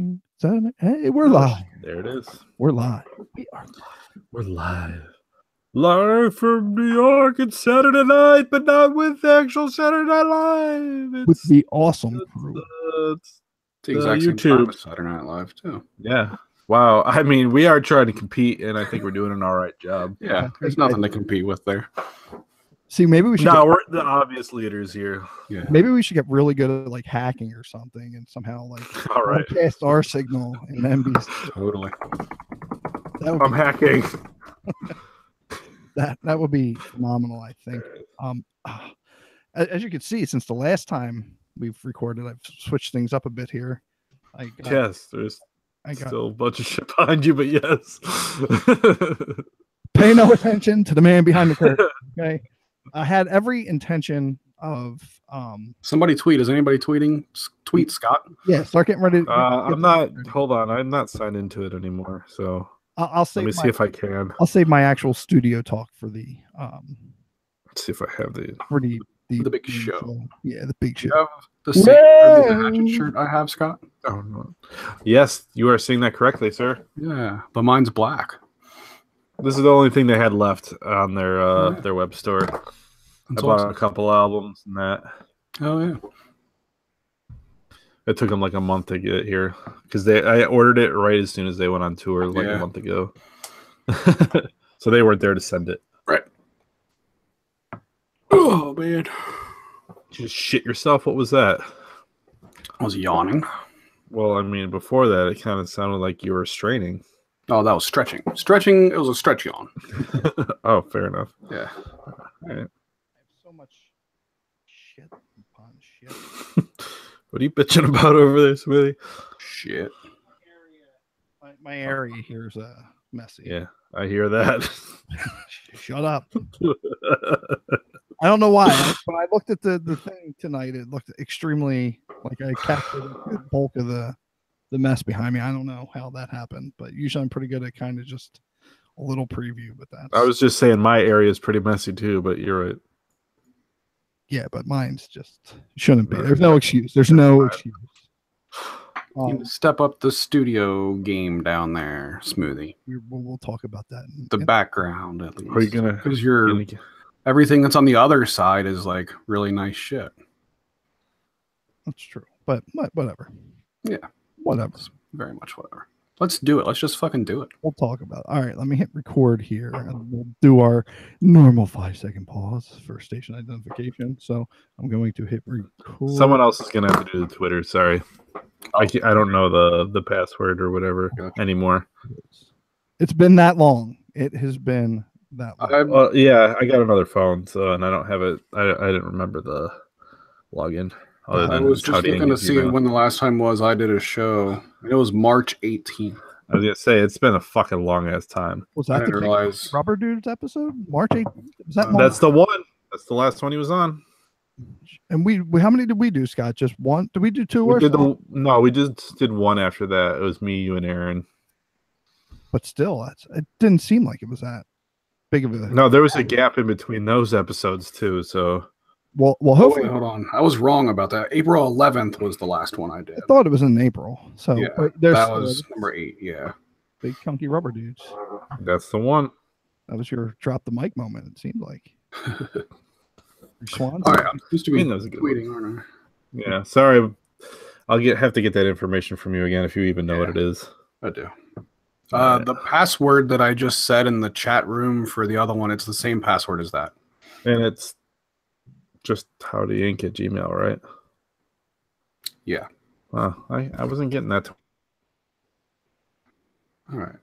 Hey, we're live. There it is. We're live. We are live. We're live. Live from New York. It's Saturday night, but not with actual Saturday Night Live. With the awesome crew. It's the exact same time as Saturday Night Live, too. Yeah. Wow. I mean, we are trying to compete, and I think we're doing an all right job. Yeah, there's nothing to compete with there. See, maybe we should. No, we're the obvious leaders here. Yeah. Maybe we should get really good at like hacking or something, and somehow like all right, broadcast our signal and then be totally. I'm hacking. that would be phenomenal. I think. As you can see, since the last time we've recorded, I've switched things up a bit here. There's still a bunch of shit behind you, but yes. Pay no attention to the man behind the curtain. Okay. I had every intention of somebody tweet. Is anybody tweeting? Tweet Scott. Yeah, start getting ready. I'm not. Hold on, I'm not signed into it anymore. So I'll save. Let me see if I can. I'll save my actual studio talk for the. Let's see if I have the big show. Yeah, the big show. You have the same Hatchet shirt I have, Scott. Oh no. Yes, you are saying that correctly, sir. Yeah, but mine's black. This is the only thing they had left on their web store. I bought a couple albums and that. Oh yeah. It took them like a month to get it here because I ordered it right as soon as they went on tour like a month ago. So they weren't there to send it. Right. Oh man. Did you just shit yourself? What was that? I was yawning. Well, I mean, before that, it kind of sounded like you were straining. Oh, that was stretching. Stretching, it was a stretch yawn. Oh, fair enough. Yeah. All right. I have so much shit upon shit. What are you bitching about over there, Smitty? Shit. My area here is messy. Yeah, I hear that. Shut up. I don't know why. When I looked at the thing tonight, it looked extremely like I captured a good bulk of the mess behind me. I don't know how that happened, but usually I'm pretty good at kind of just a little preview. But that I was just saying my area is pretty messy too, but you're right. Yeah, but mine's just shouldn't be. There's no excuse. There's no excuse. You need to step up the studio game down there, Smoothie. We'll talk about that. The background, at least. Are you gonna? Because everything that's on the other side is like really nice shit. That's true, but whatever. Yeah, whatever. It's very much whatever. Let's do it. Let's just fucking do it. We'll talk about it. All right, let me hit record here, and we'll do our normal 5-second pause for station identification. So I'm going to hit record. Someone else is gonna have to do the Twitter. Sorry. I don't know the password or whatever anymore. It's been that long. It has been that long. Yeah, I got another phone, and I don't have it. I didn't remember the login. I was just looking to see when the last time was I did a show. It was March 18th. I was gonna say it's been a fucking long ass time. Was that the Rubber Dudes epised? March 18th? Was that That's the one. That's the last one he was on. And we how many did we do, Scott? Just one? Did we do two? No, we just did one after that. It was me, you, and Aaron. But still, it didn't seem like it was that big of a. No, there was a gap in between those episodes too. So, well, hopefully. Hold on, I was wrong about that. April 11th was the last one I did. I thought it was in April. So yeah, that was number 8. Yeah, big chunky Rubber Dudes. That's the one. That was your drop the mic moment. It seemed like. All right, I'm supposed to be tweeting, aren't I? Yeah, sorry. I'll have to get that information from you again if you even know what it is. I do. The password that I just said in the chat room for the other one, it's the same password as that. And it's just howdyinc@gmail, right? Yeah. I wasn't getting that. All right.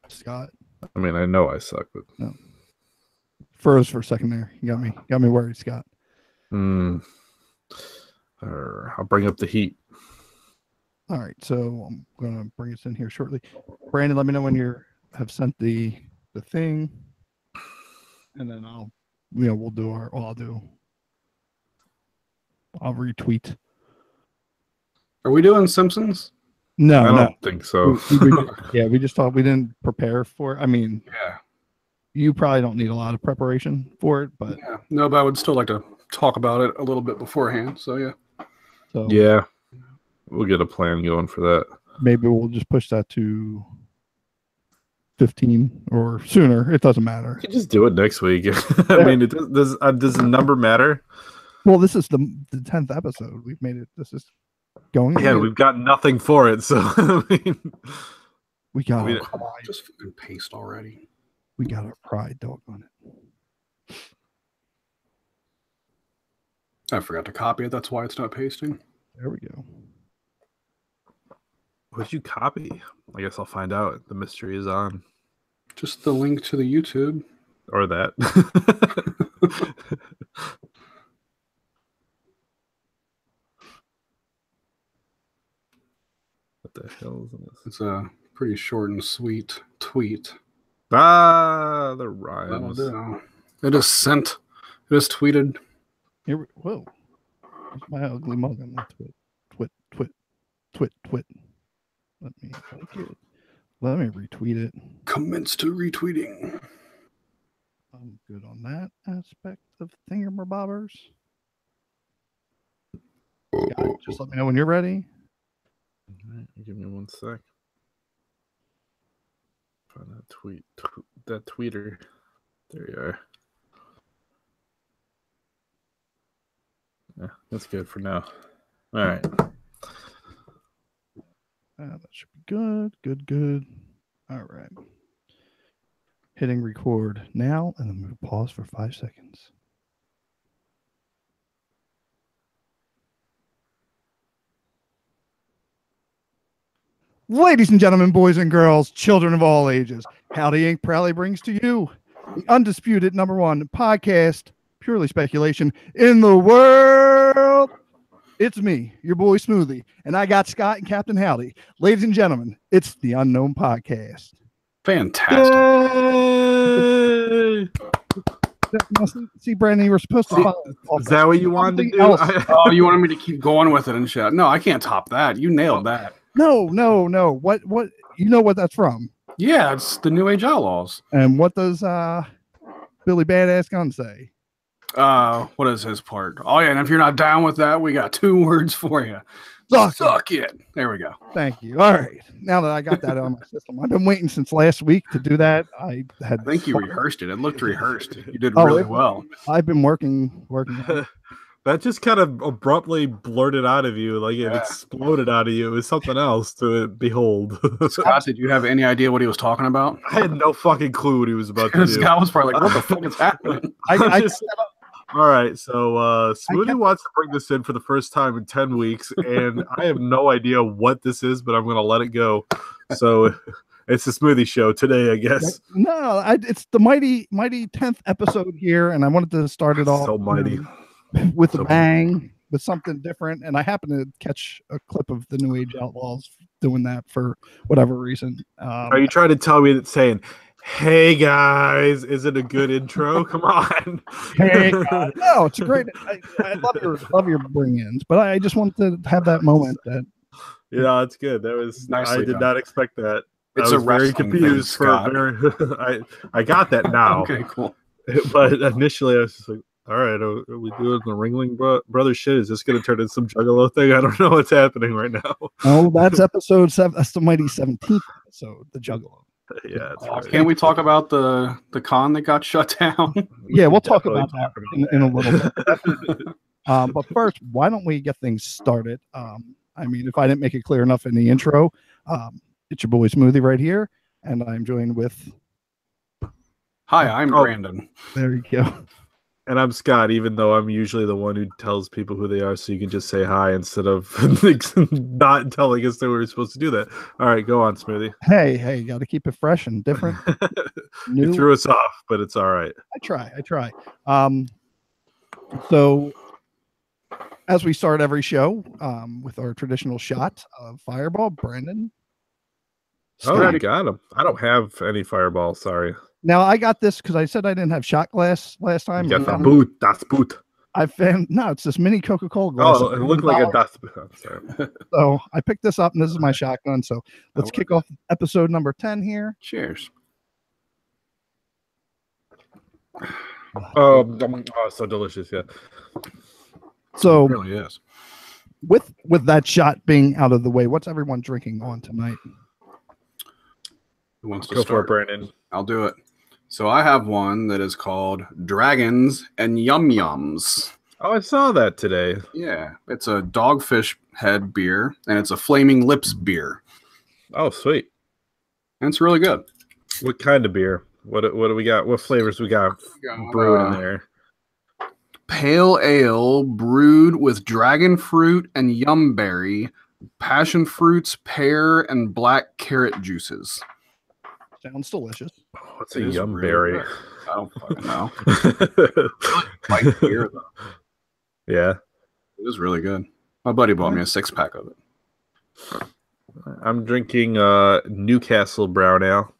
Scott. I mean, I know I suck, but no. Froze for a second there. You got me worried, Scott. I'll bring up the heat. All right, so I'm gonna bring us in here shortly. Brandon, let me know when you have sent the thing, and then we'll do I'll retweet. Are we doing Simpsons? No, I don't think so. We just thought we didn't prepare for it. I mean, yeah. You probably don't need a lot of preparation for it, but no, but I would still like to talk about it a little bit beforehand. So yeah. So yeah, we'll get a plan going for that. Maybe we'll just push that to 15 or sooner. It doesn't matter. You can just do it next week. I mean, does the number matter? Well, this is the 10th episode. We've made it. This is going. Yeah, we've got nothing for it, so I mean, we got our Come on, pride. just fucking paste already. We got our pride, doggone it. I forgot to copy it. That's why it's not pasting. There we go. what'd you copy? I guess I'll find out. The mystery is on, Just the link to the YouTube. or that. What the hell is this? It's a pretty short and sweet tweet. Ah, the That'll rhymes. do. It is sent. It is tweeted. Whoa. There's my ugly mug on the twit. Let me like it. Let me retweet it. Commence to retweeting. I'm good on that aspect of thingamabobbers. Got it. Just let me know when you're ready. All right, give me 1 sec. Find that tweet. That tweeter. There you are. Yeah, that's good for now. All right. That should be good. Good. All right. Hitting record now, and then we'll pause for 5 seconds. Ladies and gentlemen, boys and girls, children of all ages, Howdy Inc. proudly brings to you the undisputed #1 podcast, purely speculation, in the world. It's me, your boy Smoothie, and I got Scott and Captain Howdy. Ladies and gentlemen, it's the Unknown Podcast. Fantastic. Yay! See, Brandon, you were supposed to follow. Is that what you wanted to do? Oh, you wanted me to keep going with it and shit. No, I can't top that. You nailed that. No. What? You know what that's from? Yeah, it's the New Age Outlaws. And what does Billy Badass Gun say? What is his part? Oh yeah, and if you're not down with that, we got 2 words for you. Suck it. There we go. Thank you. All right. Now that I got that on my system, I've been waiting since last week to do that. I think you rehearsed it. It looked rehearsed. You did really well. I've been working. On it. That just kind of abruptly blurted out of you, like it exploded out of you. It was something else to behold. Scott, did you have any idea what he was talking about? I had no fucking clue what he was about to do. Scott was probably like, "What the fuck is happening?" All right, so Smoothie wants to bring this in for the first time in 10 weeks, and I have no idea what this is, but I'm going to let it go. So it's the Smoothie Show today, I guess. No, it's the mighty 10th episode here, and I wanted to start it off so mighty with a bang, with something different. And I happened to catch a clip of the New Age Outlaws doing that for whatever reason. Are you trying to tell me that saying, "Hey guys," is it a good intro? Come on. Hey, no, it's a great. I love your bring-ins, but I just wanted to have that moment. That it's good. That was I did not expect that. It's I was very confused for a very. I got that now. Okay, cool. But initially, I was just like, "All right, are we doing the Ringling Brothers shit? Is this going to turn into some Juggalo thing? I don't know what's happening right now." Oh, that's episode 7. That's the mighty 17th episode, the Juggalo. Yeah. Right. Can't we talk about the con that got shut down? Yeah, we'll talk about that in a little bit. But first, why don't we get things started? I mean, if I didn't make it clear enough in the intro, it's your boy Smoothie right here, and I'm joined with. Hi, I'm Brandon. There you go. And I'm Scott, even though I'm usually the one who tells people who they are, so you can just say hi instead of not telling us that we were supposed to do that. All right, go on, Smoothie. Hey, got to keep it fresh and different. You threw us off, but it's all right. I try. So, as we start every show with our traditional shot of Fireball, Brandon. Oh, you got him. I don't have any Fireball, sorry. Now I got this because I said I didn't have shot glass last time. You got the boot. Das Boot. I found it's this mini Coca-Cola glass. Oh, it looked like a Das Boot. I'm sorry. So I picked this up, and this is my shotgun. So let's kick off episode number 10 here. Cheers. Oh, so delicious, yeah. So it really is. with that shot being out of the way, what's everyone drinking on tonight? Who wants to Go start? for it, Brandon. I'll do it. So I have one that is called Dragons and Yum Yums. Oh, I saw that today. Yeah, it's a Dogfish Head beer, and it's a Flaming Lips beer, Oh, sweet. and it's really good. What kind of beer? What do we got? What flavors we got brewed in there? Pale ale brewed with dragon fruit and yum berry, passion fruits, pear, and black carrot juices. Sounds delicious. What's It a is yum really berry? good. I don't fucking know. Like beer though. Yeah, It was really good. My buddy bought me a 6-pack of it. I'm drinking Newcastle Brown Ale.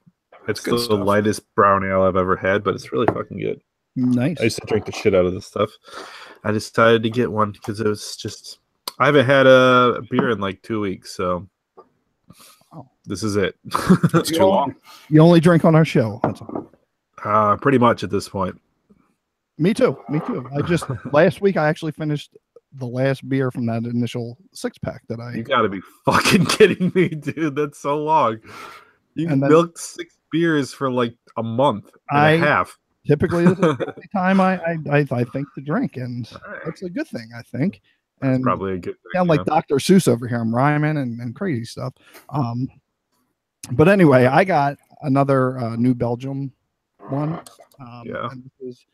It's Good the stuff. lightest brown ale I've ever had, but it's really fucking good. Nice. I used to drink the shit out of this stuff. I decided to get one because it was just I haven't had a beer in like 2 weeks, so this is it. It's too long. You only drink on our show. That's all. Pretty much at this point. Me too. I just last week I actually finished the last beer from that initial 6-pack that I. You gotta be fucking kidding me, dude. That's so long. You And then- milked 6 beers for like a month and a half. Typically, this is the only time I think to drink, and Alright. that's a good thing, I think. That's And probably a good thing. sound like Dr. Seuss over here. I'm rhyming and crazy stuff. But anyway, I got another New Belgium one. Yeah. And this is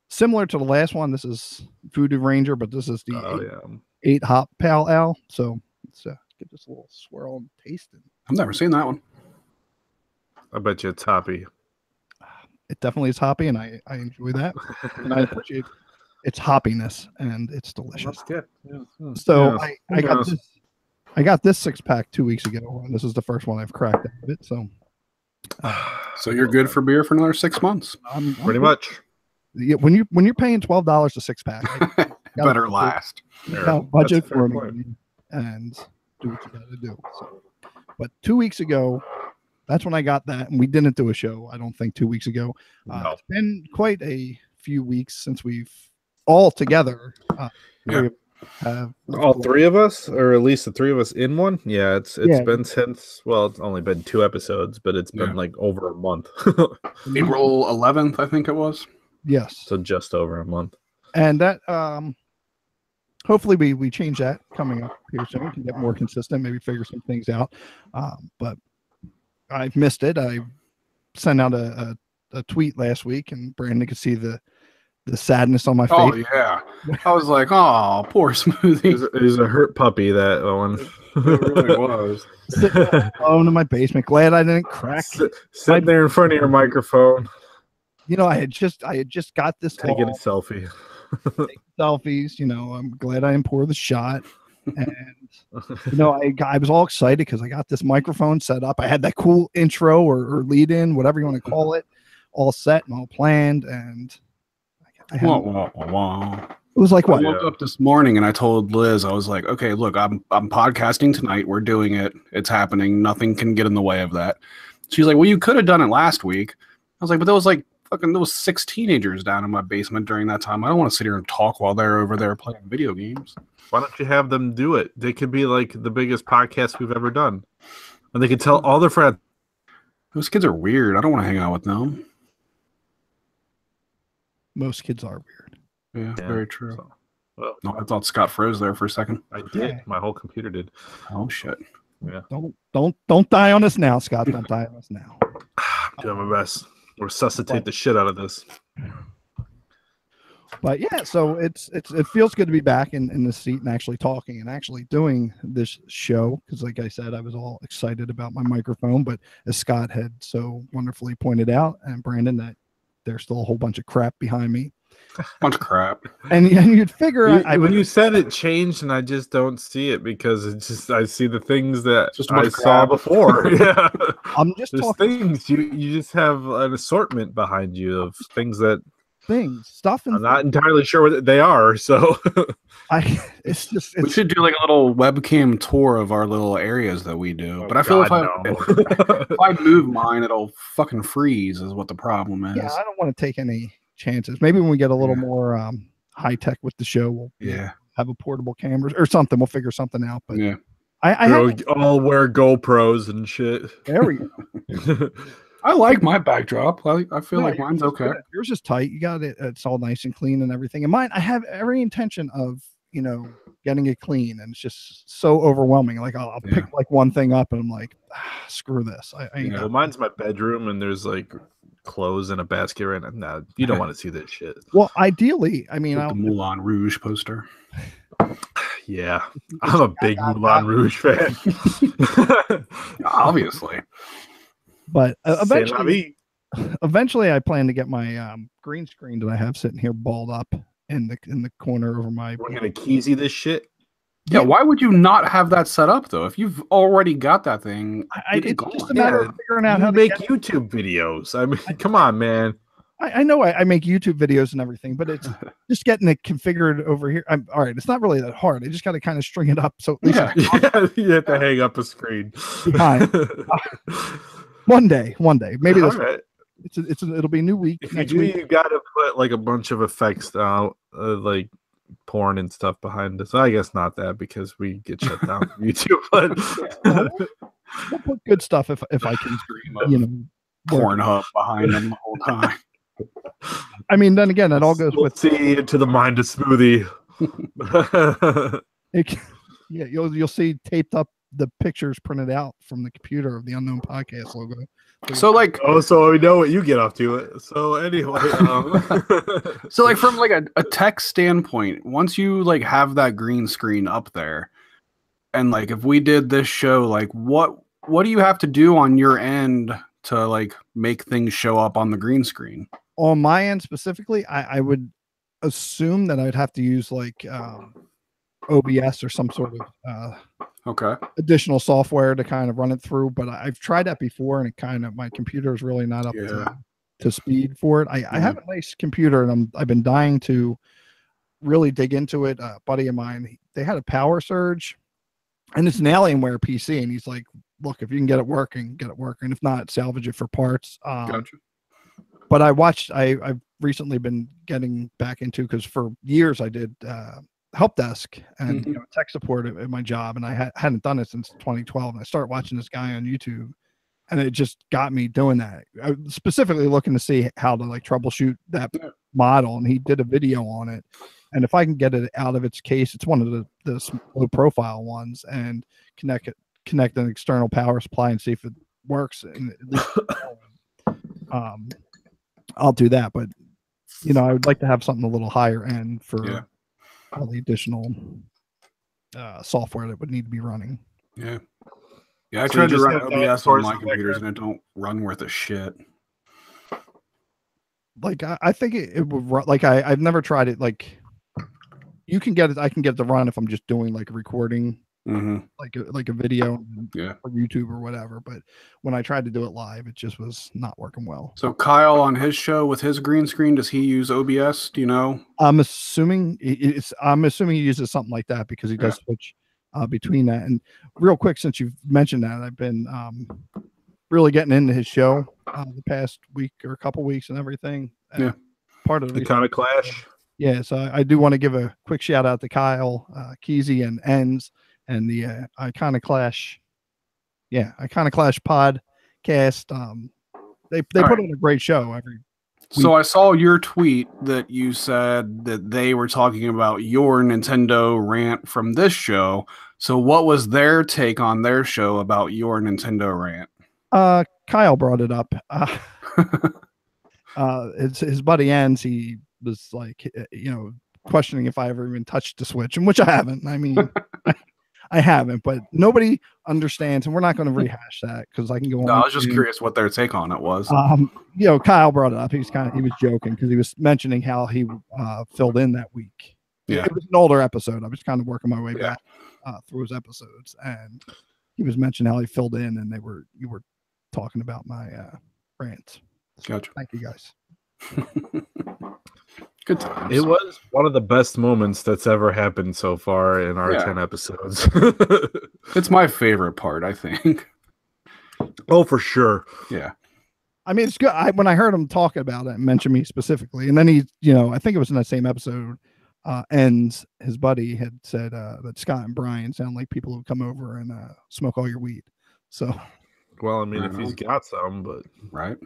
similar to the last one. This is Voodoo Ranger, but this is the 8 hop pale ale. So let's get this a little swirl and taste it. I've never seen that one. I bet you it's hoppy. It definitely is hoppy, and I enjoy that. And I appreciate its hoppiness, and it's delicious. good. So Yeah. I got this 6-pack 2 weeks ago, and this is the first one I've cracked out of it. So So you're good for beer for another 6 months. I'm Pretty much. Yeah, when you're paying $12 a 6-pack, Better last. budget That's a fair for it point. and do what you got to do. So, but 2 weeks ago, that's when I got that, and we didn't do a show. I don't think 2 weeks ago. No. It's been quite a few weeks since we've all together. Yeah. All 3 of us, or at least the 3 of us in one. Yeah, it's Yeah. been since. Well, it's only been 2 episodes, but it's been Yeah. like over a month. April 11th, I think it was. Yes, So just over a month. and that hopefully we change that coming up here soon. We can get more consistent, maybe figure some things out. But I've missed it. I sent out a tweet last week, and Brandon could see the sadness on my face. Oh yeah. I was like, oh, poor Smoothie. It was a hurt puppy, that one. It really was. Sitting alone in my basement. Glad I didn't crack. Sitting there in front of your microphone, You know, I had just got this taking a all, selfie. selfies. You know, I'm glad I didn't pour the shot. And you know, I was all excited because I got this microphone set up. I had that cool intro or lead in, whatever you want to call it, all set and all planned. And I had, Wah, wah, wah, wah. it was like I what? woke up this morning and I told Liz, I was like, okay, look, I'm podcasting tonight. We're doing it. It's happening. Nothing can get in the way of that. She's like, well, you could have done it last week. I was like, but there was 6 teenagers down in my basement during that time. I don't want to sit here and talk while they're over there playing video games. Why don't you have them do it? They could be like the biggest podcast we've ever done. And they could tell all their friends. Those kids are weird. I don't want to hang out with them. Most kids are weird. Yeah, Yeah, very true. so, well, No, I thought Scott froze there for a second. I did. Yeah. My whole computer did. Oh shit. Don't die on us now, Scott. Don't die on us now. I'm doing my best. Resuscitate the shit out of this. But yeah, so it feels good to be back in the seat and actually talking and actually doing this show, because like I said, I was all excited about my microphone, but as Scott had so wonderfully pointed out, and Brandon, that there's still a whole bunch of crap behind me, Bunch of crap. and you'd figure When you said it changed, and I just don't see it because it's just I see the things that Just a bunch I of saw crap. before. Yeah, I'm just there's talking things you just have an assortment behind you of things that stuff, and I'm not entirely sure what they are. So it's just We should do like a little webcam tour of our little areas that we do. But I feel if I move mine, it'll fucking freeze. Is what the problem is. yeah, I don't want to take any chances. Maybe when we get a little Yeah. more high tech with the show, we'll Yeah. have a portable camera or something. We'll figure something out. But Yeah. I all wear GoPros and shit. there we go. I like my backdrop. I feel No, like mine's okay. Yours is tight. You got it. It's all nice and clean and everything. And mine, I have every intention of, getting it clean, and it's just so overwhelming. Like I'll pick like one thing up and I'm like, screw this. Well, mine's my bedroom and there's like clothes in a basket right now. Nah, you don't want to see this shit. Well, ideally, I mean, With the Moulin Rouge poster. Yeah, I'm a big Moulin Rouge fan. Obviously. But eventually I plan to get my green screen that I have sitting here balled up in the corner over my. We're gonna Keezy this shit. Yeah, why would you not have that set up though? If you've already got that thing, it's just a matter of figuring out how to make YouTube videos. I mean, come on, man. I know I make YouTube videos and everything, but it's just getting it configured over here. All right. It's not really that hard. I just got to kind of string it up. So at least you have to hang up a screen. One day, maybe that's right. It'll be a new week. If you do, you got to put like a bunch of effects out, like porn and stuff behind us. I guess not that because we get shut down from YouTube, but we'll put good stuff if I can stream, Pornhub behind them the whole time. I mean, then again, it all goes with see into the mind of Smoothie. You'll see taped up the pictures printed out from the computer of the Unknown Podcast logo. So so we know what you get up to. So anyway, so like from like a tech standpoint, once you like have that green screen up there, and like if we did this show, like what do you have to do on your end to like make things show up on the green screen? On my end specifically, I would assume that I'd have to use like OBS or some sort of additional software to kind of run it through. But I've tried that before, and my computer is really not up to speed for it. I have a nice computer, and I've been dying to really dig into it. A buddy of mine, they had a power surge, and it's an Alienware PC, and he's like, "Look, if you can get it working, get it working. If not, salvage it for parts." Gotcha. But I've recently been getting back into, because for years I did help desk and tech support at my job, and I hadn't done it since 2012. And I started watching this guy on YouTube, and it just got me doing that. I was specifically looking to see how to like troubleshoot that model, and he did a video on it. And if I can get it out of its case, it's one of the low profile ones, and connect an external power supply and see if it works. And at least, I'll do that. But I would like to have something a little higher end for all the additional software that would need to be running. Yeah. I tried to run OBS on my computers and it don't run worth a shit. Like I think it would run. Like I've never tried it. Like you can get it. I can get it to run if I'm just doing like a recording, like a video for YouTube or whatever. But when I tried to do it live, it just was not working well. So Kyle on his show with his green screen, does he use OBS? Do you know? I'm assuming he uses something like that, because he does switch between that. And real quick, since you've mentioned that, I've been really getting into his show the past week or a couple weeks and everything. And part of the kind of clash. Yeah, so I do want to give a quick shout out to Kyle, Keezy, and Enz, and the Iconoclash. Yeah, Iconoclash podcast. They put on a great show every week. So I saw your tweet that you said that they were talking about your Nintendo rant from this show. So what was their take on their show about your Nintendo rant? Kyle brought it up. His buddy Enz, he was like, questioning if I ever even touched the Switch, and which I haven't. I mean, I haven't, but nobody understands, and we're not going to rehash that because I can go on. No, I was just curious what their take on it was. Kyle brought it up. He was joking because he was mentioning how he filled in that week. Yeah, it was an older episode. I was kind of working my way back through his episodes, and he was mentioning how he filled in, and you were talking about my rant. So gotcha. Thank you guys. Good times. It was one of the best moments that's ever happened so far in our 10 episodes. It's my favorite part, I think. Oh, for sure. Yeah. I mean, it's good. When I heard him talking about it and mention me specifically, and then he, I think it was in that same episode, And his buddy had said that Scott and Brian sound like people who come over and smoke all your weed. So, Well, I mean, Right if he's on. got some, but Right?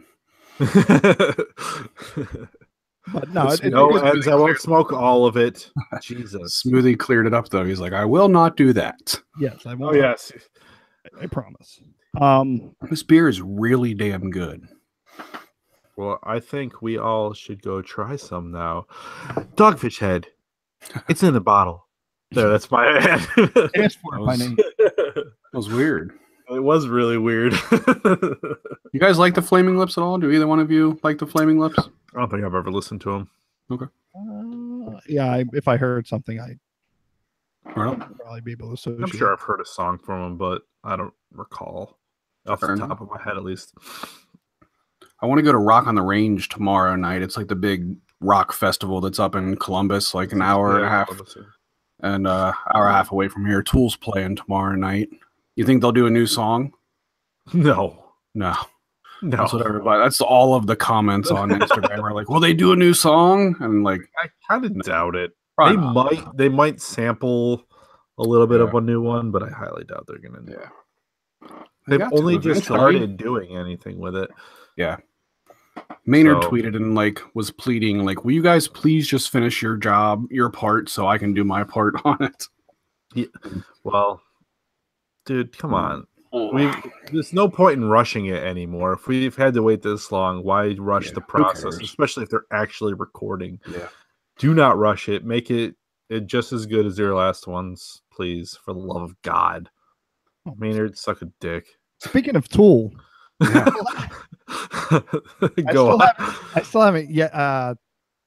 but no, no, Eds, I won't smoke all of it. Jesus. Smoothie cleared it up though. He's like, I will not do that. yes, I Oh won't. yes. I promise. This beer is really damn good. Well, I think we all should go try some now. Dogfish Head. It's in the bottle. There, that's my ad. Ask for it by name. That was weird. It was really weird. You guys like the Flaming Lips at all? Do either one of you like the Flaming Lips? I don't think I've ever listened to him. Yeah, if I heard something, I'd Right. probably be able to associate. I'm sure I've heard a song from him, but I don't recall off Fair the enough. top of my head, at least. I want to go to Rock on the Range tomorrow night. It's like the big rock festival that's up in Columbus, like an hour and a half, and hour and a half away from here. Tool's playing tomorrow night. You think they'll do a new song? No, No. no. That's what everybody. That's all of the comments on Instagram are like, "Will they do a new song?" And like, I kind of doubt it. probably They not. they might sample a little bit of Yeah. a new one, but I highly doubt they're gonna. Yeah. They've got to only just eventually. started doing anything with it. Yeah. Maynard So- tweeted and like was pleading, like, "Will you guys please just finish your job, your part, so I can do my part on it?" Well, dude, come on. There's no point in rushing it anymore. If we've had to wait this long, why rush Yeah, the who process? cares? Especially if they're actually recording. Yeah. Do not rush it. Make it just as good as your last ones, please, for the love of God. Oh, Maynard, suck a dick. Speaking of Tool, Go on. I still haven't yet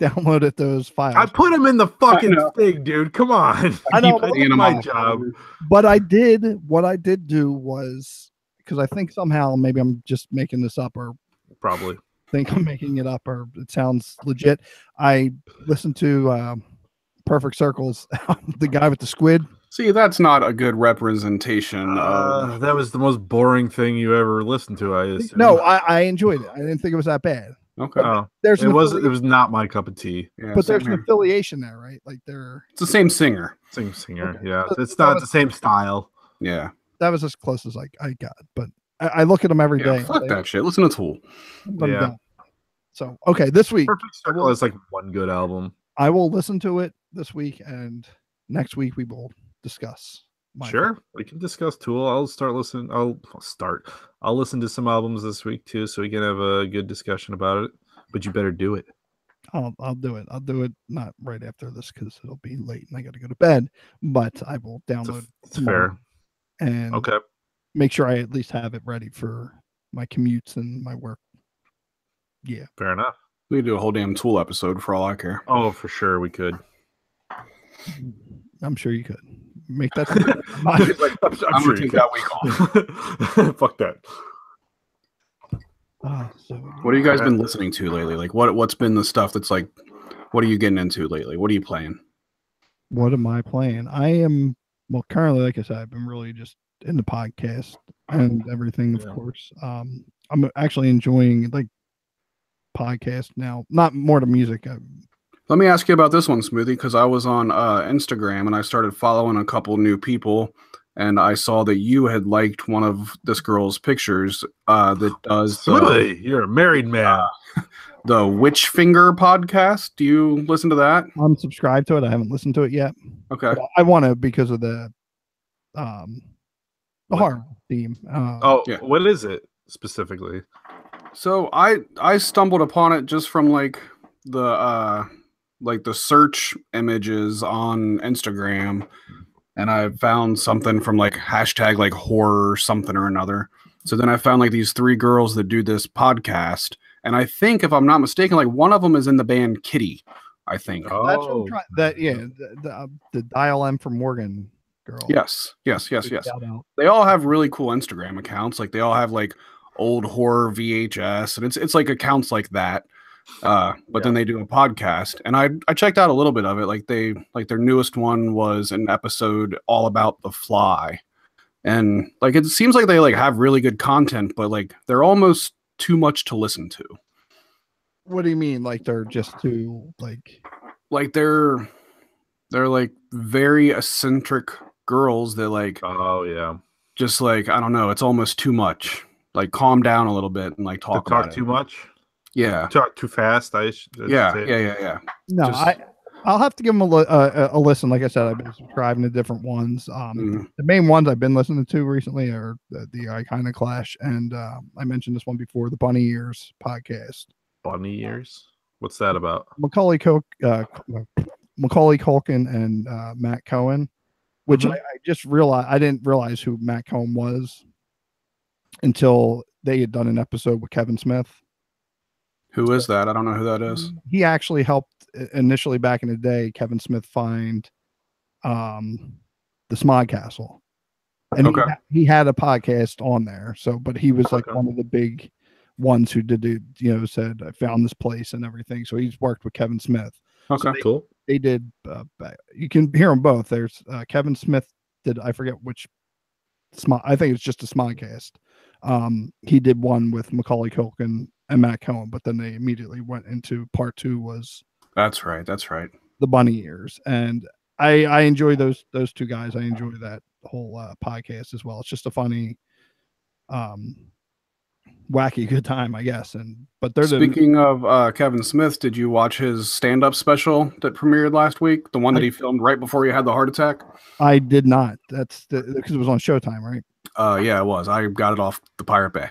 downloaded those files. I put him in the fucking know. thing, dude. Come on. I know, I but did Him my on. job. But what I did do was, because I think somehow maybe I'm just making this up or Probably. think I'm making it up or it sounds legit. I listened to Perfect Circles, the guy with the squid. See, that's not a good representation of. That was the most boring thing you ever listened to, I assume. No, I enjoyed it. I didn't think it was that bad. Okay. Oh, There's it an was. affili- It was not my cup of tea. Yeah, but same there's an here. affiliation there, right? Like It's the same singer. Same singer. Okay. Yeah, So it's that not was- the same style. Yeah. that was as close as I got. But I look at them every Yeah. day. Fuck that shit. Listen to Tool. Let 'em Yeah. go. So okay, this week Perfect Circle is like one good album. I will listen to it this week, and next week we will discuss. my Sure, we can discuss Tool. I'll listen to some albums this week too, so we can have a good discussion about it. But you better do it. I'll do it. I'll do it not right after this because it'll be late and I got to go to bed. But I will download It's tomorrow fair. and Okay. make sure I at least have it ready for my commutes and my work. Yeah. Fair enough. We could do a whole damn Tool episode for all I care. Oh, for sure we could. I'm sure you could make that. I'm gonna take that week off. Fuck that. So What have you guys been listening to lately? Like, what's been the stuff that's like? What are you getting into lately? What are you playing? what am I playing? I am currently, like I said, I've been really just in the podcast and everything, of Yeah. course. I'm actually enjoying like podcast now, not more to music. Let me ask you about this one, Smoothie, because I was on Instagram and I started following a couple new people, and I saw that you had liked one of this girl's pictures that does Smoothie, you're a married man. the Witch Finger podcast. Do you listen to that? I'm subscribed to it. I haven't listened to it yet. Okay. But I want to because of the What? horror theme. yeah. What is it specifically? So I stumbled upon it just from like the search images on Instagram, and I found something from like hashtag like horror something or another. So then I found like these three girls that do this podcast, and I think if I'm not mistaken, like one of them is in the band Kitty. I think. Oh, That's what I'm trying. That the Dial M from Morgan girl. Yes. Shout out. They all have really cool Instagram accounts. Like they all have like old horror VHS, and it's like accounts like that. But then they do a podcast, and I checked out a little bit of it. Like their newest one was an episode all about The Fly, and like it seems like they like have really good content, but like they're almost too much to listen to. What do you mean? Like they're just too like? Like they're They're like very eccentric girls that like Oh yeah. just like I don't know, it's almost too much. Like calm down a little bit and like To talk talk about too it. much? Yeah. Talk too fast, I should Yeah, say. yeah. No, Just- I'll have to give them a listen. Like I said, I've been subscribing to different ones. Mm. The main ones I've been listening to recently are the Iconoclash, and I mentioned this one before, the Bunny Ears podcast. Bunny ears? What's that about? Macaulay Culkin and Matt Cohen, which Mhm. I just realized I didn't realize who Matt Cohen was until they had done an episode with Kevin Smith. Who is that? I don't know who that is. He actually helped initially back in the day Kevin Smith find the Smog Castle, and Okay. he had a podcast on there. So, but he was like Okay. one of the big ones who did said I found this place and everything. So he's worked with Kevin Smith. Okay. Cool. They did. You can hear them both. There's Kevin Smith did. I forget which. I think it's just a Smodcast. He did one with Macaulay Culkin and Matt Cohen, but then they immediately went into part 2 was That's right. That's right. the Bunny Ears, and I enjoy those two guys. I enjoy that whole podcast as well. It's just a funny, wacky good time, I guess. But they're Speaking of Kevin Smith, did you watch his stand-up special that premiered last week? The one that he filmed right before he had the heart attack? I did not. That's because it was on Showtime, right? Yeah, it was. I got it off the Pirate Bay.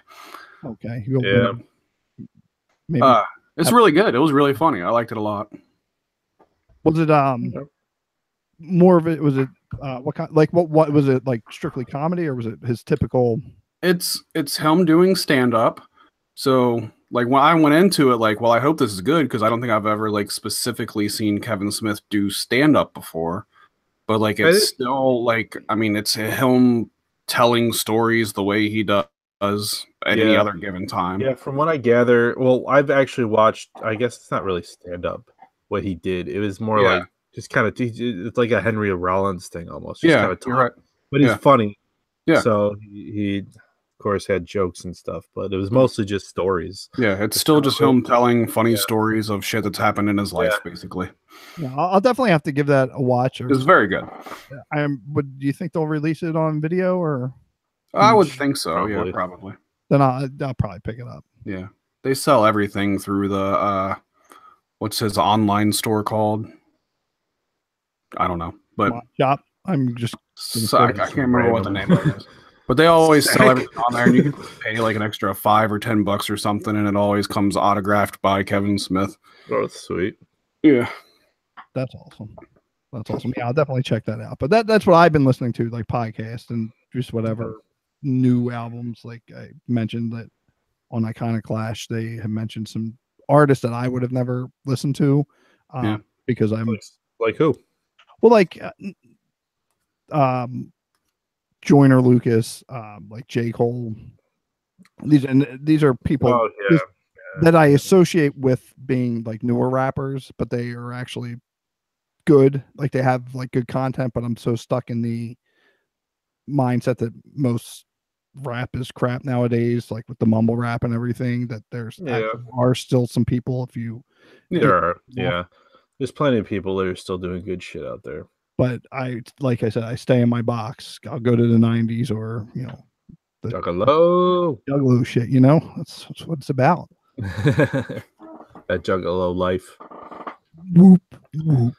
Okay. Yeah. Maybe It's really good. It was really funny. I liked it a lot. was it more of it? Was it what kind? Like what was it, like strictly comedy, or was it his typical? It's him doing stand-up. So like when I went into it, like, well, I hope this is good because I don't think I've ever like specifically seen Kevin Smith do stand-up before. But like it's still like, I mean, it's him telling stories the way he does at any other given time. Yeah, from what I gather, well, I've actually watched, I guess it's not really stand-up what he did. It was more like just kind of, it's like a Henry Rollins thing almost. Just kind of you're right. But he's funny. Yeah. So he, of course, had jokes and stuff, but it was mostly just stories. Yeah, it's still just him telling funny stories of shit that's happened in his life, basically. Yeah, I'll definitely have to give that a watch. It's very good. But do you think they'll release it on video, or? I would think so. Probably. Yeah, probably. Then I'll probably pick it up. Yeah, they sell everything through the what's his online store called? I don't know, but Shop. I'm just. I can't remember what the name of it is. But they always sell everything on there, and you can pay like an extra $5 or $10 or something, and it always comes autographed by Kevin Smith. Oh, that's sweet. Yeah, that's awesome. That's awesome. Yeah, I'll definitely check that out. But that's what I've been listening to, like podcast and just whatever new albums. Like I mentioned that on Iconoclash, they have mentioned some artists that I would have never listened to, because I'm like who? Well, like Joyner Lucas, like J. Cole. These are people that I associate with being like newer rappers, but they are actually good. Like they have like good content, but I'm so stuck in the mindset that most rap is crap nowadays, like with the mumble rap and everything, that are still some people, if you there's plenty of people that are still doing good shit out there. But like I said, I stay in my box. I'll go to the 90s or, the Juggalo shit, that's what it's about. That Juggalo life. Whoop, whoop.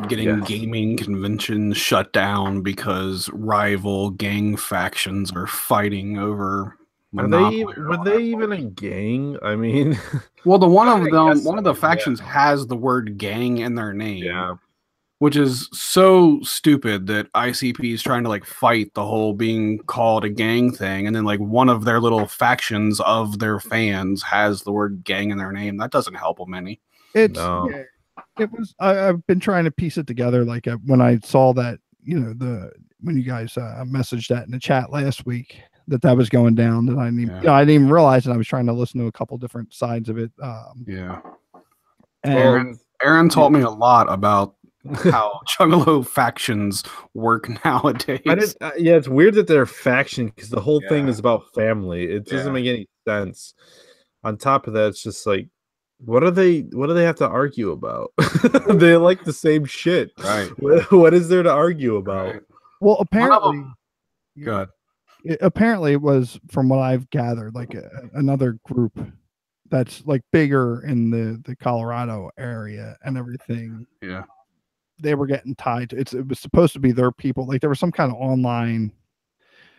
Getting gaming conventions shut down because rival gang factions are fighting over Monopoly. Were they even a gang? I mean, well, one of the factions has the word gang in their name. Yeah. Which is so stupid that ICP is trying to like fight the whole being called a gang thing, and then like one of their little factions of their fans has the word gang in their name. That doesn't help them any. It was. I've been trying to piece it together. Like when I saw that, when you guys messaged that in the chat last week that was going down, that I didn't even realize that I was trying to listen to a couple different sides of it. And Aaron taught me a lot about how Juggalo factions work nowadays. It's weird that they're a faction because the whole thing is about family. It doesn't make any sense. On top of that, it's just like What do they have to argue about? They like the same shit. Right. What is there to argue about? Right. Well, apparently, Go ahead. apparently it was, from what I've gathered, like another group that's like bigger in the Colorado area and everything. Yeah. They were getting tied to it was supposed to be their people. Like there was some kind of online.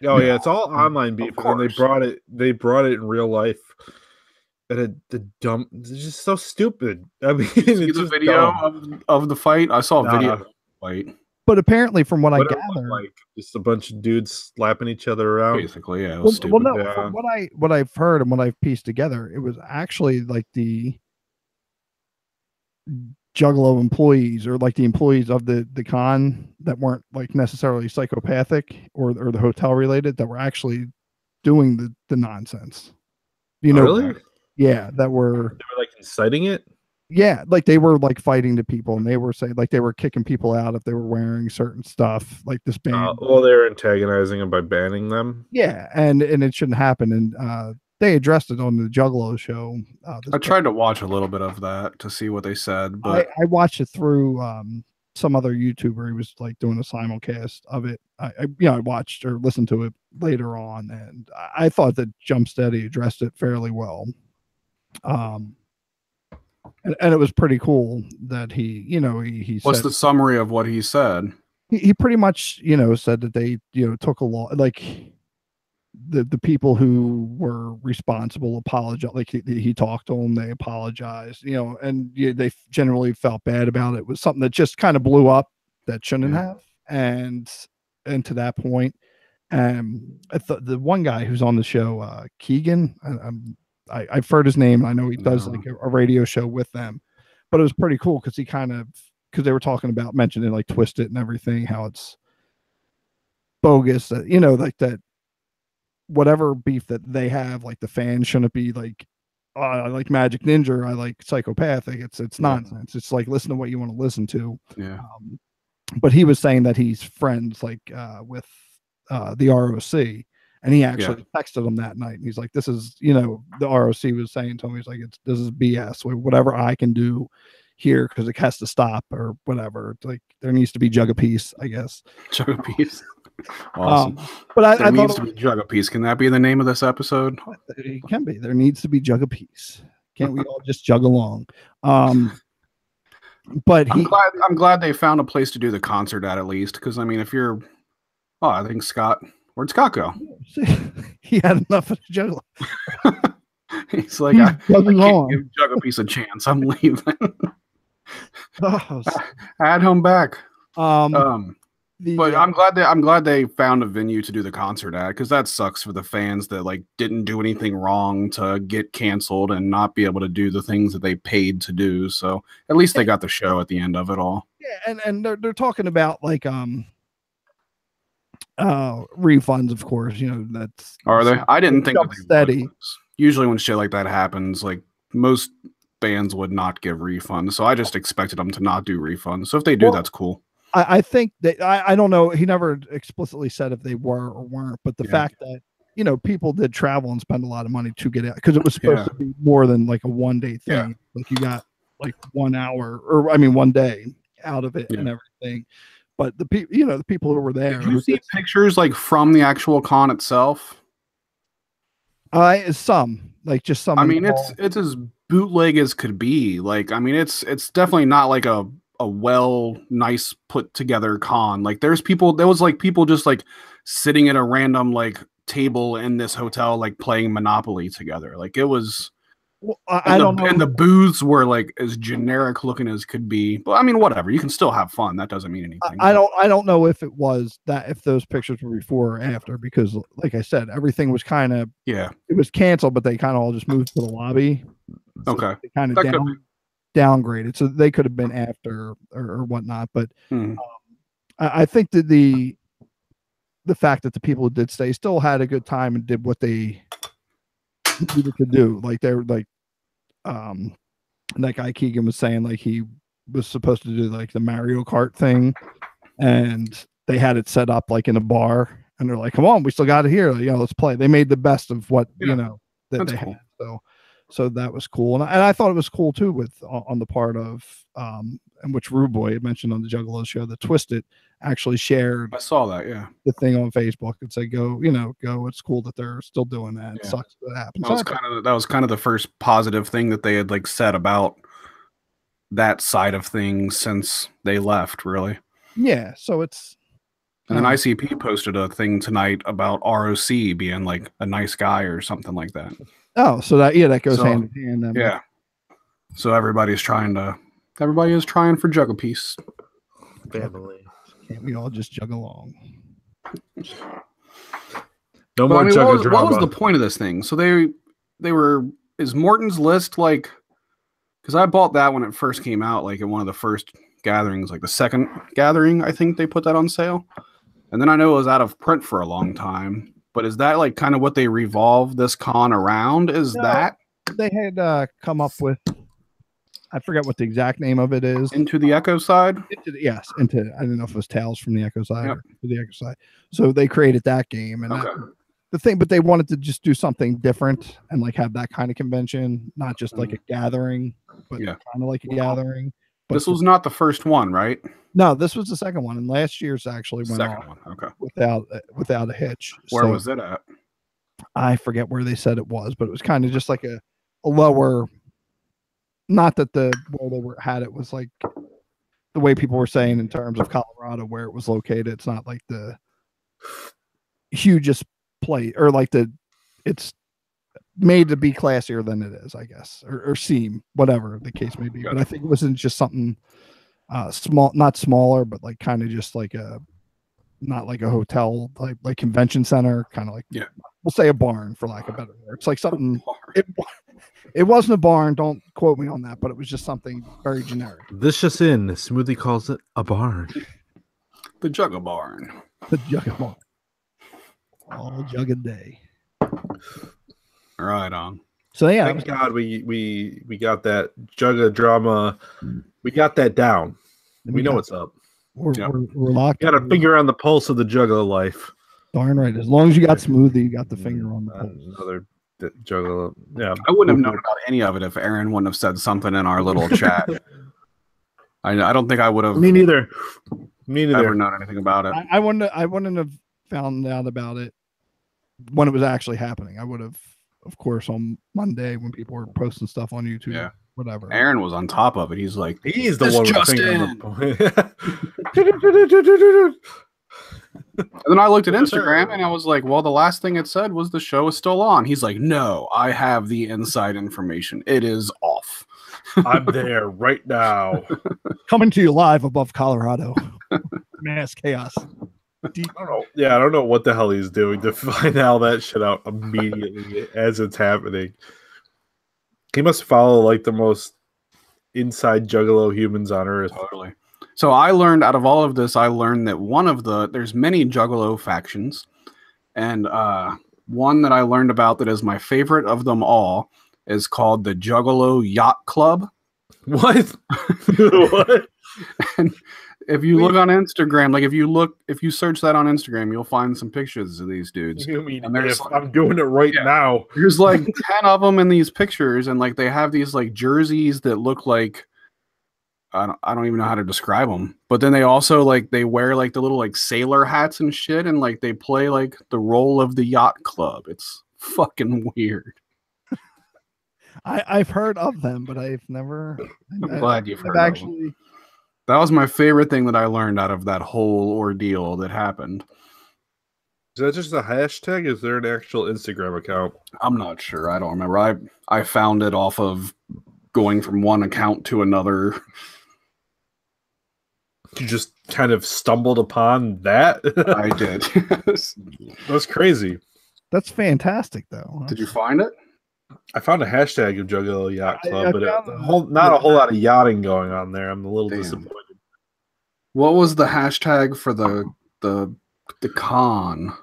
Oh yeah, it's all online beef, and then they brought it in real life. And it's just so stupid. I mean, See it's the just video dumb. of the fight? I saw a video of the fight. But apparently, from what I What it looked gathered, like just a bunch of dudes slapping each other around. Basically, yeah, it was stupid. no, Yeah. from what I've heard and what I've pieced together, it was actually like the Juggalo employees, or like the employees of the con that weren't like necessarily psychopathic or the hotel related, that were actually doing the nonsense. You know, Really? yeah, that were, They were like inciting it. yeah, like they were like fighting the people, and they were saying like they were kicking people out if they were wearing certain stuff, like this band. Well, they're antagonizing them by banning them. Yeah, and it shouldn't happen. And they addressed it on the Juggalo show. I tried to watch a little bit of that to see what they said, but I watched it through some other YouTuber. He was like doing a simulcast of it. I watched or listened to it later on, and I thought that Jump Steady addressed it fairly well. And it was pretty cool that he what's said, the summary of what he said? he pretty much said that they took a lot, like the people who were responsible apologize, like he talked to them, they apologized, and they generally felt bad about it. It was something that just kind of blew up that shouldn't have, and to that point, the one guy who's on the show, Keegan, I've heard his name. I know he does like a radio show with them, but it was pretty cool because because they were talking about mentioning like Twisted and everything, how it's bogus, that like that whatever beef that they have, like the fans shouldn't be like, oh, I like Magic Ninja, I like Psychopathic. It's nonsense. It's like, listen to what you want to listen to. Yeah. But he was saying that he's friends like with the ROC. And he actually texted him that night, and he's like, "This is, the ROC was saying to him, he's like, this is BS. Whatever I can do here, because it has to stop or whatever. It's like there needs to be Jug of Peace, I guess. Jug of Peace. Awesome. But there I needs thought to be Jug of Peace. Can that be the name of this episode? It can be. There needs to be Jug of Peace. Can't we all just jug along? But I'm glad they found a place to do the concert at least, because I mean, if you're, I think Scott. Where'd Scott go? He had enough of the Juggalo. He's like, I can't give Jug a Piece a chance. I'm leaving. Add him back. But I'm glad they found a venue to do the concert at, because that sucks for the fans that like didn't do anything wrong to get canceled and not be able to do the things that they paid to do. So at least they got the show at the end of it all. Yeah, and they're talking about like refunds, of course. That's, are they? I didn't think that they steady. would. Usually when shit like that happens, like most bands would not give refunds, so I just expected them to not do refunds. So if they do, that's cool. I think that I don't know. He never explicitly said if they were or weren't, but the fact that people did travel and spend a lot of money to get out, because it was supposed to be more than like a 1 day thing. Yeah. Like you got like 1 hour, or I mean 1 day out of it and everything. But the people who were there. Did you see pictures like from the actual con itself? Some, like just some. I mean, it's as bootleg as could be. Like, I mean, it's definitely not like a nice put together con. Like, there was like people just like sitting at a random like table in this hotel, like playing Monopoly together. Like it was. Well, I don't know. And the booths were like as generic looking as could be. But I mean, whatever. You can still have fun. That doesn't mean anything. I don't know if it was that, if those pictures were before or after, because like I said, everything was kind of, it was canceled, but they kind of all just moved to the lobby. So okay. they kind of downgraded. So they could have been after or whatnot. But I think that the fact that the people who did stay still had a good time and did what they needed to do. Like they were like, that guy Keegan was saying, like he was supposed to do like the Mario Kart thing, and they had it set up like in a bar, and they're like, come on, we still got it here, let's play. They made the best of what that That's they cool. had. So that was cool, and I thought it was cool too with on the part of and which Rude Boy had mentioned on the Juggalo show that Twisted actually shared I saw that. Yeah, the thing on Facebook and say go. It's cool that they're still doing that. It sucks that happens. That was kind of the first positive thing that they had like said about that side of things since they left, really. Yeah, so it's. And then ICP posted a thing tonight about ROC being like a nice guy or something like that. Oh, so that goes hand in hand. Then. Yeah. So everybody is trying for Jugga Peace. Family. Can't we all just jug along? No more Jugga drama. What was the point of this thing? So is Morton's List like? Because I bought that when it first came out, like in one of the first gatherings, like the second gathering, I think they put that on sale. And then I know it was out of print for a long time. But is that like kind of what they revolve this con around? That they had come up with? I forget what the exact name of it is. Into the Echo Side? I don't know if it was Tales from the Echo Side or the Echo Side. So they created that game, and but they wanted to just do something different and like have that kind of convention, not just like a gathering, but kind of like a gathering. But this was not the first one, right? No, this was the second one, and last year's actually went off without a hitch. Where was it at? I forget where they said it was, but it was kind of just like a lower. Not that where they had it was like the way people were saying in terms of Colorado where it was located. It's not like the hugest place or like it's made to be classier than it is, I guess, or seem whatever the case may be. But I think it wasn't just something small, not smaller, but like kind of just like not like a hotel, like convention center, kind of like we'll say a barn for lack of a better word. It's like something. It wasn't a barn. Don't quote me on that, but it was just something very generic. This just in. Smoothie calls it a barn. The Jugga Barn. The Jugga Barn. All Jugga day. Right on. So yeah, thank God we got that Jugga drama. We got that down. We know what's up. We're locked. Got a finger on the pulse of the Jugga life. Darn right. As long as you got Smoothie, you got the finger on the pulse. Another Jugga. Yeah, I wouldn't have known about any of it if Aaron wouldn't have said something in our little chat. I don't think I would have. Me neither. Never known anything about it. I wouldn't have found out about it when it was actually happening. I would have, of course, on Monday when people were posting stuff on YouTube. Yeah. Whatever. Aaron was on top of it. He's like, he's the one with the finger. And then I looked at Instagram and I was like, well, the last thing it said was the show is still on. He's like, no, I have the inside information. It is off. I'm there right now. Coming to you live above Colorado. Mass chaos. I don't know. Yeah, I don't know what the hell he's doing to find all that shit out immediately as it's happening. He must follow like the most inside Juggalo humans on Earth. Totally. So I learned out of all of this, that there's many Juggalo factions. And one that I learned about that is my favorite of them all is called the Juggalo Yacht Club. What? What? And if you look on Instagram, if you search that on Instagram, you'll find some pictures of these dudes. You mean I'm doing it right now. There's like 10 of them in these pictures, and like they have these like jerseys that look like I don't even know how to describe them. But then they also like they wear like the little like sailor hats and shit, and like they play like the role of the yacht club. It's fucking weird. I've heard of them, but I've never. I'm glad you've heard of them. That was my favorite thing that I learned out of that whole ordeal that happened. Is that just a hashtag? Is there an actual Instagram account? I'm not sure. I don't remember. I found it off of going from one account to another. You just kind of stumbled upon that? I did. That's crazy. That's fantastic, though. Did you find it? I found a hashtag of Juggalo Yacht Club, but not a whole lot of yachting going on there. I'm a little disappointed. What was the hashtag for the con?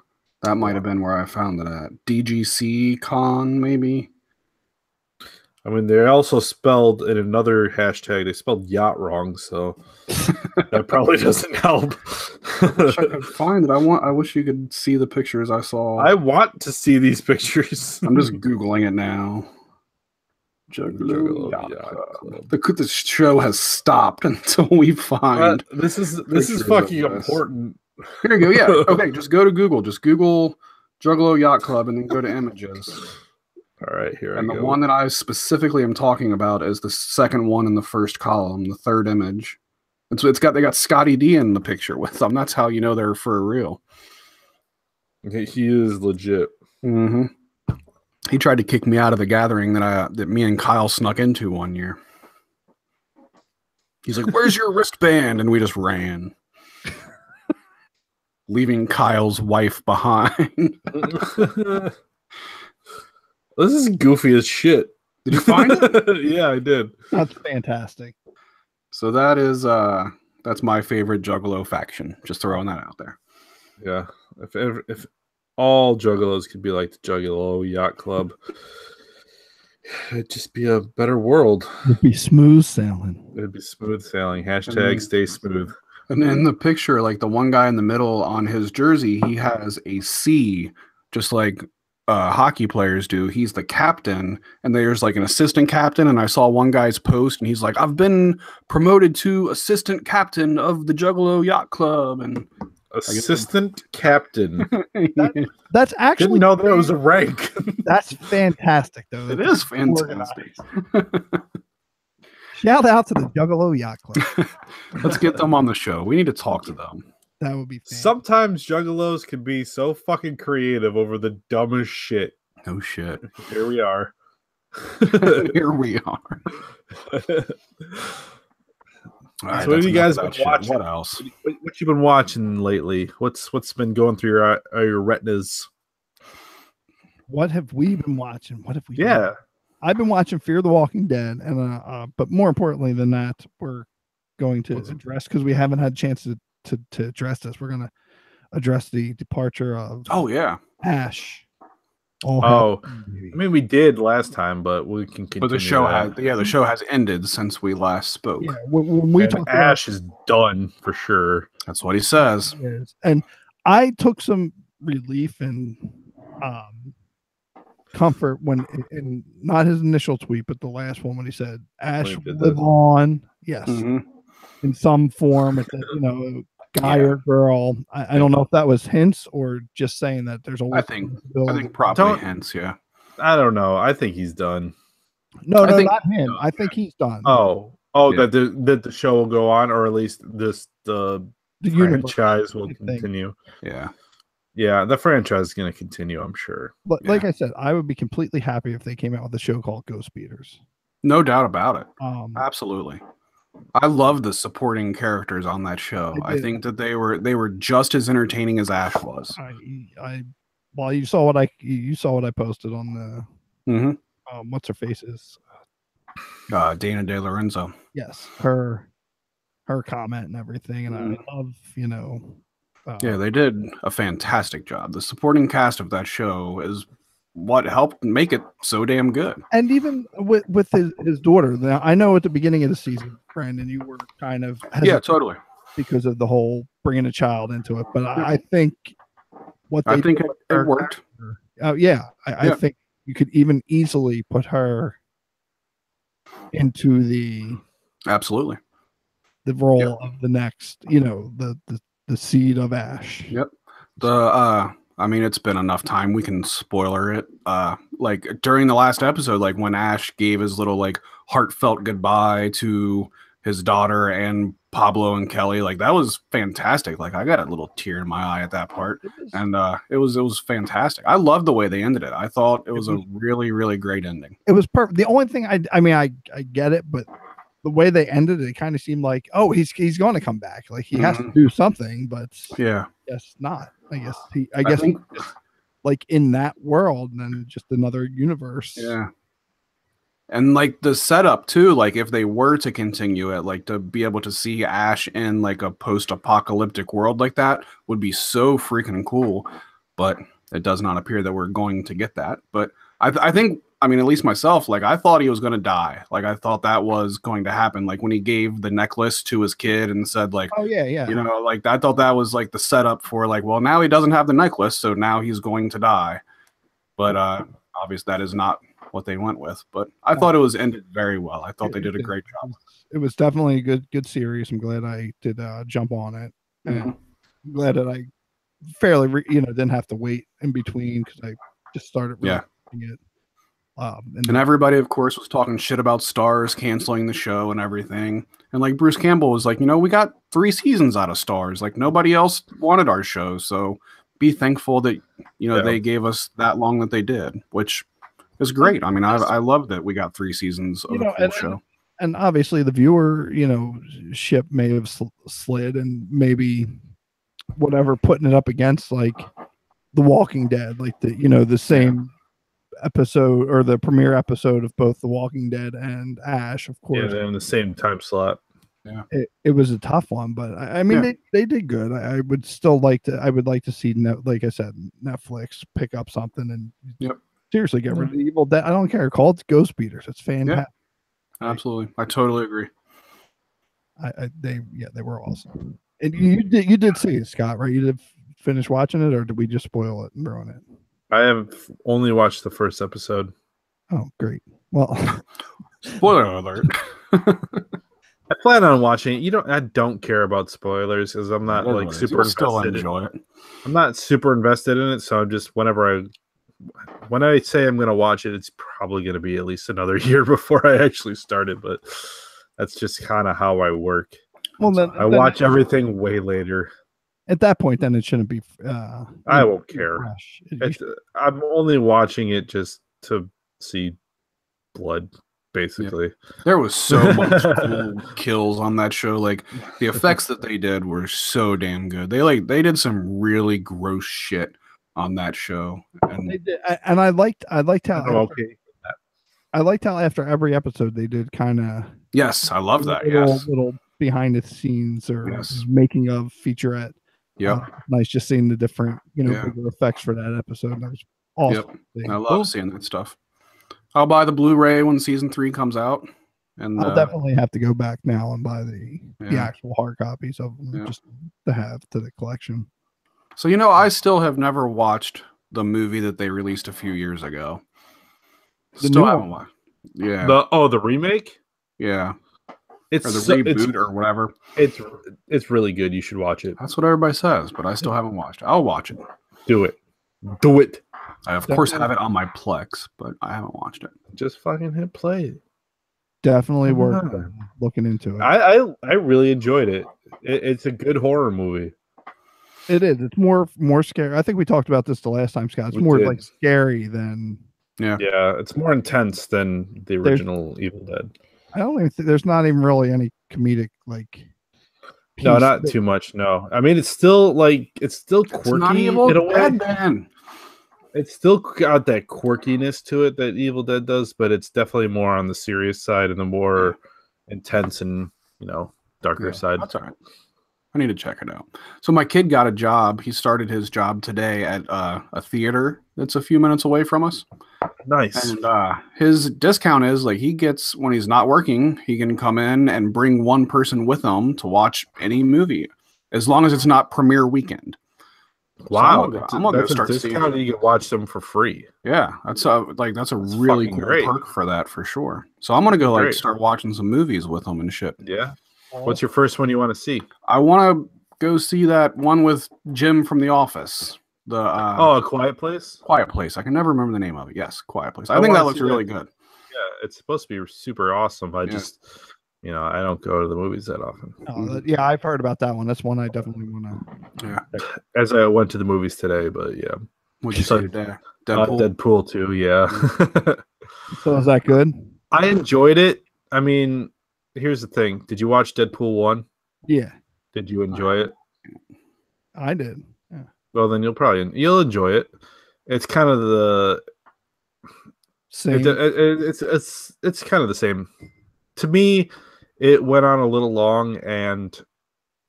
That might have been where I found it at. DGC con, maybe? I mean, they also spelled in another hashtag, they spelled yacht wrong, so that probably doesn't help. I wish I could find it. I wish you could see the pictures I saw. I want to see these pictures. I'm just Googling it now. Juggalo Yacht Yacht Club. Club. The show has stopped until we find. This is pictures fucking of this. important. Here you go. Yeah. Okay. Just go to Google. Just Google Juggalo Yacht Club and then go to images. All right, here And I the go. one that I specifically am talking about is the second one in the first column, the third image. And so they got Scotty D in the picture with them. That's how you know they're for real. Okay, he is legit. Mm-hmm. He tried to kick me out of the gathering that me and Kyle snuck into one year. He's like, "Where's your wristband?" And we just ran, leaving Kyle's wife behind. This is goofy as shit. Did you find it? Yeah, I did. That's fantastic. So that's my favorite Juggalo faction. Just throwing that out there. Yeah, if all Juggalos could be like the Juggalo Yacht Club, it'd just be a better world. It'd be smooth sailing. It'd be smooth sailing. Hashtag stay smooth. And in the picture, like the one guy in the middle on his jersey, he has a C, just like hockey players do. He's the captain, and there's like an assistant captain. And I saw one guy's post, and he's like, "I've been promoted to assistant captain of the Juggalo Yacht Club." And assistant captain. That's actually Didn't know there was a rank. That's fantastic, though. It is fantastic. Shout out to the Juggalo Yacht Club. Let's get them on the show. We need to talk to them. That would be fantastic. Sometimes Juggalos can be so fucking creative over the dumbest shit. No shit. Here we are. Here we are. All right, So what have you guys enough of been that shit. watching? What else? What you been watching lately? What's been going through your retinas? What have we been watching? What have we? Yeah. I've been watching Fear the Walking Dead, and but more importantly than that, we're going to address, because we haven't had a chance to address this. We're going to address the departure of Ash. I mean, we did last time, but we can continue. But the show that. the show has ended since we last spoke. Yeah, when we And talked Ash is done for sure. That's what he says. and I took some relief and comfort when in not his initial tweet, but the last one when he said Ash will live on. Yes, in some form, it's guy or girl. I don't know if that was hints or just saying that there's always. I think probably hints. Yeah. I don't know. I think he's done. No, not him. I think he's done. Yeah. That the show will go on, or at least the franchise will continue. Yeah, the franchise is going to continue, I'm sure. But like I said, I would be completely happy if they came out with a show called Ghost Speeders. No doubt about it. Absolutely. I love the supporting characters on that show. I think that they were just as entertaining as Ash was. Well, you saw what I posted on the what's her face is Dana De Lorenzo. Yes, her comment and everything, and I love yeah, they did a fantastic job. The supporting cast of that show is what helped make it so damn good. And even with his daughter. Now, I know at the beginning of the season, Brandon, you were kind of totally, because of the whole bringing a child into it. But I think it worked. I think you could even easily put her into the role of the next, the seed of Ash. Yep. I mean, it's been enough time. We can spoiler it. Like during the last episode, like when Ash gave his little like heartfelt goodbye to his daughter and Pablo and Kelly, like that was fantastic. Like I got a little tear in my eye at that part, and it was fantastic. I loved the way they ended it. I thought it was a really, really great ending. It was perfect. The only thing I get it, but the way they ended it kind of seemed like, oh, he's going to come back. Like he has to do something, but yes, not. I guess think, like in that world, and then just another universe. Yeah. And like the setup too, like if they were to continue it, like to be able to see Ash in like a post-apocalyptic world like that would be so freaking cool. But it does not appear that we're going to get that. But I think, I mean, at least myself, like I thought he was going to die. Like I thought that was going to happen. Like when he gave the necklace to his kid and said like, oh yeah. Like I thought that was like the setup for like, well, now he doesn't have the necklace. So now he's going to die. But obviously that is not what they went with. But I thought it was ended very well. I thought they did a great job. It was definitely a good series. I'm glad I did jump on it, and I'm glad that I fairly didn't have to wait in between because I just started watching it. And everybody, of course, was talking shit about Stars canceling the show and everything. And like Bruce Campbell was like, we got 3 seasons out of Stars. Like nobody else wanted our show, so be thankful that they gave us that long that they did, which is great. I mean, I love that we got 3 seasons of a cool show. And obviously, the viewer, ship may have slid, and maybe whatever putting it up against like The Walking Dead, like the same episode or the premiere episode of both The Walking Dead and Ash, of course. Yeah, they're in the same time slot. Yeah, it was a tough one, but I mean they did good. I would still like to see like I said, Netflix pick up something and seriously get rid of the Evil Dead. I don't care. Call it Ghost Beaters. It's fantastic. Yeah, absolutely. I totally agree. They were awesome. And you did see it, Scott, right? You did finish watching it, or did we just spoil it and ruin it? I have only watched the first episode. Oh, great. Well, spoiler alert. I plan on watching it. I don't care about spoilers because I'm not like super invested. Enjoy it. I'm not super invested in it, so I'm just when I say I'm going to watch it, it's probably going to be at least another year before I actually start it. But that's just kind of how I work. Well, I watch everything way later. At that point, then it shouldn't be. I won't care. I'm only watching it just to see blood, basically. Yeah. There was so much cool kills on that show. Like the effects that they did were so damn good. They did some really gross shit on that show, and they did, and I liked how I liked how after every episode they did kind of. Yes, I love that. Little behind the scenes or making of featurette. Yeah, nice just seeing the different bigger effects for that episode. That was awesome. Yep. I love seeing that stuff. I'll buy the Blu-ray when season 3 comes out, and I'll definitely have to go back now and buy the actual hard copies of them just to have to the collection. So I still have never watched the movie that they released a few years ago. Still haven't watched. Yeah. The remake. Yeah. It's or the reboot or whatever. It's really good. You should watch it. That's what everybody says, but I still haven't watched it. I'll watch it. Do it. I of course have it on my Plex, but I haven't watched it. Just fucking hit play. Definitely worth looking into it. I really enjoyed it. It's a good horror movie. It is. It's more scary. I think we talked about this the last time, Scott. It's more like scary than. Yeah, it's more intense than the original Evil Dead. I don't even think there's not even really any comedic like. No, not too much. No, I mean it's still quirky in a way. It's still got that quirkiness to it that Evil Dead does, but it's definitely more on the serious side and the more intense and darker side. That's all right. I need to check it out. So my kid got a job. He started his job today at a theater that's a few minutes away from us. Nice. And his discount is like he gets, when he's not working, he can come in and bring one person with him to watch any movie, as long as it's not premiere weekend. Wow, so I'm gonna start seeing. You can watch them for free. Yeah, that's a really cool perk for that for sure. So I'm gonna go start watching some movies with him and shit. Yeah. What's your first one you want to see? I want to go see that one with Jim from The Office. A Quiet Place? Quiet Place. I can never remember the name of it. Yes, Quiet Place. I think that looks really good. Yeah, it's supposed to be super awesome. I just, I don't go to the movies that often. I've heard about that one. That's one I definitely want to. Yeah. As I went to the movies today, but yeah. What'd you say today? Deadpool 2, yeah. So is that good? I enjoyed it. I mean, here's the thing. Did you watch Deadpool 1? Yeah. Did you enjoy it? I did. Yeah. Well, then you'll enjoy it. It's kind of the same. It's kind of the same. To me, it went on a little long, and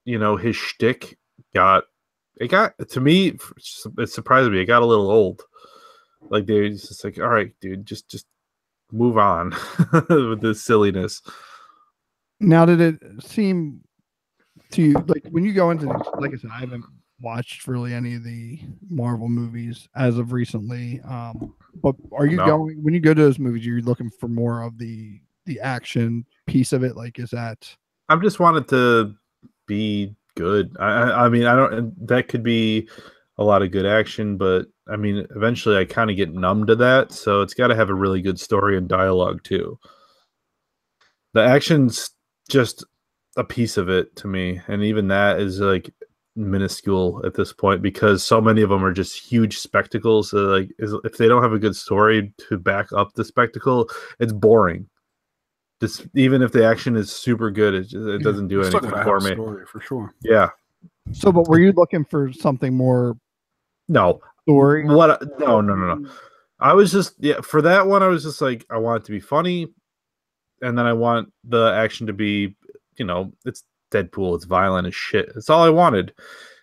his shtick to me, it surprised me. It got a little old. Like they just like, all right, dude, just move on with this silliness. Now, did it seem to you like when you go into, like I said, I haven't watched really any of the Marvel movies as of recently. But are you No. going when you go to those movies? You're looking for more of the action piece of it. Like, is that? I just wanted to be good. I mean, I don't. That could be a lot of good action, but I mean, eventually, I kind of get numb to that. So it's got to have a really good story and dialogue too. The action's just a piece of it to me, and even that is like minuscule at this point because so many of them are just huge spectacles. So like, if they don't have a good story to back up the spectacle, it's boring. Just even if the action is super good, it doesn't do Still anything gotta for have a me. story for sure. Yeah, So, but were you looking for something more no, story? no. I was just for that one. I was just like, I want it to be funny, and then I want the action to be, it's Deadpool. It's violent as shit. That's all I wanted,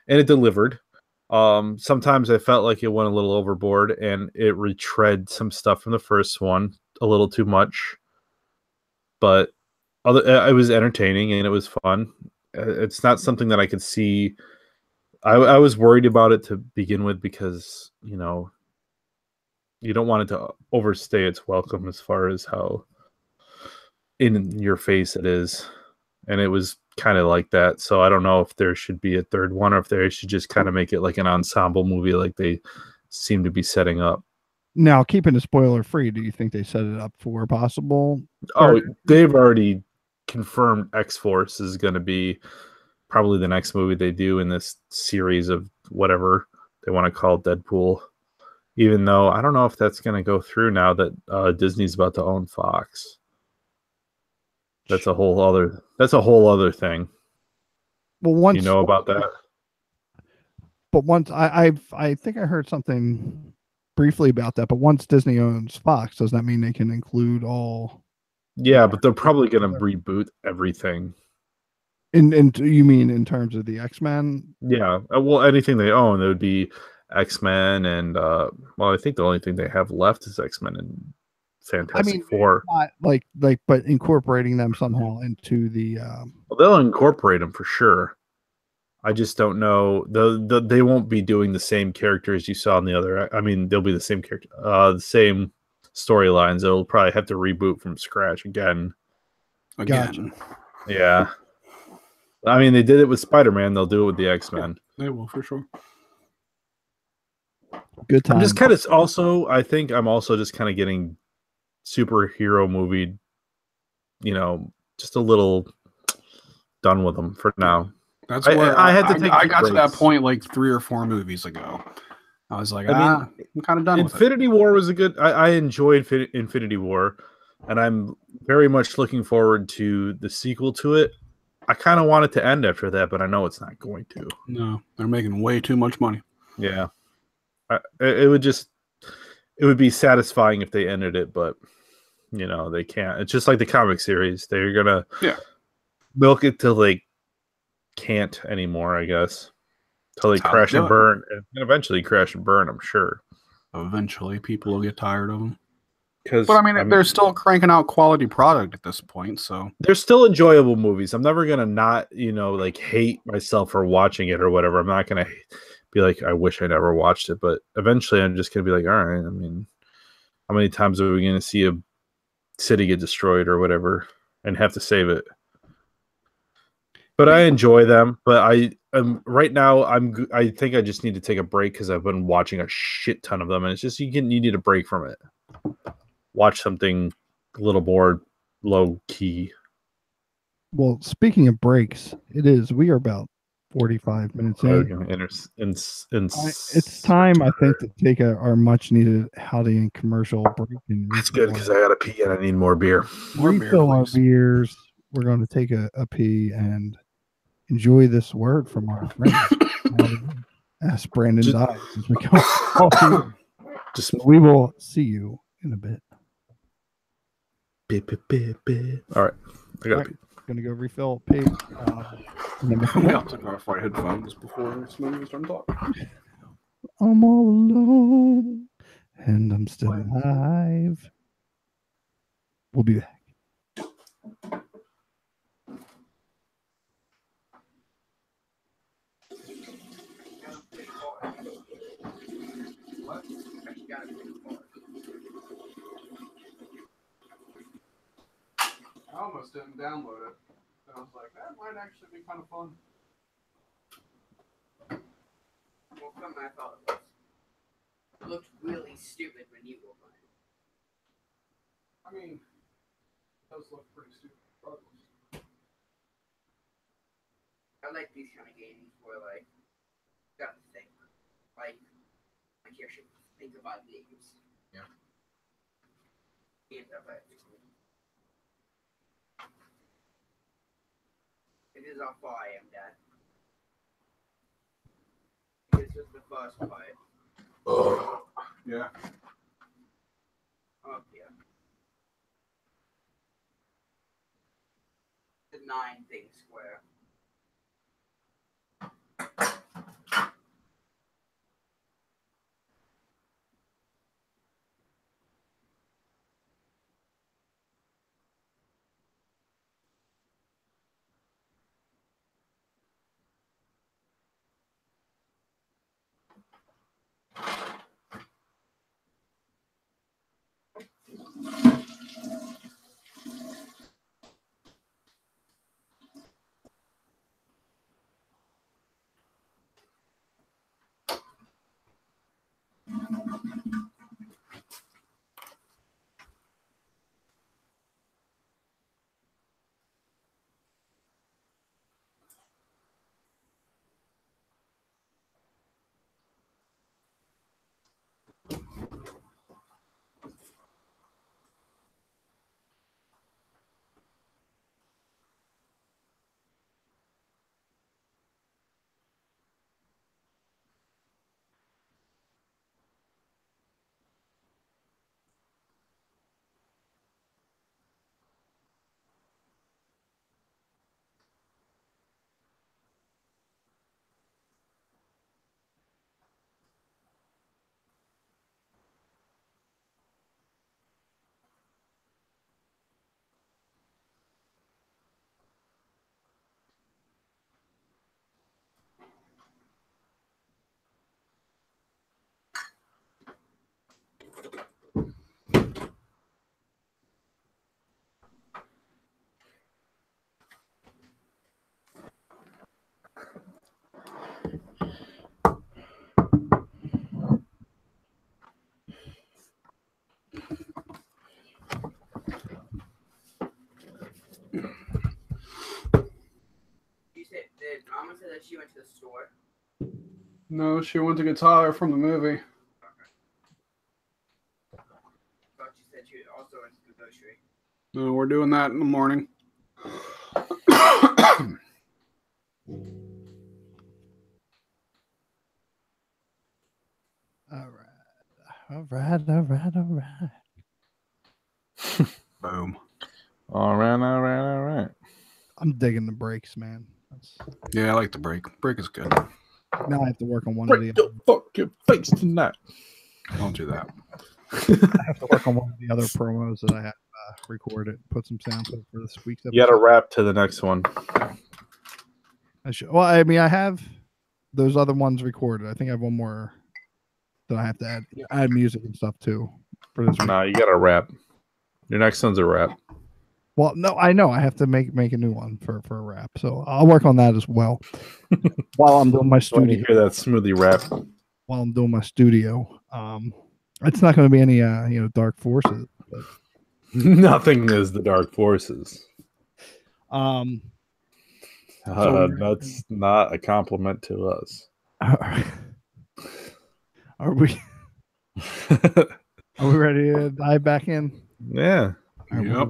and it delivered. Sometimes I felt like it went a little overboard, and it retread some stuff from the first one a little too much. But it was entertaining and it was fun. It's not something that I could see. I was worried about it to begin with because you don't want it to overstay its welcome as far as how in your face it is, and it was kind of like that. So I don't know if there should be a third one or if they should just kind of make it like an ensemble movie like they seem to be setting up. Now, keeping it spoiler free, do you think they set it up for a possible? Oh, they've already confirmed X-Force is going to be probably the next movie they do in this series of whatever they want to call Deadpool. Even though I don't know if that's going to go through now that Disney's about to own Fox. That's a whole other thing. Well, once You know about that? But once I think I heard something briefly about that. But once Disney owns Fox, does that mean they can include all? Yeah, but they're probably going to reboot everything. In you mean in terms of the X-Men? Yeah, well, anything they own, it would be X-Men and I think the only thing they have left is X-Men and Fantastic Four. Not but incorporating them somehow into the. Well, they'll incorporate them for sure. I just don't know. They won't be doing the same characters you saw in the other. I mean, they'll be the same character, the same storylines. They'll probably have to reboot from scratch again. Gotcha. Yeah. I mean, they did it with Spider-Man. They'll do it with the X-Men. They will for sure. Good time. I'm just kind of also. I think I'm also just kind of getting superhero movie. Just a little done with them for now. That's where I had to take. I got to that point like 3 or 4 movies ago. I was like, I'm kind of done with it. Infinity War was a good. I enjoyed Infinity War, and I'm very much looking forward to the sequel to it. I kind of want it to end after that, but I know it's not going to. No, they're making way too much money. Yeah, it would be satisfying if they ended it, but they can't. It's just like the comic series; they're gonna milk it till they can't anymore, I guess, till they crash and burn, and eventually crash and burn. I'm sure. Eventually, people will get tired of them. But I mean, they're still cranking out quality product at this point, so they're still enjoyable movies. I'm never gonna not, hate myself for watching it or whatever. I'm not gonna be like, I wish I never watched it, but eventually, I'm just gonna be like, all right. I mean, how many times are we gonna see a city get destroyed or whatever and have to save it? But I enjoy them. But right now, I think I just need to take a break because I've been watching a shit ton of them, and it's just you need a break from it. Watch something a little more low key. Well, speaking of breaks, we are about 45 minutes in. It's time, I think, to take our much needed Howdy and commercial break. That's good because I got to pee and I need more beer. Refill our beers. We're going to take a pee and enjoy this word from our friend. Ask Brandon's eyes as we go. We will see you in a bit. All right. I got to pee. Gonna go refill pee. We all took off our headphones before Smoothie started talking. I'm all alone and I'm still alive. We'll be back. gotta be fun. I almost didn't download it. And I was like, that might actually be kind of fun. Well, from I thought it was. It looked really stupid when you were playing. I mean, it does look pretty stupid. I like these kind of games where, like, you gotta think. Like you should think about games. Yeah. And it is how far I am, Dad. This was the first part. Yeah. Oh, yeah. The 9 thing square. Did Mama say that she went to the store? No, she went to get Tyler from the movie. Thought you said she also went to the grocery. No, we're doing that in the morning. All right. Boom. All right. I'm digging the breaks, man. Yeah, I like the break. Break is good. Now I have to work on one of Break the. your fucking face tonight. Don't do that. I have to work on one of the other promos that I have recorded. Put some sound to it for this week's episode. You got to wrap to the next one. I should. Well, I mean, I have those other ones recorded. I think I have one more that I have to add music and stuff too for this week. No, you got to wrap. Your next one's a wrap. Well, no, I know I have to make a new one for a rap, so I'll work on that as well while I'm doing my When you studio. hear that smoothie rap, While I'm doing my studio, it's not going to be any dark forces. But, nothing is the dark forces. so That's not a compliment to us. are we ready to dive back in? Yeah. All right, Yep.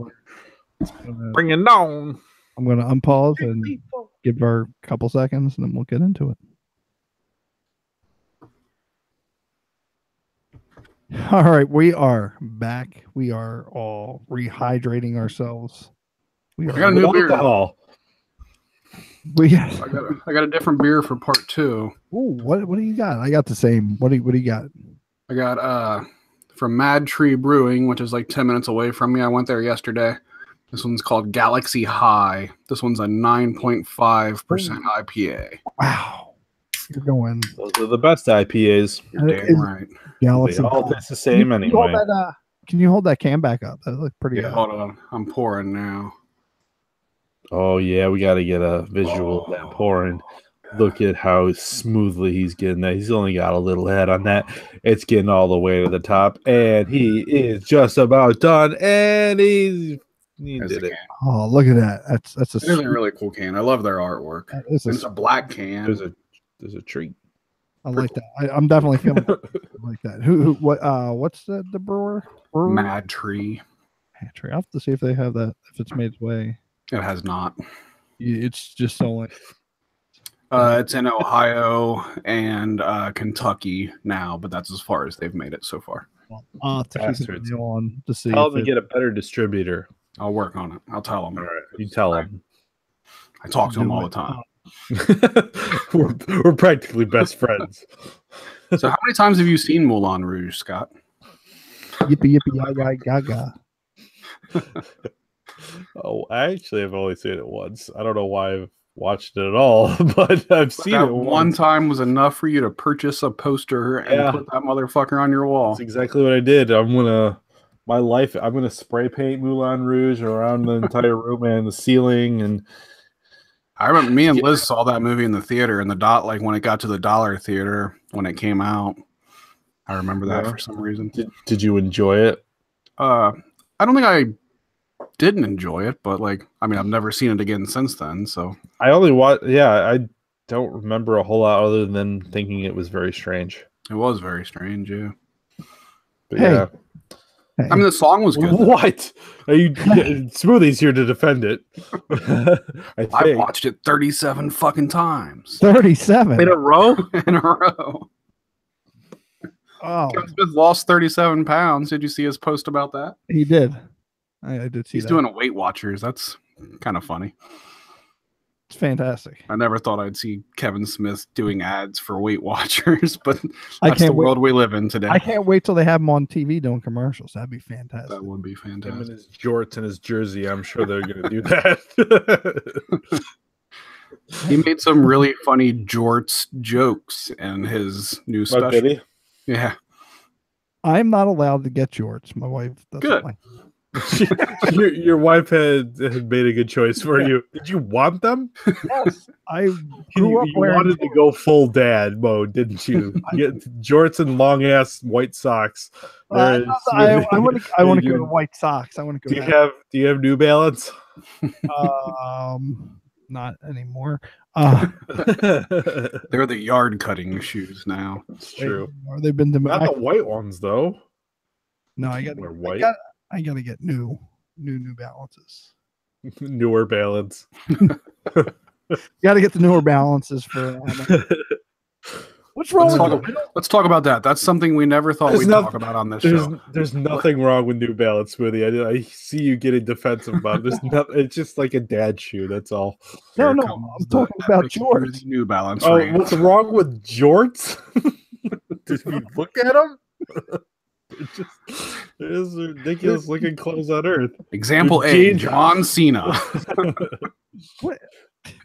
Bring it on. I'm going to unpause and give her a couple seconds, and then we'll get into it. All right, we are back. We are all rehydrating ourselves. We I got are. a new What beer. the hell? I got a different beer for part 2. Ooh, what do you got? I got the same. What do you got? I got from Mad Tree Brewing, which is like 10 minutes away from me. I went there yesterday. This one's called Galaxy High. This one's a 9.5% IPA. Wow. You're going Those are the best IPAs. You're Is- damn right. Galaxy. They all taste the same Can you hold anyway. that, can you hold that can back up? That looked pretty. Yeah, hold on. I'm pouring now. Oh yeah, we got to get a visual of that pouring. Look at how smoothly he's getting that. He's only got a little head on that. It's getting all the way to the top, and he is just about done. And he There's did the it. can. Oh, look at that. That's a. It is a really cool can. I love their artwork. That is And it's a black can. There's a treat. I like that. I'm definitely feeling like that. What's the brewer? Mad Tree. I'll have to see if they have that. If it's made its way. It has not. It's just only. It's in Ohio and Kentucky now, but that's as far as they've made it so far. I'll have to keep an Bastards. eye on to see. Tell if them to get a better distributor. I'll work on it. I'll tell them. All right, you tell them. I talk to them all the time. we're practically best friends. So, how many times have you seen Moulin Rouge, Scott? Yippee yippee gaga. Oh, I actually have only seen it once. I don't know why I've watched it at all, but I've seen That it one once. time was enough for you to purchase a poster and Yeah. put that motherfucker on your wall. That's exactly what I did. I'm gonna spray paint Moulin Rouge around the entire room and the ceiling, and I remember me and Liz saw that movie in the theater, and like when it got to the Dollar Theater when it came out. I remember that Yeah. for some reason. did you enjoy it? I don't think I didn't enjoy it, but I've never seen it again since then. So I only watched. Yeah, I don't remember a whole lot other than thinking it was very strange. it was very strange. Yeah, But Hey. yeah. I mean the song was good. What are you? Smoothie's here to defend it. I I think. watched it 37 fucking times 37. In a row. in a row. Oh, Kevin Smith lost 37 pounds. Did you see his post about that? he did. I did see He's that. doing a Weight Watchers. That's kind of funny. It's fantastic. I never thought I'd see Kevin Smith doing ads for Weight Watchers, but I that's the can't wait. world we live in today. I can't wait till they have him on TV doing commercials. That'd be fantastic. That would be Him and fantastic. his jorts and his jersey. I'm sure they're going to do that. He made some really funny jorts jokes in his new But did special. he? Yeah. I'm not allowed to get jorts. My wife doesn't Good. like. your wife had made a good choice for you. Did you want them? Yes, I You, grew up you wearing. wanted to go full dad mode, didn't you? Get jorts and long ass white socks. I Whereas- want to. I want to go to you- White Sox. I want to Do go. you have New Balance? Not anymore. They're the yard cutting shoes now. It's true. Or they've been to. Not the white ones though. No, I got. They're I white. got to get New Balances. Newer Balance. Got to get the newer balances for. What's wrong Let's with talk, you? let's talk about that. That's something we never thought There's we'd no- talk about on this There's show. there's nothing wrong with New Balance, Smoothie. I see you getting defensive about it. There's no, it's just like a dad shoe. That's all. No, Here no, comes I'm the talking about epic jorts. New Balance. Oh, range. what's wrong with jorts? Did you look at them? It is ridiculous looking clothes on earth. Example Your A, jeans- John Cena. What?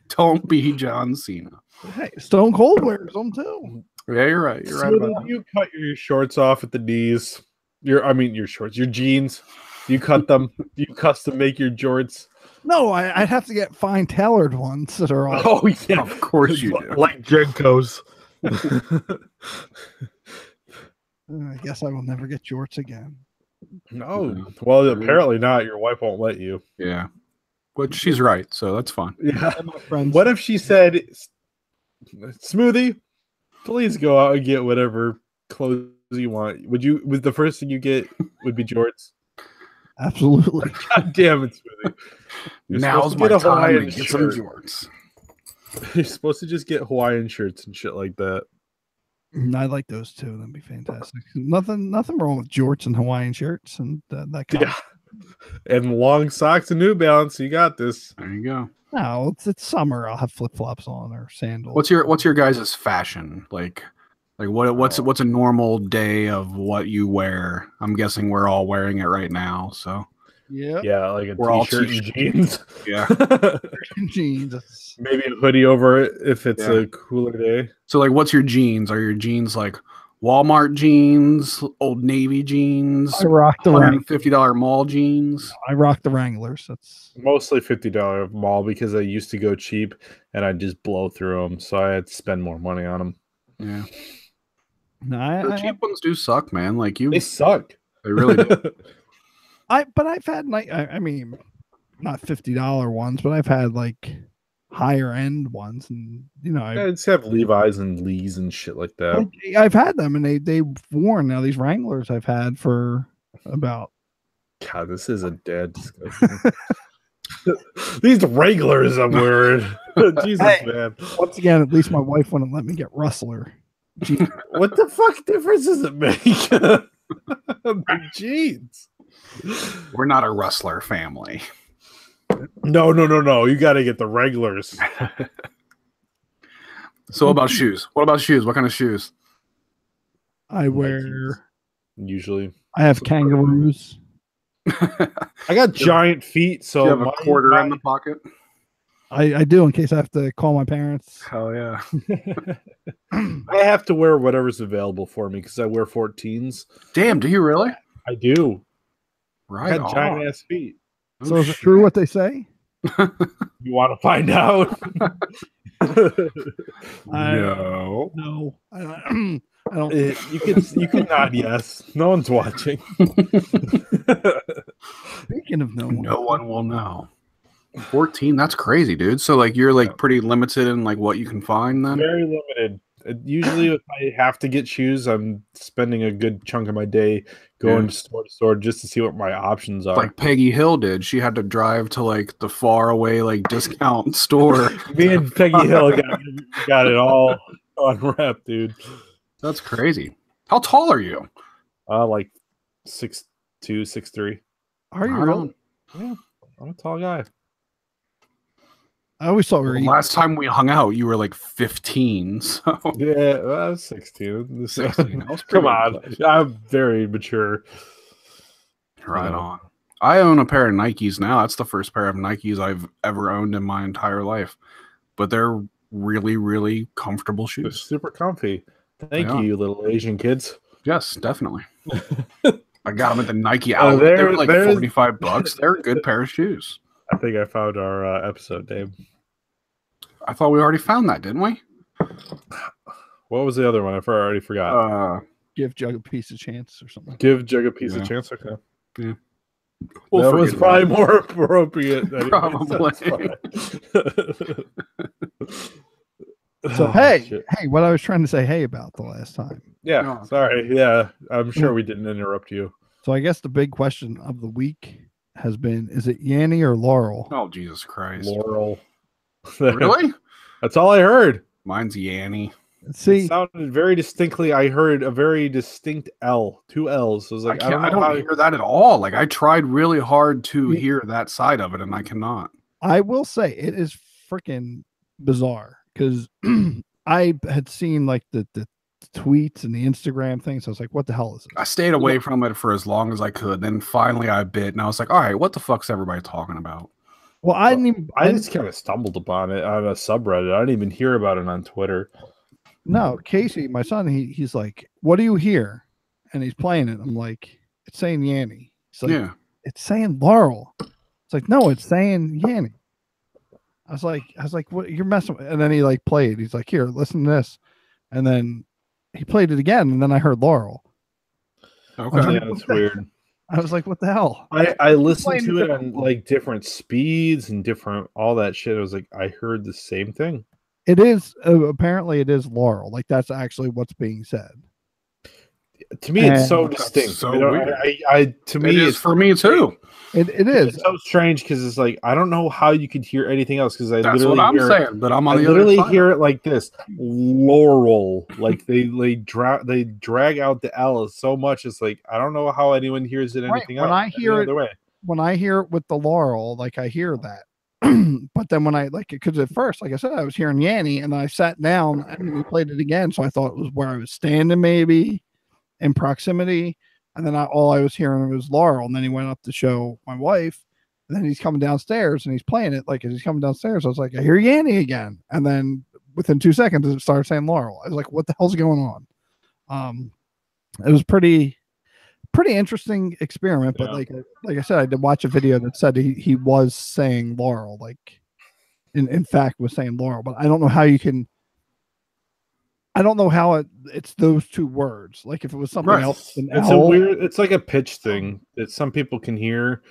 Don't be John Cena. Hey, Stone Cold wears them too. Yeah, you're right. You're right Smoothie, about that. you cut your shorts off at the knees. Your shorts, your jeans. You cut them. You custom make your jorts. No, I'd have to get fine tailored ones that are all. Oh yeah, Of course you do. like Jenko's. I guess I will never get jorts again. No, well, apparently not. Your wife won't let you. Yeah. But she's right, so that's fine. Yeah. And my friends. What if she said, "Smoothie, please go out and get whatever clothes you want"? Would the first thing you get would be jorts? Absolutely. God damn it, Smoothie! You're Now's supposed my to get a time to Hawaiian get some shirt. jorts. You're supposed to just get Hawaiian shirts and shit like that. I like those too. That'd be fantastic. Nothing wrong with jorts and Hawaiian shirts and that kind Yeah, and long socks and New Balance. You got this. There you go. No, it's summer. I'll have flip flops on or sandals. What's your guys' fashion? What's a normal day of what you wear? I'm guessing we're all wearing it right now. So Yeah. Yeah, like a We're all t-shirt and t-shirt. jeans. Yeah. Jeans. Maybe a hoodie over it if it's Yeah. a cooler day. So like, what's your jeans? Are your jeans like Walmart jeans, Old Navy jeans, I rock the Wranglers. $150 mall jeans? I rock the Wranglers. That's Mostly $50 mall because I used to go cheap and I just blow through them, so I had to spend more money on them. Yeah. no. The cheap ones do suck, man. Like They suck. they really do. But I've had I mean, not $50 ones, but I've had like higher end ones, and I just have Levi's and Lee's and shit like that. I've had them, and they've worn. Now these Wranglers I've had for about. God, this is a dad discussion. These Wranglers I'm wearing. Jesus, Hey. man. Once again, at least my wife wouldn't let me get Rustler. What the fuck difference does it make? The jeans. We're not a Rustler family. No. You got to get the Wranglers. So what about shoes? What about shoes? What kind of shoes? I wear. Usually. I have kangaroos. I got giant feet, so Do you have a quarter in the pocket? I do in case I have to call my parents. Hell yeah. I have to wear whatever's available for me because I wear 14s. Damn, do you really? I do. I Right. got giant ass feet. So is it true what they say? You want to find out? No. No, I don't. You can nod yes. No one's watching. Speaking of no one, No one will know. 14, that's crazy, dude. So like you're like pretty limited in like what you can find then? Very limited. Usually, if I have to get shoes, I'm spending a good chunk of my day going store to store just to see what my options are. Like Peggy Hill did. She had to drive to like the far away like discount store. Me and Peggy Hill got it all on rep, dude. That's crazy. How tall are you? Like 6'2", 6'3". are you Right really? on. Yeah, I'm a tall guy. I always thought we were. Last time we hung out, you were like 15. So Yeah, I was 16. 16. I was Come pretty on, close. I'm very mature. Right Yeah. on. I own a pair of Nikes now. That's the first pair of Nikes I've ever owned in my entire life. But they're really, really comfortable They're shoes. super comfy. Thank Yeah. you, little Asian kids. Yes, definitely. I got them at the Nike outlet. They were like there's- $45. They're a good pair of shoes. I think I found our episode name. I thought we already found that, didn't we? What was the other one? I already forgot. Give Jug a piece of chance or something. Give Jug a piece Yeah. of chance. Okay. We'll that was forget probably about more appropriate. Than Probably. So Oh, hey, shit. what I was trying to say hey about the last time. Yeah, No. sorry. Yeah, I'm sure we didn't interrupt you. So I guess the big question of the week has been: is it Yanny or Laurel? Oh, Jesus Christ. Laurel. Really? That's all I heard. Mine's Yanny. It See, sounded very distinctly. I heard a very distinct L, 2 L's. So I was like, I don't know how. hear that at all. Like I tried really hard to hear that side of it, and I cannot. I will say it is freaking bizarre because I had seen like the tweets and the Instagram things. I was like, what the hell is this? I stayed away from it for as long as I could. Then finally I bit, and I was like, all right, what the fuck's everybody talking about? Well, I didn't even. I just kind of stumbled upon it on a subreddit. I didn't even hear about it on Twitter. No, Casey, my son, he's like, what do you hear? And he's playing it. I'm like, it's saying Yanny. He's like, Yeah. it's saying Laurel. It's like, no, it's saying Yanny. I was like, what? You're messing with. And then he like played. He's like, here, listen to this. And then he played it again. And then I heard Laurel. Okay. Yeah, it's weird. I was like, what the hell? I listened playing to it different- on like different speeds and different all that shit. I was like, I heard the same thing. It is apparently it is Laurel. Like that's actually what's being said. To me, it's so That's distinct. so You know, weird. to It me, is it's for me too. It It's is. so strange because it's like I don't know how you could hear anything else because I That's literally what I'm hear, saying. But I'm I on the other literally side. hear it like this, Laurel. Like they drag out the L so much. It's like I don't know how anyone hears it Right, anything when else. I any hear it- other way. When I hear it with the Laurel, like I hear that. But then when I like it, because at first, like I said, I was hearing Yanny, and I sat down and we played it again. So I thought it was where I was standing, maybe in proximity. And then all I was hearing was Laurel. And then he went up to show my wife. And then he's coming downstairs and he's playing it. Like as he's coming downstairs, I was like, I hear Yanny again. And then within 2 seconds, it started saying Laurel. I was like, what the hell's going on? It was pretty interesting experiment. But like I said, I did watch a video that said he was saying Laurel, like in fact was saying Laurel. But I don't know how you can. I don't know how it's those two words. Like if it was something else, it's like a pitch thing that some people can hear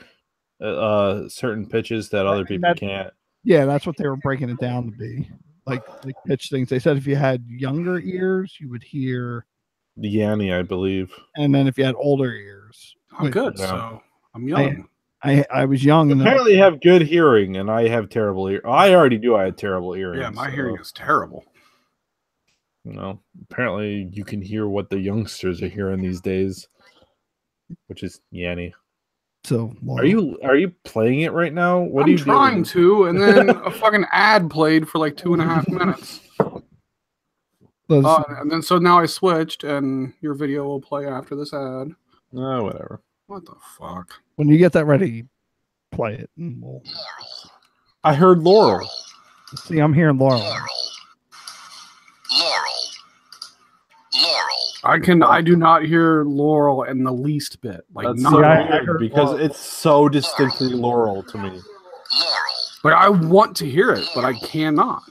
certain pitches that other people can't. Yeah, that's what they were breaking it down to be. Like pitch things. They said if you had younger ears, you would hear the Yanny, I believe. And then if you had older ears. I'm good, so I'm young. I was young. And apparently have good hearing, and I have terrible ear. I already do. I had terrible hearing. Yeah, my hearing is terrible. Apparently you can hear what the youngsters are hearing these days, which is Yanny. So are you playing it right now? What I'm are you trying to, and then a fucking ad played for like 2.5 minutes. And then so now I switched, and your video will play after this ad. Oh, whatever. What the fuck? When you get that ready, play it. And I heard Laurel. See, I'm hearing Laurel. I do not hear Laurel in the least bit. Like that's so weird because it's so distinctly Laurel to me. But I want to hear it, but I cannot.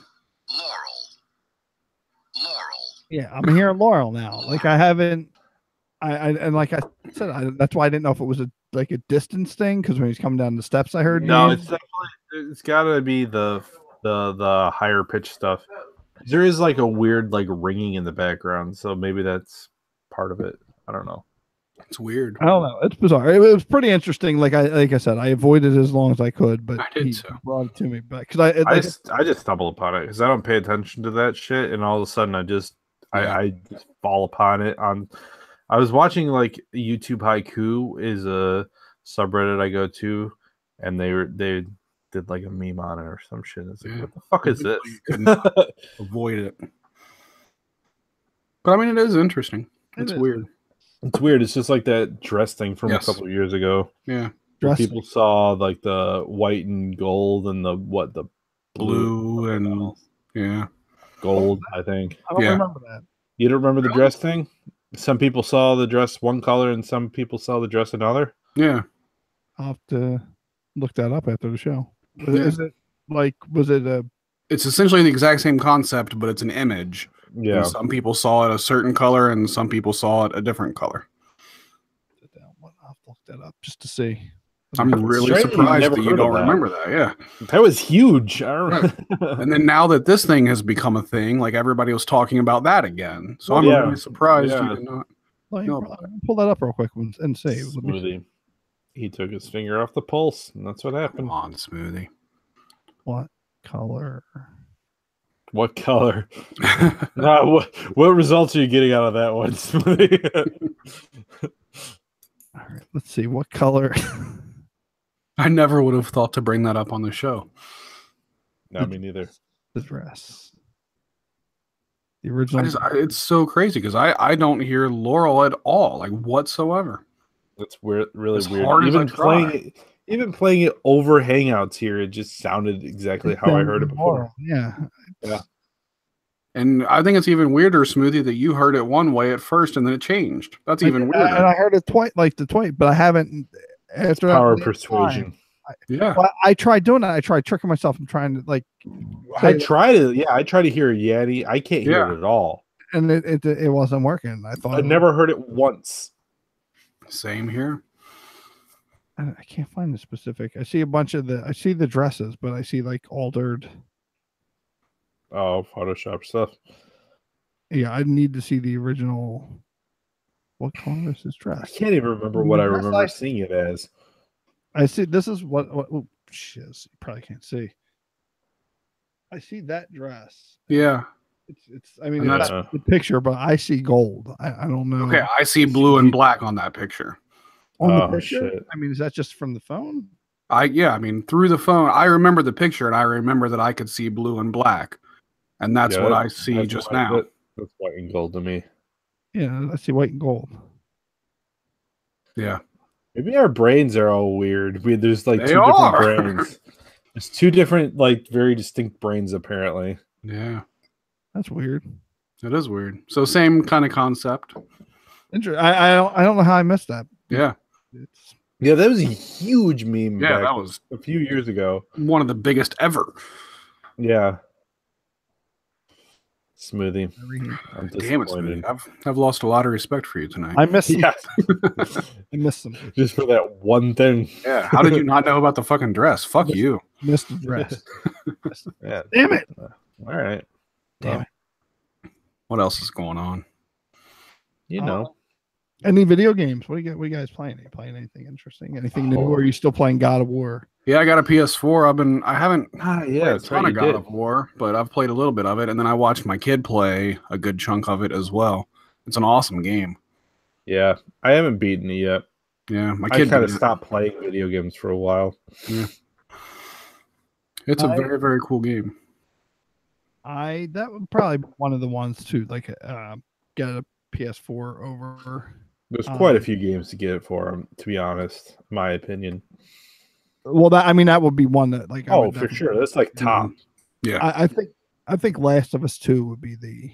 Yeah, I'm hearing Laurel now. Like I haven't. And like I said, that's why I didn't know if it was a distance thing because when he's coming down the steps, I heard. No, it's got to be the higher pitch stuff. There is like a weird like ringing in the background, so maybe that's part of it. I don't know. It's weird. I don't know. It's bizarre. It was pretty interesting. Like I said, I avoided it as long as I could, but he brought it to me back because I just stumble upon it because I don't pay attention to that shit, and all of a sudden I just fall upon it. I was watching like YouTube Haiku is a subreddit I go to, and they did like a meme on it or some shit. It's like, what the fuck is this? Avoid it. But I mean, it is interesting. It's weird. It's weird. It's just like that dress thing from a couple of years ago. Yeah. People saw like the white and gold and the blue and gold, I think. I don't remember that. You don't remember the dress thing? Some people saw the dress one color and some people saw the dress another. Yeah. I'll have to look that up after the show. Is it like, was it a... It's essentially the exact same concept, but it's an image. Yeah. And some people saw it a certain color and some people saw it a different color. I'll have to look that up just to see. I'm really surprised that you don't remember that. Yeah. That was huge. And then now that this thing has become a thing, like everybody was talking about that again. So I'm really surprised you did not. Pull that up real quick and see. Smoothie. He took his finger off the pulse, and that's what happened. Come on, Smoothie. What color? What color? What results are you getting out of that one, Smoothie? All right, let's see. What color? I never would have thought to bring that up on the show. No, me neither. The dress. The original. It's so crazy because I don't hear Laurel at all, like whatsoever. That's weird, really weird. Even playing it over Hangouts here, it just sounded exactly how I heard it before. Yeah. And I think it's even weirder, Smoothie, that you heard it one way at first and then it changed. That's even weirder. And I heard it twice, but I haven't. After power of persuasion. I tried doing that. I tried tricking myself and trying to I try to hear Yanny. I can't hear it at all, and it wasn't working. I never heard it once. Same here. I can't find the specific. I see a bunch of I see the dresses, but I see like altered. Oh, Photoshop stuff. Yeah, I need to see the original. What color is this dress? I can't even remember what I remember seeing it as. I see. This is what shiz. You probably can't see. I see that dress. Yeah. It's. I mean, that's the picture, but I see gold. I don't know. Okay, I see blue and black on that picture. On the picture? Shit. I mean, is that just from the phone? I mean, through the phone, I remember the picture, and I remember that I could see blue and black, and that's what I see just now. That's white and gold to me. Yeah, I see white and gold. Yeah. Maybe our brains are all weird. There's like They two are. different brains. There's two different, like, very distinct brains, apparently. Yeah. That's weird. It is weird. So same kind of concept. I don't know how I missed that. Yeah. It's Yeah, that was a huge meme. Yeah, back that was a few years ago. one of the biggest ever. Yeah. Smoothie. I'm Damn it, disappointed. Smoothie. I've lost a lot of respect for you tonight. I missed. Yeah, I missed them. just for that one thing. Yeah. How did you not know about the fucking dress? Fuck you. Missed the dress. Yeah. Damn it! All right. Damn it! What else is going on? You know. Any video games? What you guys playing? Are you playing anything interesting? Anything new? Or are you still playing God of War? Yeah, I got a PS4. I haven't Yeah, played a that's ton right. of You God did. of War, but I've played a little bit of it, and then I watched my kid play a good chunk of it as well. It's an awesome game. Yeah, I haven't beaten it yet. Yeah, my I kid kind of beat it. stopped playing video games for a while. It's a very, very cool game. That would probably be one of the ones too. Like, get a PS4 over. There's quite a few games to get it for, to be honest, in my opinion. Well, that would be one that like. I Oh, would for definitely- sure. That's like top. Yeah. I think Last of Us 2 would be the.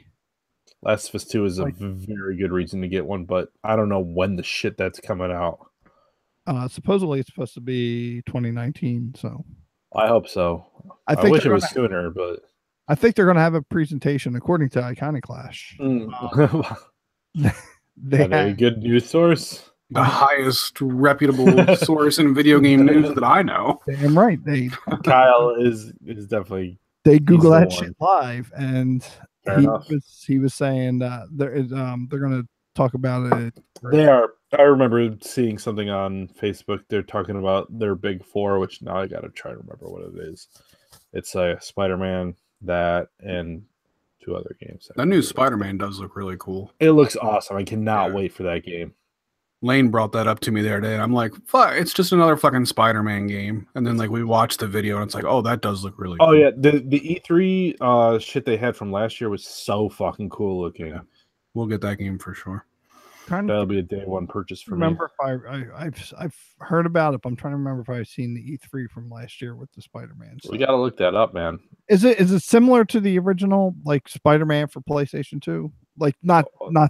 Last of Us 2 is a Like- very good reason to get one, but I don't know when the shit that's coming out. Supposedly it's supposed to be 2019. So I hope so. I I think wish it they're was gonna- sooner, but I think they're going to have a presentation according to Iconoclash. They are they a had- good news source? The highest reputable source in video game news that I know. damn right they Kyle is definitely Google the that one. shit live, and Fair enough. he was saying that they're going to talk about it. They are. I remember seeing something on Facebook. They're talking about their big four, which now I got to try to remember what it is. It's a Spider-Man, that, and two other games. That new Spider-Man does look really cool. It looks awesome. I cannot Yeah. wait for that game. Lane brought that up to me the other day, and I'm like, fuck, it's just another fucking Spider-Man game. And then like we watched the video, and it's like, oh, that does look really Oh cool. yeah, the E3 shit they had from last year was so fucking cool looking. Yeah. We'll get that game for sure. Trying to That'll be a day one purchase for me. remember if I've heard about it, but I'm trying to remember if I've seen the E3 from last year with the Spider-Man. We gotta look that up, man. Is it similar to the original like Spider-Man for PlayStation 2? Like not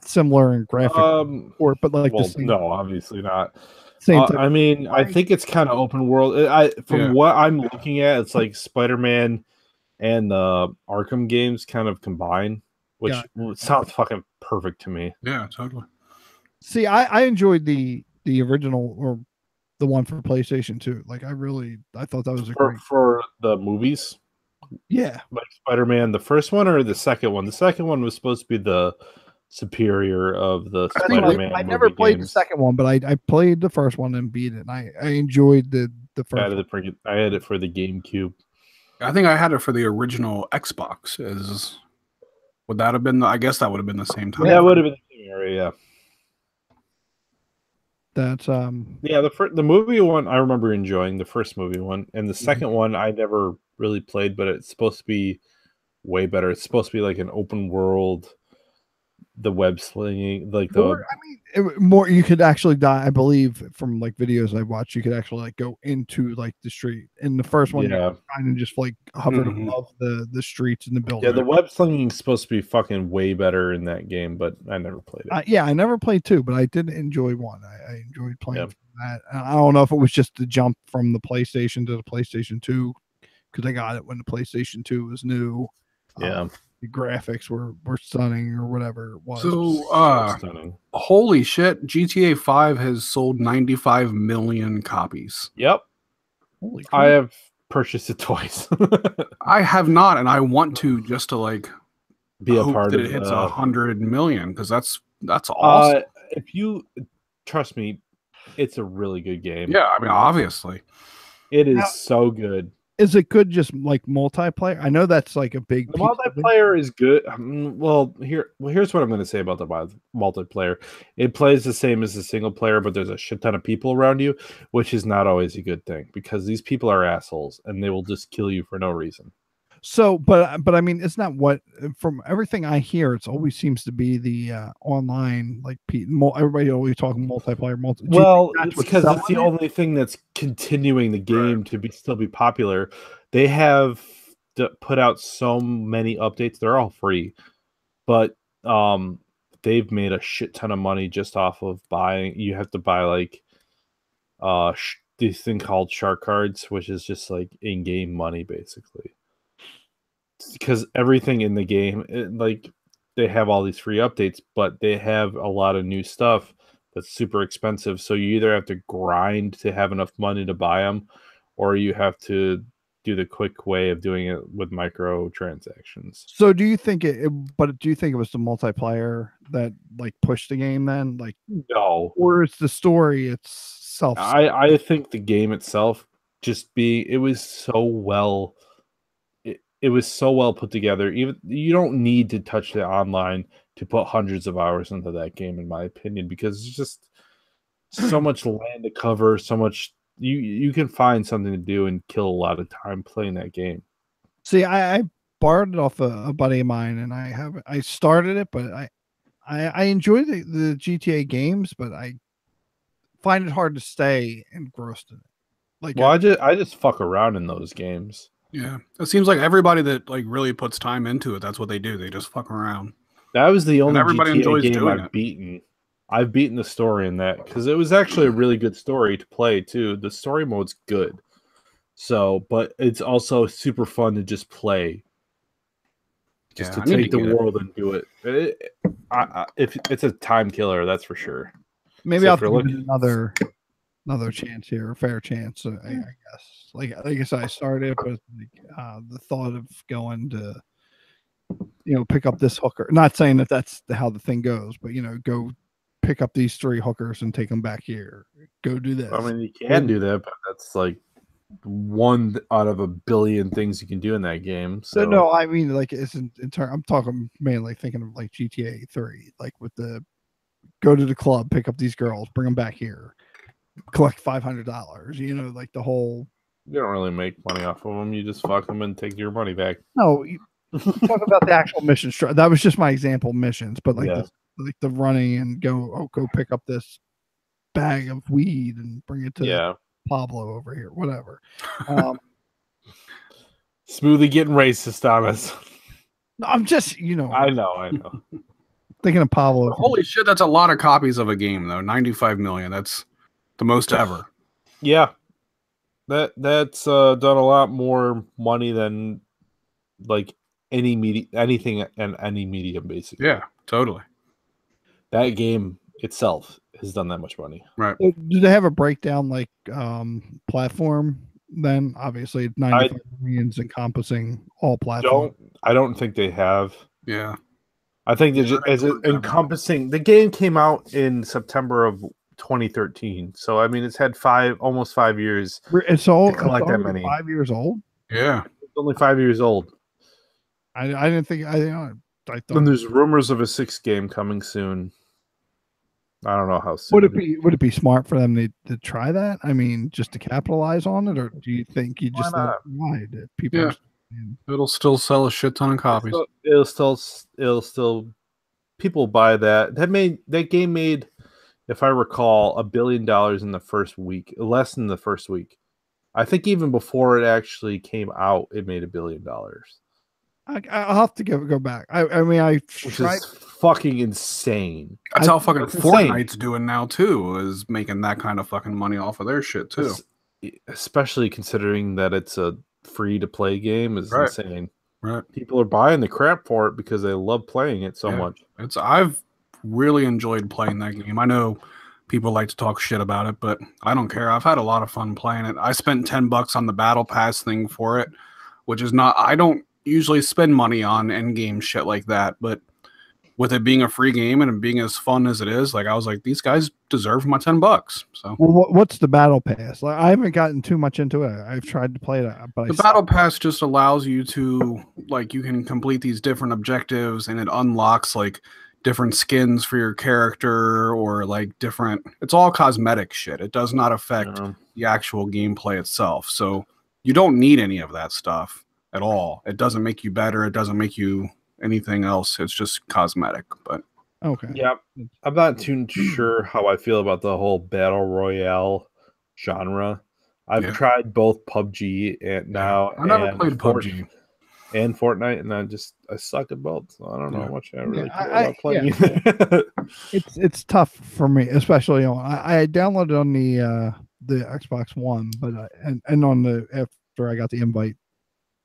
similar in graphic or but like Well, the same, no, obviously not. same type. I mean, I think it's kind of open world. From Yeah. what I'm looking at, it's like Spider-Man and the Arkham games kind of combine, which sounds fucking perfect to me. Yeah, totally. See, I enjoyed the original or the one for PlayStation 2. Like I thought that was a great. For the movies, Yeah. like Spider-Man, the first one or the second one? The second one was supposed to be the superior of the I think Spider-Man. I never movie played games. the second one, but I played the first one and beat it. And I enjoyed the first one. I had it for the GameCube. I think I had it for the original Xbox. Would that have been? I guess that would have been the same time. Yeah, it would have been the same area. Yeah. That's Yeah, the movie one I remember enjoying, the first movie one, and the second one I never really played, but it's supposed to be way better. It's supposed to be like an open world, the web slinging, like the more, more you could actually die. I believe from like videos I watched, you could actually like go into like the street. In the first one, yeah, you kind of just like hovered Mhm. above the streets and the building. yeah. The web slinging is supposed to be fucking way better in that game, but I never played it. Yeah, I never played two, but I did enjoy one. I enjoyed playing Yep. that. I don't know if it was just the jump from the PlayStation to the PlayStation 2 because I got it when the PlayStation 2 was new. Yeah, The graphics were stunning or whatever it was. So, stunning. holy shit, GTA 5 has sold 95 million copies. Yep, Holy I crap. have purchased it twice. I have not, and I want to just to like Be a hope part that of it hits the- 100 million because that's awesome. If you trust me, it's a really good game. Yeah, I mean, obviously. It is Now- so good. Is it good just like multiplayer? I know that's like a big The piece of it. multiplayer is good. Here's what I'm going to say about the multiplayer. It plays the same as the single player, but there's a shit ton of people around you, which is not always a good thing because these people are assholes and they will just kill you for no reason. So, but I mean, it's not what from everything I hear. It's always seems to be the online like everybody always talking multiplayer. Do you Well, think that's it's what's because it's the selling it? only thing that's continuing the game to still be popular. They have put out so many updates. They're all free, but they've made a shit ton of money just off of buying. You have to buy like this thing called shark cards, which is just like in-game money basically. Because everything in the game, like they have all these free updates, but they have a lot of new stuff that's super expensive. So you either have to grind to have enough money to buy them, or you have to do the quick way of doing it with microtransactions. So do you think but do you think it was the multiplayer that like pushed the game then? Like, No, or it's the story itself? I think the game itself it was so well. It was so well put together. Even you don't need to touch the online to put hundreds of hours into that game, in my opinion, because it's just so much land to cover, so much you can find something to do and kill a lot of time playing that game. See, I borrowed it off a buddy of mine, and I started it, but I enjoy the GTA games, but I find it hard to stay engrossed in it. Like, Well, I just fuck around in those games. Yeah, it seems like everybody that like really puts time into it, that's what they do. They just fuck around. That was the only everybody GTA enjoys game doing I've it. beaten. I've beaten the story in that because it was actually a really good story to play too. The story mode's good, so but it's also super fun to just play, just Yeah, I to need take to the get it. world and do it. If it's a time killer, that's for sure. maybe So I'll if you're give it looking- another chance here, a fair chance. I guess. Like I said, I started, but the thought of going to, pick up this hooker. Not saying that that's how the thing goes, but go pick up these 3 hookers and take them back here. Go do this. I mean, you can do that, but that's like one out of a billion things you can do in that game. So no, I mean like it's in turn. I'm talking mainly thinking of like GTA 3, like with the go to the club, pick up these girls, bring them back here, collect $500. Like the whole. you don't really make money off of them. You just fuck them and take your money back. No, talk about the actual mission. That was just my example missions, but like Yeah. like the running and go pick up this bag of weed and bring it to Yeah. Pablo over here, whatever. Smoothie getting racist on us. I'm just I know. thinking of Pablo. Holy shit, that's a lot of copies of a game though. 95 million. That's the most ever. Yeah. That's done a lot more money than like anything and any medium basically. Yeah, totally. That game itself has done that much money. Right. Do they have a breakdown like platform? Then obviously 95 million is encompassing all platforms. I don't think they have. Yeah. I think they're just as encompassing. The game came out in September of 2013, so I mean it's had almost 5 years. It's all to collect that already many. 5 years old. Yeah. It's only 5 years old. I didn't think I thought. And there's rumors of a 6th game coming soon. I don't know how soon. Would it be smart for them to try that? I mean, just to capitalize on it, or do you think you just not? why that people? Yeah. It'll still sell a shit ton of copies. It'll still people buy that. That game made, if I recall, $1 billion in the first week, less than the first week. I think even before it actually came out, it made $1 billion. I'll have to go back. I mean, Which is fucking insane. That's how fucking That's insane. Fortnite's doing now too, is making that kind of fucking money off of their shit too. Especially considering that it's a free to play game is insane. Right. People are buying the crap for it because they love playing it so much. I've really enjoyed playing that game. I know people like to talk shit about it, but I don't care. I've had a lot of fun playing it. I spent $10 on the battle pass thing for it, which is not, I don't usually spend money on end game shit like that, but with it being a free game and it being as fun as it is, like I was like, these guys deserve my $10. So well, what's the battle pass? Like, I haven't gotten too much into it. I've tried to play it, but the battle pass just allows you to, like, you can complete these different objectives and it unlocks like different skins for your character or like different, it's all cosmetic shit. It does not affect the actual gameplay itself. So you don't need any of that stuff. at all. It doesn't make you better. It doesn't make you anything else. It's just cosmetic. But Okay. Yeah, I'm not too sure how I feel about the whole battle royale genre. I've Yeah. tried both PUBG and now I never and played PUBG. and Fortnite, and I suck at both. So I don't know Yeah. how much I really Yeah, care about playing either. It's tough for me, especially on. I downloaded on the Xbox One, but and on the after I got the invite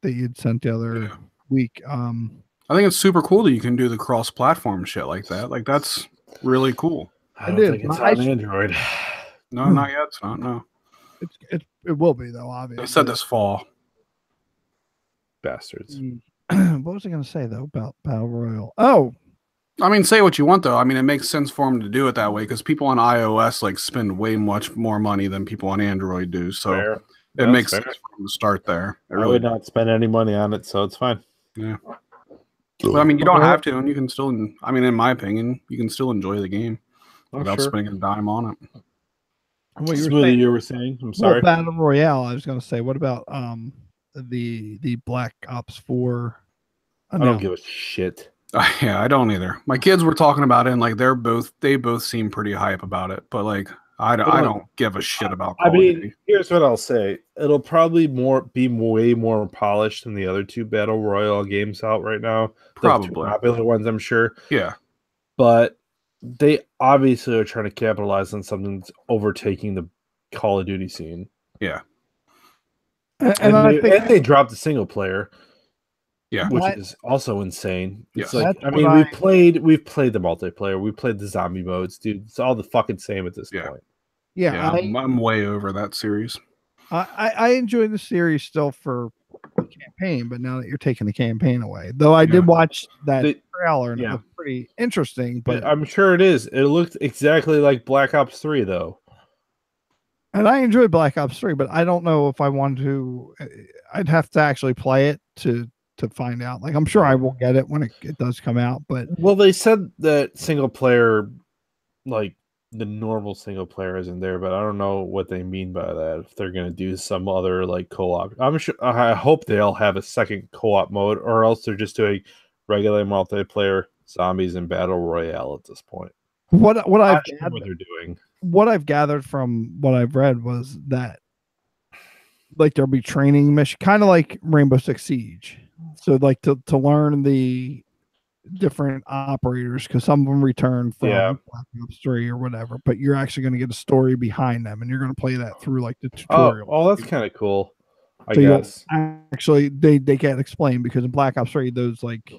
that you'd sent the other week. I think it's super cool that you can do the cross-platform shit like that. Like that's really cool. I don't think it's on Android. No, not yet. It's not. No, it will be though. Obviously, they said this fall. Bastards. What was I going to say though about Battle Royale? Oh, I mean, say what you want though. I mean, it makes sense for them to do it that way because people on iOS like spend way much more money than people on Android do. So Fair. it That's makes fair. sense for them to start there. It I really would not spend any money on it, so it's fine. Yeah. But I mean, you don't have to, and you can still. I mean, in my opinion, you can still enjoy the game without spending a dime on it. what You were saying? I'm sorry. Well, Battle Royale. I was going to say, what about the Black Ops 4? I don't give a shit. Yeah, I don't either. My kids were talking about it, and like they both seem pretty hype about it. But like, I don't give a shit about Call of Duty. Here's what I'll say: it'll probably be way more polished than the other two battle royale games out right now. Probably the two popular ones, I'm sure. Yeah, but they obviously are trying to capitalize on something that's overtaking the Call of Duty scene. Yeah, and they dropped the single player. Yeah, which is also insane. It's yes. like, I mean, we've played the multiplayer, we played the zombie modes, dude. It's all the fucking same at this point. Yeah, I'm way over that series. I enjoy the series still for the campaign, but now that you're taking the campaign away, though, I did watch that trailer and it looked pretty interesting. But I'm sure it is. It looked exactly like Black Ops 3, though. And I enjoyed Black Ops 3, but I don't know if I want to. I'd have to actually play it to find out. Like, I'm sure I will get it when it does come out. But they said that single player, like the normal single player, isn't there. But I don't know what they mean by that. If they're gonna do some other like co-op, I'm sure. I hope they'll have a second co-op mode, or else they're just doing regular multiplayer, zombies, and battle royale at this point. What I've sure what they're doing. What I've gathered from what I've read was that like there'll be training mission, kind of like Rainbow Six Siege. So like to learn the different operators, because some of them return from Black Ops 3 or whatever, but you're actually going to get a story behind them, and you're going to play that through like the tutorial. Oh, that's kind of cool. I guess actually they can't explain, because in Black Ops 3 those like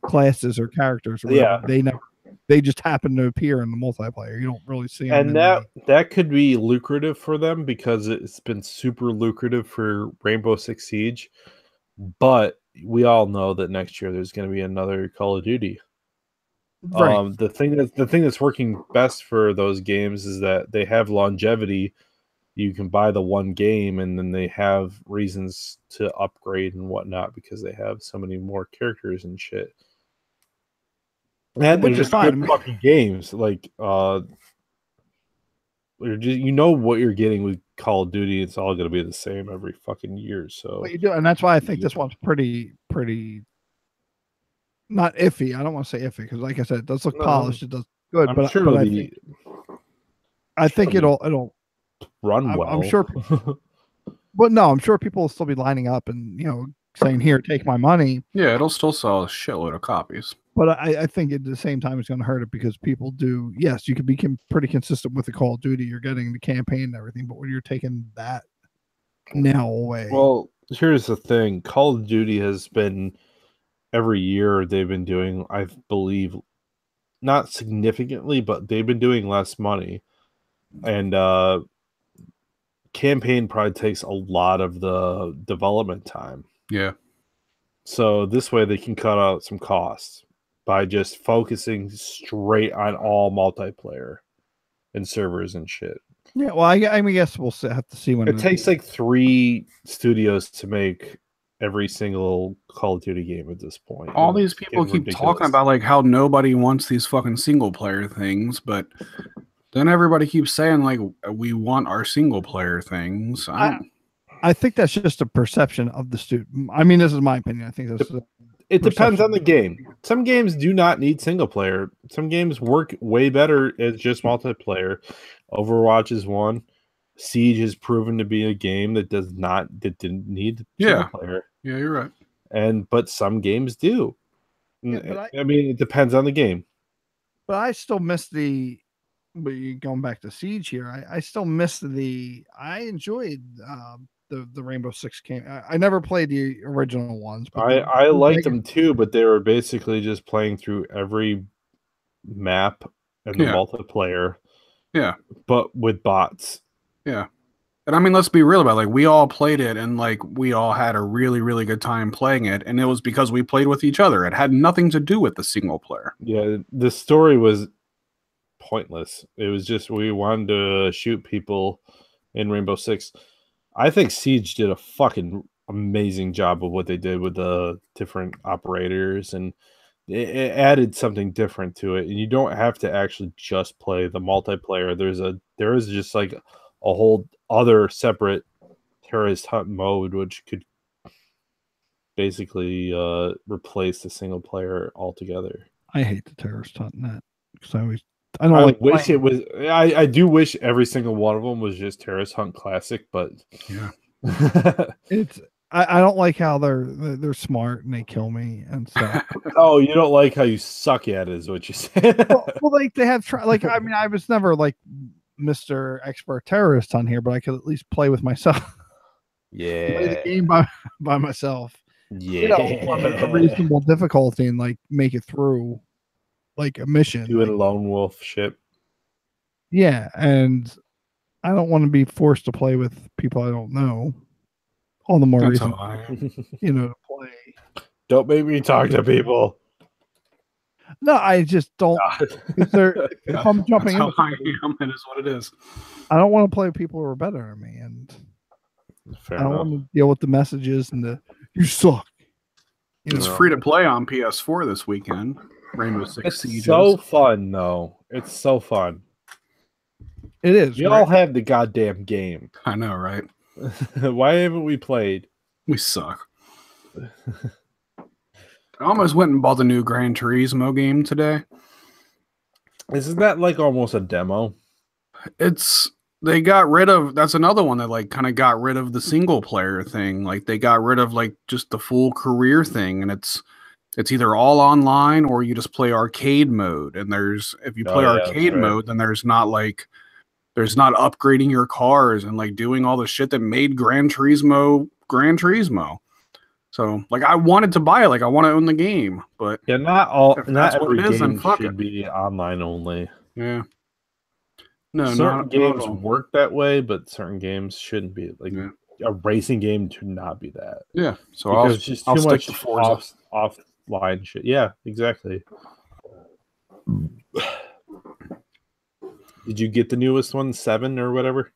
classes or characters or whatever, they just happen to appear in the multiplayer. You don't really see them. And that could be lucrative for them, because it's been super lucrative for Rainbow Six Siege. But we all know that next year there's going to be another Call of Duty. Right. The thing that's working best for those games is that they have longevity. You can buy the one game, and then they have reasons to upgrade and whatnot, because they have so many more characters and shit. And they're just good fucking games. Like, you know what you're getting with Call of Duty. It's all going to be the same every fucking year. So what you do, and that's why I think this one's pretty not iffy. I don't want to say iffy, because like I said, it does look polished. It does good, but I think it'll run well. I'm sure. But no, I'm sure people will still be lining up and saying, "Here, take my money." Yeah, it'll still sell a shitload of copies. But I think at the same time it's going to hurt it, because people do. Yes, you can be pretty consistent with the Call of Duty. You're getting the campaign and everything, but when you're taking that now away. Well, here's the thing: Call of Duty has been every year they've been doing, I believe, not significantly, but they've been doing less money, and campaign probably takes a lot of the development time. Yeah. So this way they can cut out some costs by just focusing straight on all multiplayer and servers and shit. Yeah, well, I guess we'll have to see when it takes like 3 studios to make every single Call of Duty game at this point. All these people keep talking about like how nobody wants these fucking single player things, but then everybody keeps saying like we want our single player things. I think that's just a perception of the student. I mean, this is my opinion. I think that's It depends perception. on the game. Some games do not need single player. Some games work way better as just multiplayer. Overwatch is one. Siege has proven to be a game that didn't need single player. Yeah, you're right. But some games do. Yeah, but I mean, it depends on the game. But I still miss but going back to Siege here, I still miss I enjoyed the Rainbow Six game. I never played the original ones, but I liked them too, but they were basically just playing through every map and the multiplayer. Yeah. But with bots. Yeah. And I mean, let's be real about it. Like, we all played it and like we all had a really, really good time playing it. And it was because we played with each other. It had nothing to do with the single player. Yeah, the story was pointless. It was just we wanted to shoot people in Rainbow Six. I think Siege did a fucking amazing job of what they did with the different operators, and it added something different to it. And you don't have to actually just play the multiplayer. There is just like a whole other separate terrorist hunt mode, which could basically replace the single player altogether. I hate the terrorist hunt in that because I do wish every single one of them was just Terrorist Hunt Classic, but yeah, I don't like how they're smart and they kill me and stuff. Oh, you don't like how you suck at it, is what you said. well, like they have like I mean, I was never like Mr. Expert Terrorist on here, but I could at least play with myself. Yeah, play the game by myself. Yeah, on a reasonable difficulty and like make it through like a mission. Doing lone wolf shit. Yeah, and I don't want to be forced to play with people I don't know. All the more reason, to play. Don't make me talk to people. No, I just don't. If I'm jumping in, it is what it is. I don't want to play with people who are better than me, and I don't want to deal with the messages and you suck. It's free to play on PS4 this weekend. Rainbow Six Siege. It's so fun, though. It's so fun. It is. We all have the goddamn game. I know, right? Why haven't we played? We suck. I almost went and bought the new Gran Turismo game today. Isn't that like almost a demo? They got rid of, that's another one that like kind of got rid of the single player thing. Like they got rid of like just the full career thing, and it's either all online or you just play arcade mode. And if you play arcade mode, then there's not upgrading your cars and like doing all the shit that made Gran Turismo. So like I wanted to buy it, like I want to own the game, but not every game should be online only. Yeah. No, certain games work that way, but certain games shouldn't be. Like a racing game should not be that. Yeah. So I'll just too much offline shit. Yeah, exactly. Did you get the newest one, 7 or whatever?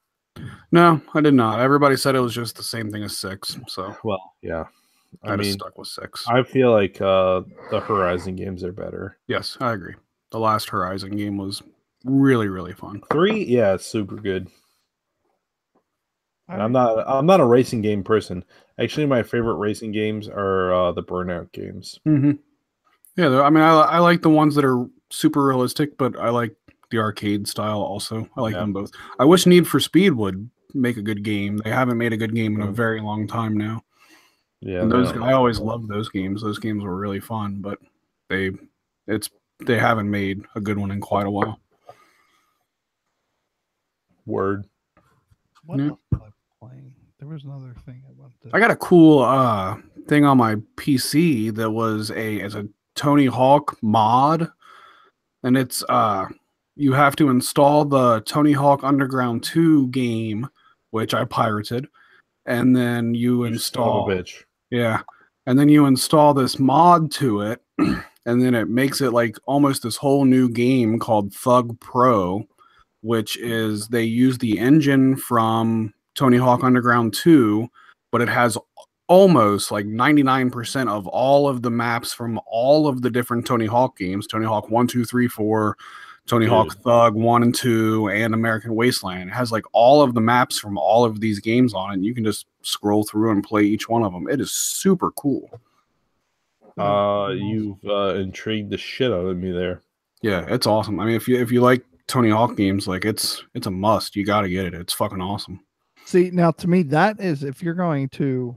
No, I did not. Everybody said it was just the same thing as 6. So yeah. I mean, stuck with 6. I feel like the Horizon games are better. Yes, I agree. The last Horizon game was really, really fun. 3, yeah, it's super good. And I'm not a racing game person. Actually, my favorite racing games are the Burnout games. Mm-hmm. Yeah, I mean, I like the ones that are super realistic, but I like the arcade style also. I like them both. I wish Need for Speed would make a good game. They haven't made a good game in a very long time now. Yeah, and I always loved those games. Those games were really fun, but they haven't made a good one in quite a while. Word. What else was I playing? There was another thing I wanted to... I got a cool thing on my PC that was a Tony Hawk mod, and it's you have to install the Tony Hawk Underground 2 game, which I pirated, and then you install bitch. Yeah. And then you install this mod to it, and then it makes it like almost this whole new game called Thug Pro, which is they use the engine from Tony Hawk Underground 2, but it has almost like 99% of all of the maps from all of the different Tony Hawk games, Tony Hawk 1, 2, 3, 4, Tony Hawk Thug 1 and 2 and American Wasteland. It has like all of the maps from all of these games on it, and you can just scroll through and play each one of them. It is super cool. You've intrigued the shit out of me there. Yeah, it's awesome. I mean, if you like Tony Hawk games, like it's a must. You got to get it. It's fucking awesome. See, now to me, that is if you're going to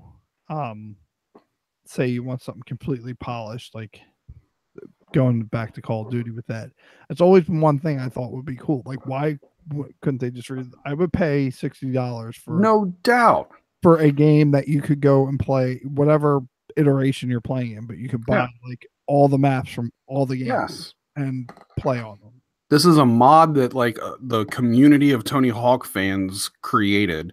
say you want something completely polished, like going back to Call of Duty with that. It's always been one thing I thought would be cool. Like, why couldn't they just I would pay $60 for no doubt for a game that you could go and play whatever iteration you're playing in, but you could buy like all the maps from all the games and play on them. This is a mod that like the community of Tony Hawk fans created.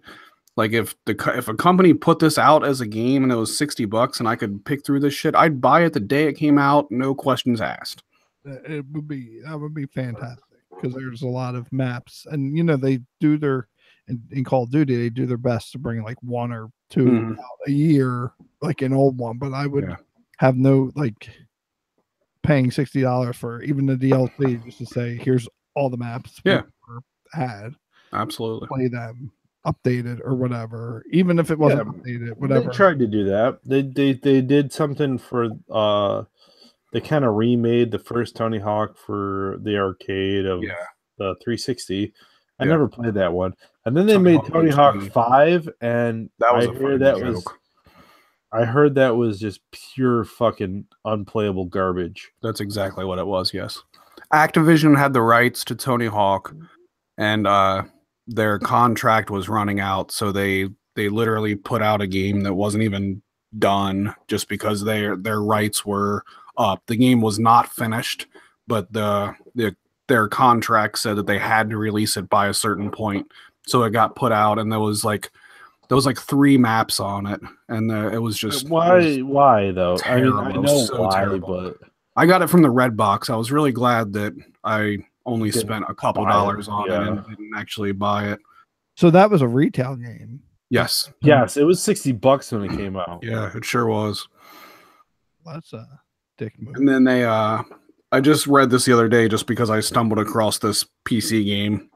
Like if a company put this out as a game and it was $60 and I could pick through this shit, I'd buy it the day it came out, no questions asked. That would be fantastic because there's a lot of maps, and you know they do their in Call of Duty they do their best to bring like one or two out a year, like an old one. But I would have no like paying $60 for even the DLC just to say here's all the maps we had. Absolutely, play them. Updated or whatever, even if it wasn't updated, whatever. They tried to do that. They did something for they kind of remade the first Tony Hawk for the arcade of the 360. I never played that one. And then they made Tony Hawk 5, and that was I heard that was just pure fucking unplayable garbage. That's exactly what it was, yes. Activision had the rights to Tony Hawk, and their contract was running out, so they literally put out a game that wasn't even done just because their rights were up. The game was not finished, but their contract said that they had to release it by a certain point, so it got put out, and there was like 3 maps on it, and it was just why though? Terrible. I mean, I know so why, terrible. but I got it from the Red Box. I was really glad that I only spent a couple dollars on it and didn't actually buy it. So that was a retail game. Yes, it was $60 when it came out. Yeah, it sure was. That's a dick move. And then they I just read this the other day just because I stumbled across this PC game.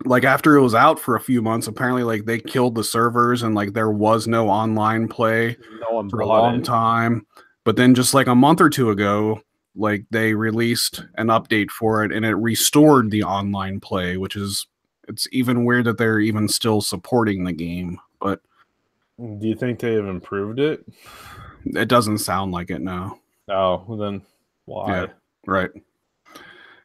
Like after it was out for a few months, apparently like they killed the servers and like there was no online play for a long time. But then just like a month or two ago, like they released an update for it and it restored the online play, which is it's even weird that they're even still supporting the game. But do you think they have improved it? It doesn't sound like it, no. Oh, well then why? Yeah, right.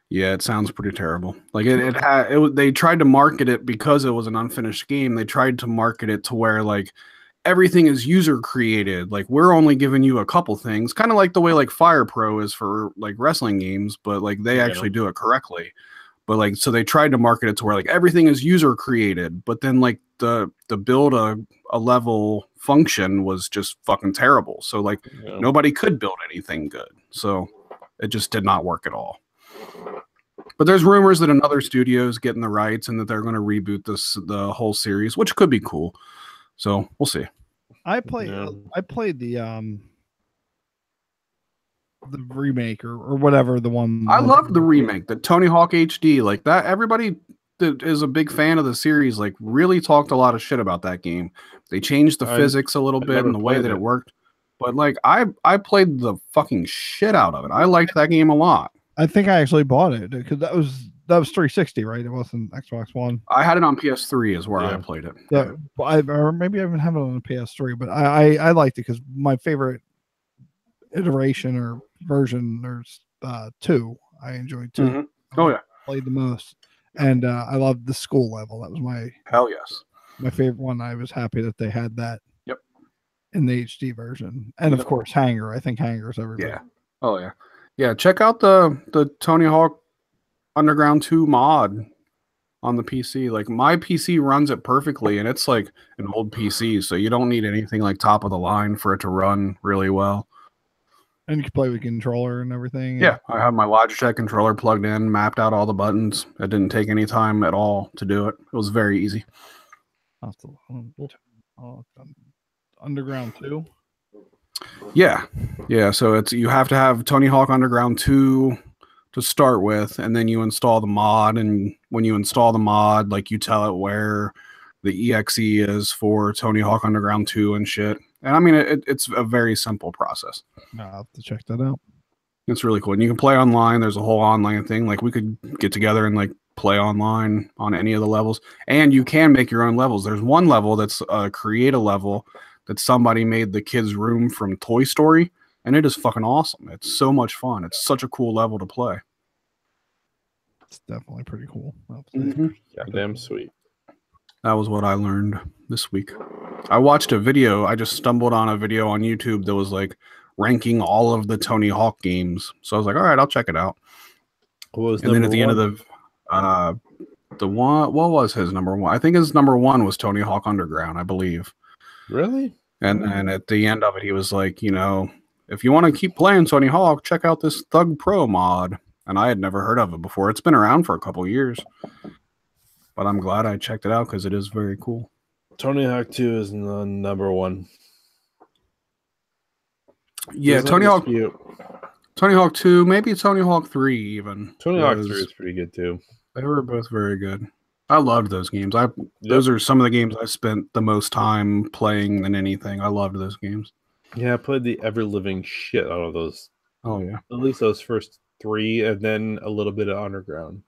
Yeah, it sounds pretty terrible. Like they tried to market it because it was an unfinished game. They tried to market it to where like everything is user created. Like we're only giving you a couple things, kind of like the way like Fire Pro is for like wrestling games, but like they actually do it correctly. But like so they tried to market it to where like everything is user created, but then like the build a level function was just fucking terrible. So like nobody could build anything good. So it just did not work at all. But there's rumors that another studio is getting the rights and that they're going to reboot the whole series, which could be cool. So we'll see. I played the remake or whatever the one. I love the remake, the Tony Hawk HD, like that. Everybody that is a big fan of the series like really talked a lot of shit about that game. They changed the physics a little bit and the way that it worked. But like I played the fucking shit out of it. I liked that game a lot. I think I actually bought it because that was 360, right? It wasn't Xbox One. I had it on PS3 is where I played it. Yeah, or maybe I even have it on the PS3, but I liked it because my favorite iteration or version there's 2. I enjoyed 2. Mm-hmm. Oh yeah, played the most, and I loved the school level. That was my favorite one. I was happy that they had that. Yep. In the HD version, and of course Hanger. I think Hanger's everybody. Yeah. Oh yeah. Yeah, check out the Tony Hawk Underground 2 mod on the PC. Like my PC runs it perfectly, and it's like an old PC, so you don't need anything like top of the line for it to run really well. And you can play with controller and everything. Yeah, I have my Logitech controller plugged in, mapped out all the buttons. It didn't take any time at all to do it. It was very easy. Underground 2. Yeah. So you have to have Tony Hawk Underground 2 to start with, and then you install the mod, and when you install the mod, like you tell it where the exe is for Tony Hawk Underground 2 and shit. And I mean, it's a very simple process. I'll have to check that out. It's really cool. And you can play online. There's a whole online thing. Like we could get together and like play online on any of the levels. And you can make your own levels. There's one level that's a create a level that somebody made the kids' room from Toy Story. And it is fucking awesome. It's so much fun. It's such a cool level to play. It's definitely pretty cool. Goddamn sweet. That was what I learned this week. I watched a video. I just stumbled on a video on YouTube that was like ranking all of the Tony Hawk games. So I was like, all right, I'll check it out. What was And then at the end of the one, what was his number one? I think his number one was Tony Hawk Underground, I believe. Really? And then at the end of it, he was like, you know, if you want to keep playing Tony Hawk, check out this Thug Pro mod. And I had never heard of it before. It's been around for a couple years. But I'm glad I checked it out because it is very cool. Tony Hawk 2 is the number one. Yeah, There's Tony no Hawk, dispute. Tony Hawk 2, maybe Tony Hawk 3 even. Tony Hawk 3 was- is pretty good too. They were both very good. I loved those games. Those are some of the games I spent the most time playing than anything. I loved those games. Yeah, I played the ever living shit out of those. Oh yeah. At least those first 3, and then a little bit of Underground.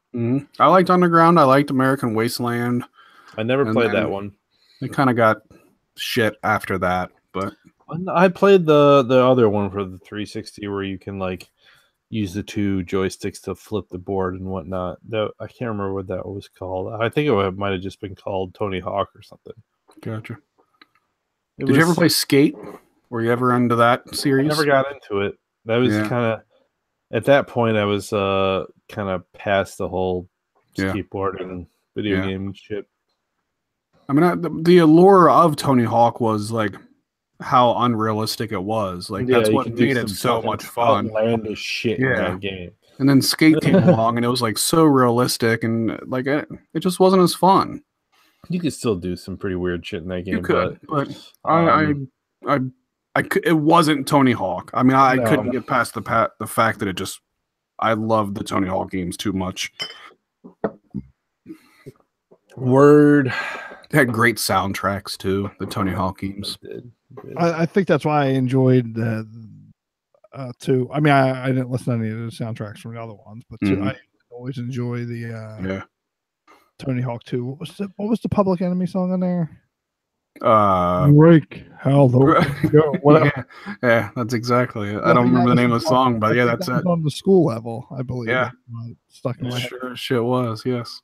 I liked Underground. I liked American Wasteland. I never And played then- that one. It kind of got shit after that, but I played the other one for the 360 where you can like use the 2 joysticks to flip the board and whatnot. That I can't remember what that was called. I think it might have just been called Tony Hawk or something. gotcha. It Did you ever was- play Skate? Were you ever into that I series? never got into it. That was Yeah. kind of at that point. I was kind of past the whole Yeah. skateboarding video Yeah. game shit. I mean, the allure of Tony Hawk was like how unrealistic it was. Like that's you what can do made it some so fucking much fun. outlandish shit in Yeah. that game. And then Skate came along, and it was like so realistic, and like it just wasn't as fun. You could still do some pretty weird shit in that game. You could, but um, it wasn't Tony Hawk. I mean, I No. couldn't get past the fact that I loved the Tony Hawk games too much. Word. They had great soundtracks too. The Tony Hawk games. I think that's why I enjoyed two. I mean, I didn't listen to any of the soundtracks from the other ones, but Mhm. I always enjoy the Yeah. Tony Hawk 2. What was the Public Enemy song on there? Uh, Break how the go. Whatever. yeah, that's exactly it. I don't remember the name of the song, but yeah, that's it. On the school level, I believe. Yeah. Stuck in my head. Sure, shit was. Yes,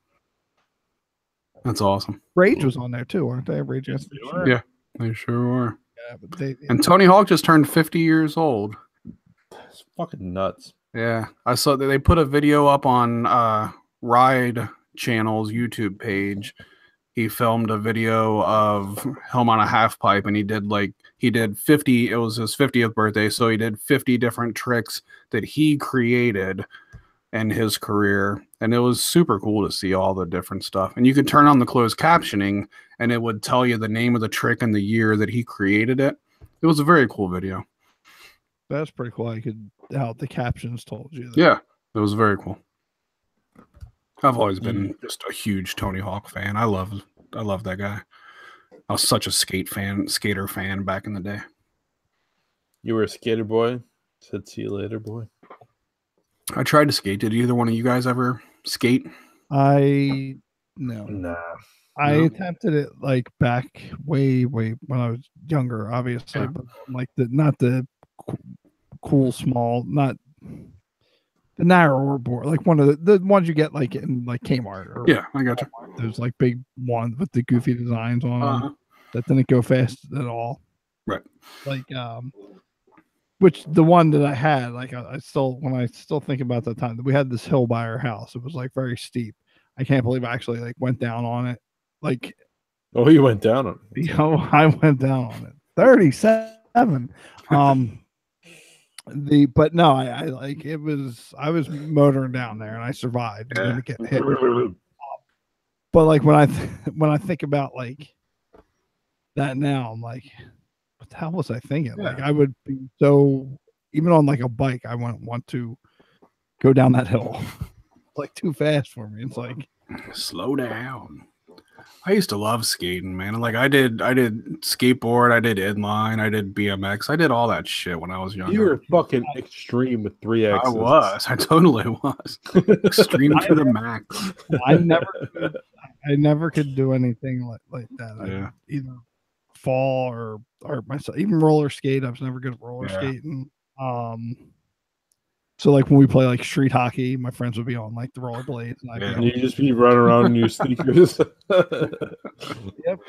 that's awesome. Rage was on there too, weren't they? Rage Against the Machine. Yeah. They sure were. Yeah, but they, And Tony Hawk just turned 50 years old. It's fucking nuts. Yeah, I saw that they put a video up on Ride Channel's YouTube page. He filmed a video of him on a half pipe, and he did 50. It was his 50th birthday, so he did 50 different tricks that he created in his career, and it was super cool to see all the different stuff. And you could turn on the closed captioning, and it would tell you the name of the trick and the year that he created it. It was a very cool video. that's pretty cool. I could how the captions told you. That. Yeah, it was very cool. I've always been just a huge Tony Hawk fan. I love that guy. I was such a skater fan back in the day. You were a skater boy. Said see you later, boy. I tried to skate. Did either one of you guys ever skate? No. Nah. I No? attempted it like back way when I was younger, obviously, Yeah. but like not the cool small, not the narrower board, like one of the ones you get like in like Kmart or Yeah, I got you. those like big ones with the goofy designs on them Uh-huh. that didn't go fast at all. Right. Like which the one that I had, like I still think about the time that we had this hill by our house, it was like very steep. I can't believe I actually like went down on it. Like Oh, you went down on it. you know, I went down on it. 37. But no, I like it was I was motoring down there and I survived. I didn't get hit. But like when I think about like that now, I'm like, what the hell was I thinking? Like I would be so even on like a bike, I wouldn't want to go down that hill. It's like too fast for me. It's like Slow down. I used to love skating, man. Like I did skateboard, I did inline, I did BMX, I did all that shit when I was younger. You were fucking extreme with 3 X's. I totally was. Extreme to the max. I never could do anything like that. Yeah. I either fall or myself. Even roller skate, I was never good at roller skating. So like when we play like street hockey, my friends would be on like the rollerblades, and I'd be And you just be running around in your sneakers. Yep.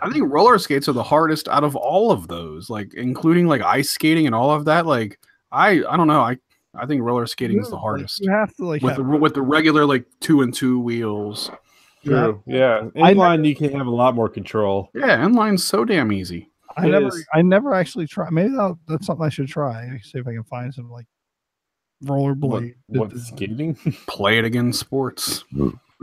I think roller skates are the hardest out of all of those, like including like ice skating and all of that. Like I don't know. I think roller skating is the hardest. You have to like with the regular like 2 and 2 wheels. True. Yeah. Inline, you can have a lot more control. Yeah, inline's so damn easy. I never actually tried. Maybe that's something I should try. See if I can find some like rollerblade. What skating? Play it against sports.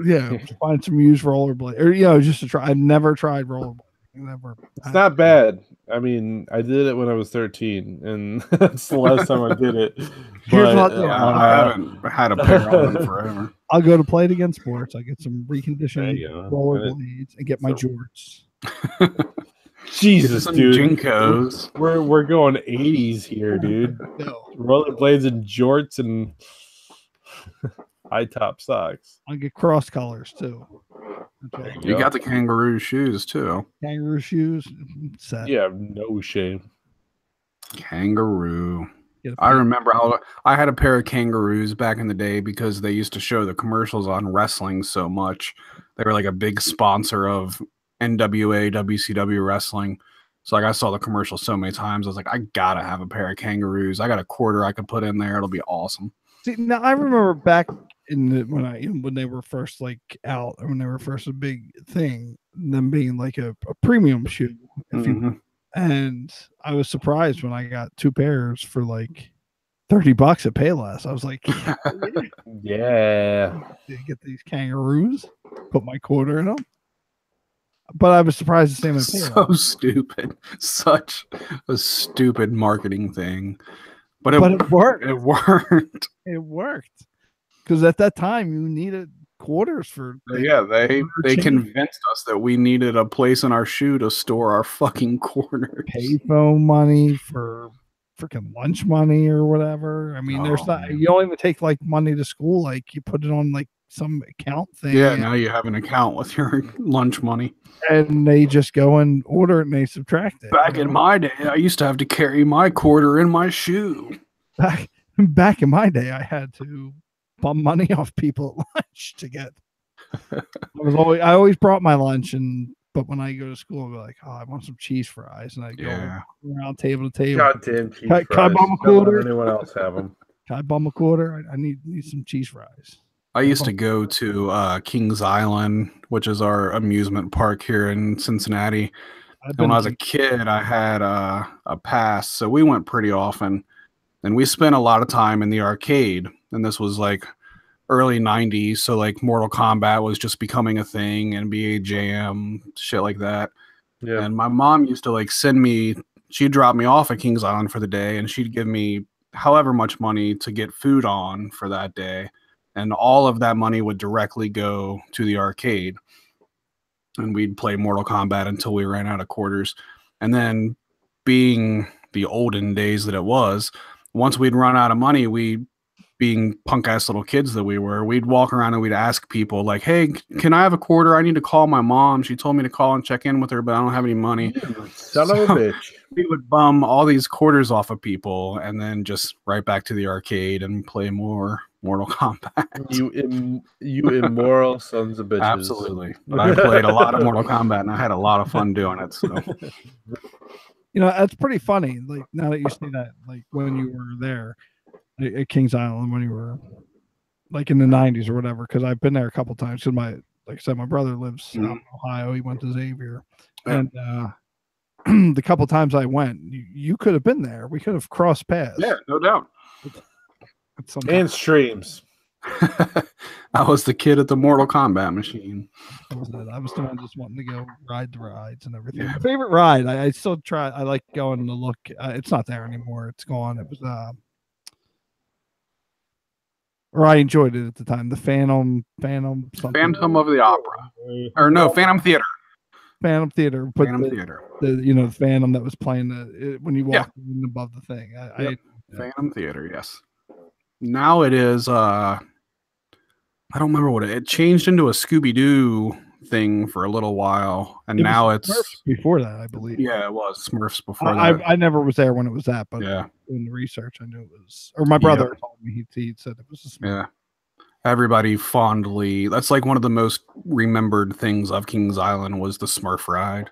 Yeah, find some used rollerblade, or just to try. I've never tried rollerblade. Never. It's not bad. I mean, I did it when I was 13, and that's the last time I did it. Here's what- I haven't had a pair on in forever. I'll go to Play It Against Sports. I get some There reconditioned you go. rollerblades and get my jorts. Jesus, Some dude. Jinkos. We're going 80s here, dude. No, Rollerblades and jorts and high top socks. I'll get cross colors too. Okay. You got the kangaroo shoes too. Kangaroo shoes. Set. Yeah, no shame. Kangaroo. Get a I pair. remember how I had a pair of kangaroos back in the day because they used to show the commercials on wrestling so much. They were like a big sponsor of NWA, WCW wrestling. So like I saw the commercial so many times. I was like, I gotta have a pair of kangaroos. I got a quarter I could put in there. It'll be awesome. See, now I remember back when they were first like out, or when they were first a big thing, them being like a premium shoe. If you Mhm. And I was surprised when I got 2 pairs for like $30 at Payless. I was like, Yeah. did get these kangaroos, put my quarter in them. But I was surprised the same at Payless. So stupid. Such a stupid marketing thing. But But it worked. It worked. It worked. Because at that time you needed quarters for Yeah, they change. convinced us that we needed a place in our shoe to store our fucking corners. payphone money, for freaking lunch money or whatever. I mean, there's Oh, not, man. you don't even take like money to school, like you put it on like some account thing. Yeah, now you have an account with your lunch money. And they just go and order it and they subtract it. Back in my day, I used to have to carry my quarter in my shoe. back in my day, I had to bum money off people at lunch to get. I always brought my lunch, but when I go to school, I'll be like, oh, I want some cheese fries, and I go Yeah. around table to table. Goddamn cheese Can I fries. bum a Don't let quarter? anyone else have them. Can I bum a quarter? I need some cheese fries. I used to go to Kings Island, which is our amusement park here in Cincinnati. I've And when I was been a kid, I had a pass, so we went pretty often. And we spent a lot of time in the arcade. And this was like early 90s, so like Mortal Kombat was just becoming a thing, NBA Jam, shit like that. Yeah. And my mom used to like send me, she'd drop me off at Kings Island for the day, and she'd give me however much money to get food on for that day. And all of that money would directly go to the arcade. And we'd play Mortal Kombat until we ran out of quarters. And then, being the olden days that it was, once we'd run out of money, being punk ass little kids that we were, we'd walk around and we'd ask people like, hey, can I have a quarter? I need to call my mom. She told me to call and check in with her, but I don't have any money. Son of a bitch. We would bum all these quarters off of people and then just right back to the arcade and play more Mortal Kombat. You immoral sons of bitches. Absolutely. But I played a lot of Mortal Kombat and I had a lot of fun doing it. So You know, that's pretty funny. Like now that you see that, like when you were there at Kings Island, when you were like in the 90s or whatever, because I've been there a couple times. Because like I said, my brother lives out in Ohio. He went to Xavier, Yeah. and the couple times I went, you could have been there. We could have crossed paths. yeah, no doubt. At some And time. streams. I was the kid at the Mortal Kombat machine. I was the one just wanting to go ride the rides and everything. Yeah. My favorite ride, I still try. I like going to look. It's not there anymore. It's gone. It was or I enjoyed it at the time. The Phantom something. Phantom of the Opera, or no, Phantom Theater. Phantom Theater, but Phantom Theater. the Phantom that was playing when you Yeah. walked in above the thing. Phantom Theater, yes. Now it is. I don't remember what it changed into a Scooby Doo thing for a little while, and It now was it's Smurfs before that, I believe. yeah, it was Smurfs before that. I never was there when it was that, but Yeah, in the research, I knew it was. Or my brother told me he said it was a Smurf. yeah. Everybody fondly. That's like one of the most remembered things of Kings Island was the Smurf ride.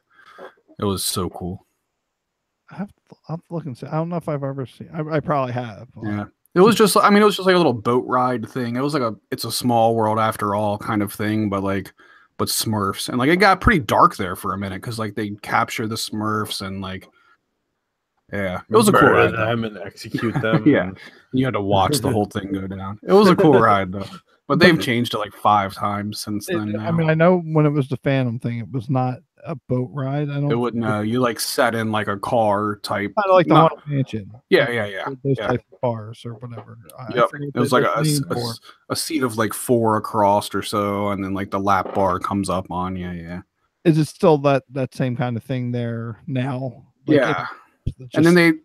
It was so cool. I'll have to look and see. I don't know if I've ever seen. I probably have. Yeah. It was just, I mean, it was just like a little boat ride thing. It was like it's a small world after all kind of thing, but Smurfs. And like it got pretty dark there for a minute because like they capture the Smurfs and like, yeah, it was a cool Murder ride. them and execute them. Yeah. You had to watch the whole thing go down. It was a cool ride though. But they've changed it like 5 times since then. Now. I mean, I know when it was the Phantom thing, it was not a boat ride. I don't. It wouldn't. You like sat in like a car type. Kind of like the Haunted Mansion. Yeah. Those type of cars or whatever. Yep. It was like a seat of like 4 across or so, and then like the lap bar comes up on you. Yeah. Is it still that same kind of thing there now? Like yeah. And then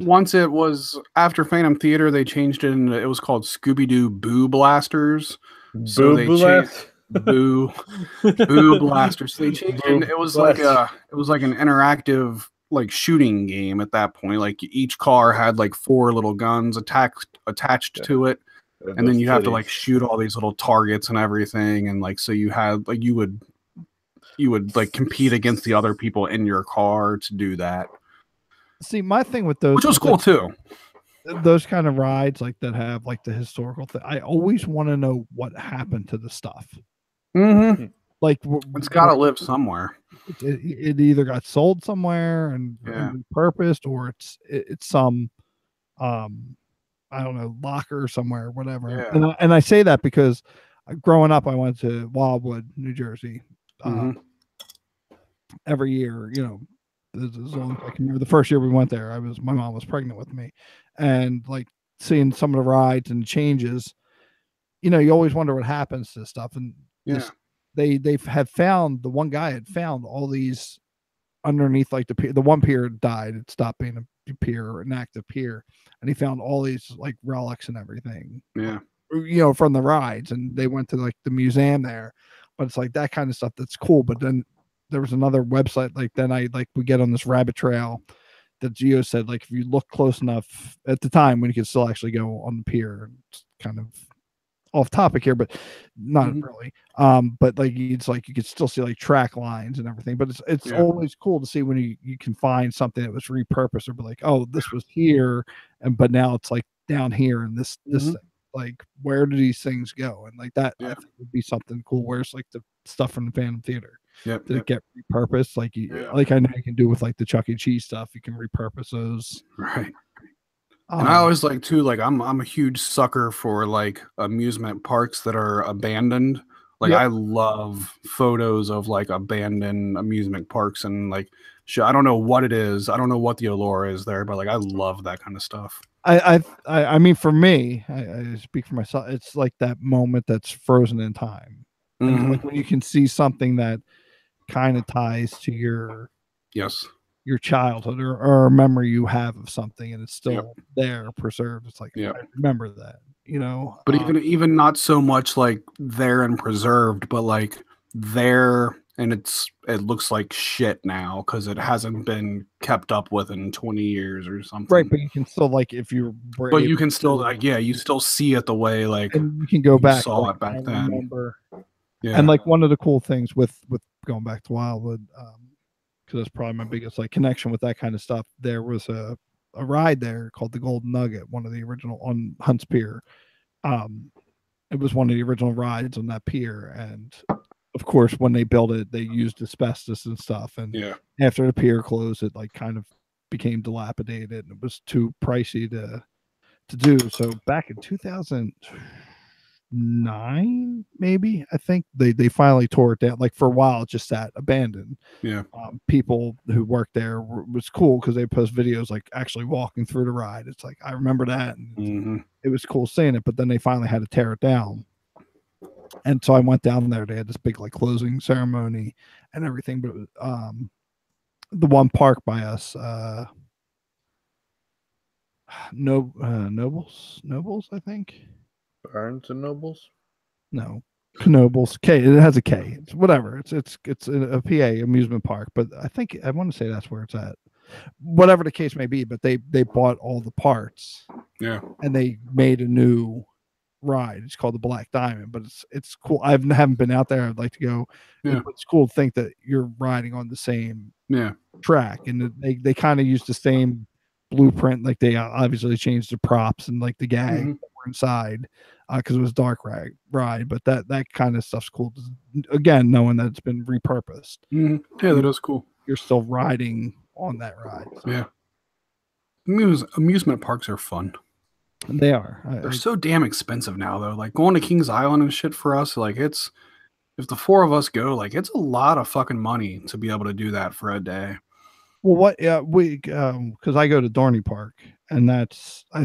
once it was after Phantom Theater, they changed it and it was called Scooby-Doo Boo Blasters. So they changed Boo Blasters. So they changed it. And it was like an interactive like shooting game at that point. Like each car had like 4 little guns attached to it. And then you have to like shoot all these little targets and everything. And like so you had like you would like compete against the other people in your car to do that. See, my thing with those, which was cool too, those kind of rides like that have like the historical thing. I always want to know what happened to the stuff. Mm-hmm. Like it's got to live somewhere. It either got sold somewhere and repurposed, or it's some, I don't know, locker somewhere, or whatever. Yeah. And I say that because growing up, I went to Wildwood, New Jersey, every year. You know. As long as I can remember, the first year we went there, my mom was pregnant with me, and like seeing some of the rides and changes, you know, you always wonder what happens to stuff. And they had found, the one guy had found all these underneath like the pier. The one pier died; it stopped being a pier or an active pier, and he found all these like relics and everything. Yeah, you know, from the rides, and they went to like the museum there. But it's like that kind of stuff that's cool. But then there was another website, like then we get on this rabbit trail that Gio said, like, if you look close enough at the time when you could still actually go on the pier, it's kind of off topic here, but not really. But like, it's like, you could still see like track lines and everything, but it's always cool to see when you can find something that was repurposed or be like, oh, this was here. But now it's like down here and this thing. Like, where do these things go? And like that I think would be something cool. Where's like the stuff from the Phantom Theater? Did it get repurposed? Like like I know you can do with like the Chuck E. Cheese stuff. You can repurpose those. Right. And I always like too, like I'm a huge sucker for like amusement parks that are abandoned. Like I love photos of like abandoned amusement parks and like I don't know what it is. I don't know what the allure is there, but like I love that kind of stuff. I mean, for me, I speak for myself. It's like that moment that's frozen in time. Like when you can see something that kind of ties to your childhood or a memory you have of something, and it's still there, preserved. It's like I remember that, you know. But even not so much like there and preserved, but like there and it looks like shit now because it hasn't been kept up with in 20 years or something. Right, but you can still like if you. But you can still like you still see it the way like and you can go back. Saw like, it back then. Remember. Yeah. And like one of the cool things with going back to Wildwood, because that's probably my biggest like connection with that kind of stuff. There was a ride there called the Golden Nugget, one of the original on Hunts Pier. It was one of the original rides on that pier, and of course, when they built it, they used asbestos and stuff. And after the pier closed, it like kind of became dilapidated, and it was too pricey to do. So back in 2000. 2009, maybe. I think they finally tore it down. Like for a while, it just sat abandoned. Yeah. People who worked there was cool because they post videos like actually walking through the ride. It's like I remember that, and Mm-hmm. it was cool seeing it. But then they finally had to tear it down, and so I went down there. They had this big like closing ceremony and everything. But it was, the one park by us, Nobles, I think. Barnes and Nobles. No, Knobles. K. It has a K. It's whatever. It's a PA amusement park, but I want to say that's where it's at. Whatever the case may be, but they bought all the parts. Yeah. And they made a new ride. It's called the Black Diamond, but it's cool. I haven't been out there. I'd like to go. Yeah. It's cool to think that you're riding on the same track, and they kind of use the same blueprint. Like they obviously changed the props and like the gag that were inside because it was dark ride, but that kind of stuff's cool. Again, knowing that it's been repurposed. Mm-hmm. Yeah, that is cool. You're still riding on that ride. So. Yeah. Amusement parks are fun. They are. They're so damn expensive now, though. Like going to Kings Island and shit for us, like if the four of us go, like it's a lot of fucking money to be able to do that for a day. Well, what? Yeah, because I go to Dorney Park, and I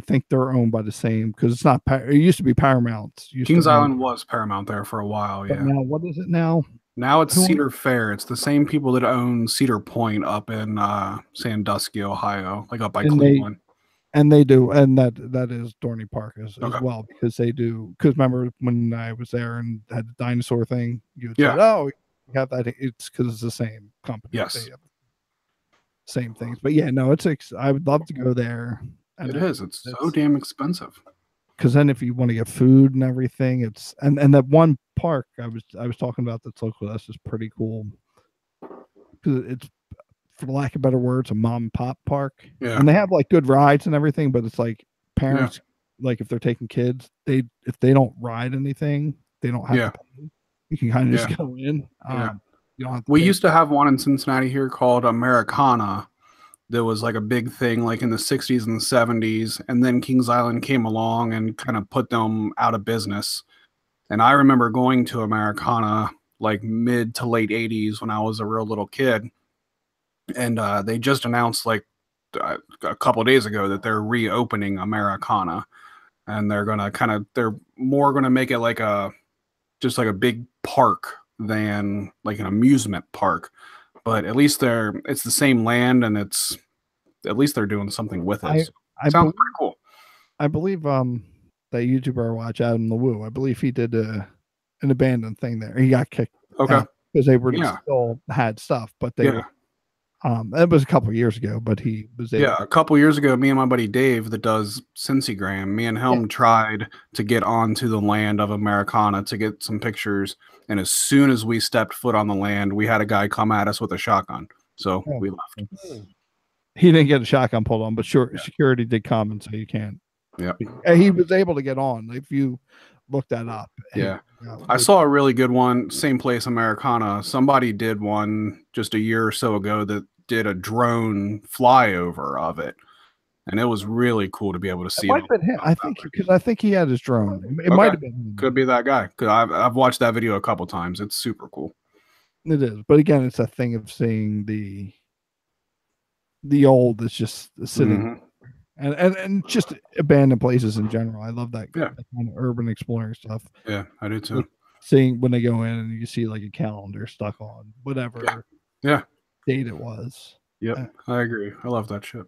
think they're owned by the same. Because it's not. It used to be Paramount. Kings Island was Paramount there for a while. Yeah. Now what is it now? Now it's Cedar Fair. It's the same people that own Cedar Point up in Sandusky, Ohio, like up by Cleveland. And they do, and that is Dorney Park as well, because they do. Because remember when I was there and had the dinosaur thing, you would say, "Oh, we have that." It's because it's the same company. Yes. Same things, but yeah, no, I would love to go there. And it's so damn expensive. Because then if you want to get food and everything, and that one park I was talking about that's local to us is pretty cool. Because it's, for lack of better words, a mom and pop park. Yeah. And they have like good rides and everything, but it's like parents, like if they're taking kids, if they don't ride anything, they don't have to pay. You can kind of just go in. You don't have to we used to have one in Cincinnati here called Americana. That was like a big thing like in the 60s and the 70s. And then Kings Island came along and kind of put them out of business. And I remember going to Americana like mid to late 80s when I was a real little kid. And they just announced like a couple of days ago that they're reopening Americana. And they're going to they're more going to make it like just like a big park than like an amusement park. But at least it's the same land, and at least they're doing something with it. Sounds pretty cool. I believe that YouTuber I watch, Adam LeWoo, I believe he did an abandoned thing there. He got kicked out because they were still had stuff, but they were, it was a couple of years ago, but he was a couple of years ago, me and my buddy Dave that does Cincygram, me and him tried to get onto the land of Americana to get some pictures. And as soon as we stepped foot on the land, we had a guy come at us with a shotgun. So we left. He didn't get a shotgun pulled on, but security did come and say you can't. Yeah. He was able to get on if you look that up. Yeah. I saw a really good one, same place, Americana. Somebody did one just a year or so ago that did a drone flyover of it. And it was really cool to be able to see. It might have been him. I think he had his drone. It might have been him. Could be that guy. Because I've watched that video a couple times. It's super cool. It is, but again, it's a thing of seeing the old that's just sitting and just abandoned places in general. I love that kind of urban exploring stuff. Yeah, I do too. Like seeing when they go in and you see like a calendar stuck on whatever date it was. Yep, I agree. I love that shit.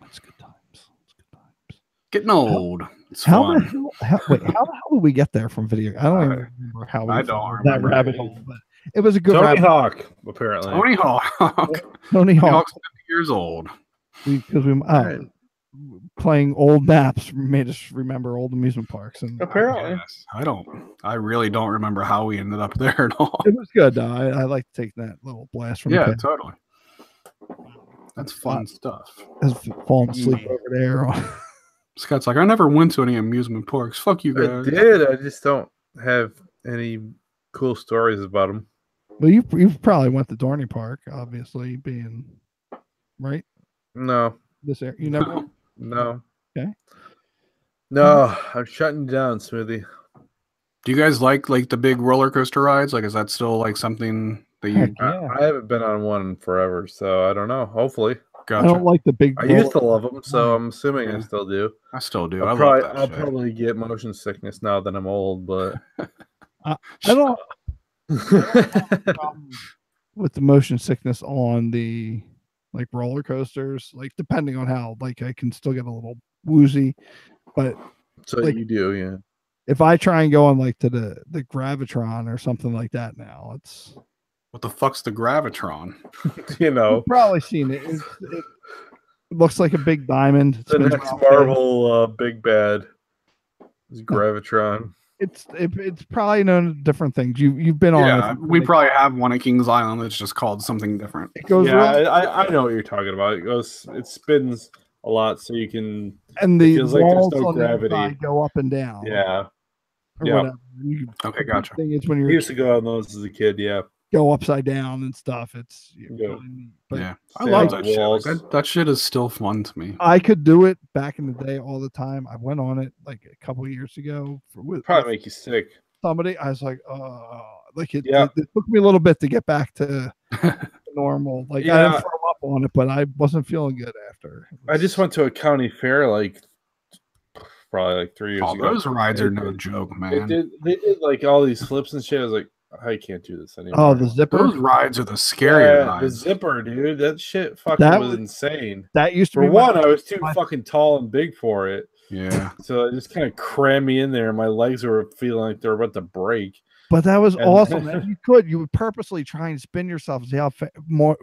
It's good times. Getting old. It's how fun. How the hell did we get there from video? I don't even remember how we that rabbit hole, but it was a good Tony Hawk, apparently. Tony Hawk. Tony Hawk's 50 years old. Because we playing old maps made us remember old amusement parks. And apparently, I really don't remember how we ended up there at all. It was good though. I like to take that little blast from the totally. That's fun stuff. I was falling asleep over there. Scott's like, I never went to any amusement parks. Fuck you guys. I did. I just don't have any cool stories about them. Well, you probably went to Dorney Park, obviously, being right. No, this area you never. No. Okay. No, I'm shutting down, Smoothie. Do you guys like the big roller coaster rides? Like, is that still like something that you Heck Yeah. I haven't been on one in forever, so I don't know. Hopefully, I gotcha? don't like the big. I used to love them, so Right. I'm assuming I Yeah. still do. I still do. I I'll love that I'll shit. probably get motion sickness now that I'm old, but I don't problem with the motion sickness on the like roller coasters. Like depending on how like I can still get a little woozy, but so like- you do, yeah. if I try and go on like to the Gravitron or something like that now, it's What the fuck's the Gravitron? You know, you've probably seen it. It looks like a big diamond. It the spins next around. Marvel big bad is Gravitron. It's probably known as different things. You've been on Yeah, it. we probably have one at Kings Island that's just called something different. It goes Yeah, around, I know what you're talking about. It spins a lot, so you can. and it the feels like there's walls no on gravity. the inside go up and down. Yeah, or yeah. whatever. You, Okay, the gotcha. thing is when I you used to go on those as a kid. Yeah, go upside down and stuff. It's Yeah. really neat. But Yeah, I Stand love on that shit. Like, walls. that shit is still fun to me. I could do it back in the day all the time. I went on it like a couple of years ago with probably make you sick. somebody. I was like, it Yeah. took me a little bit to get back to normal. Like I Yeah. didn't throw up on it, but I wasn't feeling good after. It I was- just went to a county fair like probably like 3 years Oh, ago. those rides are They no did- joke, They man. did like all these flips and shit. I was like, I can't do this anymore. Oh, the zipper. Those rides are the scary yeah, the rides. zipper, dude. That shit fucking That was was- insane. That used to For be one, I was too my- fucking tall and big for it. Yeah, So it just kind of crammed me in there. My legs were feeling like they were about to break. But that was And- awesome. And you would purposely try and spin yourself and see how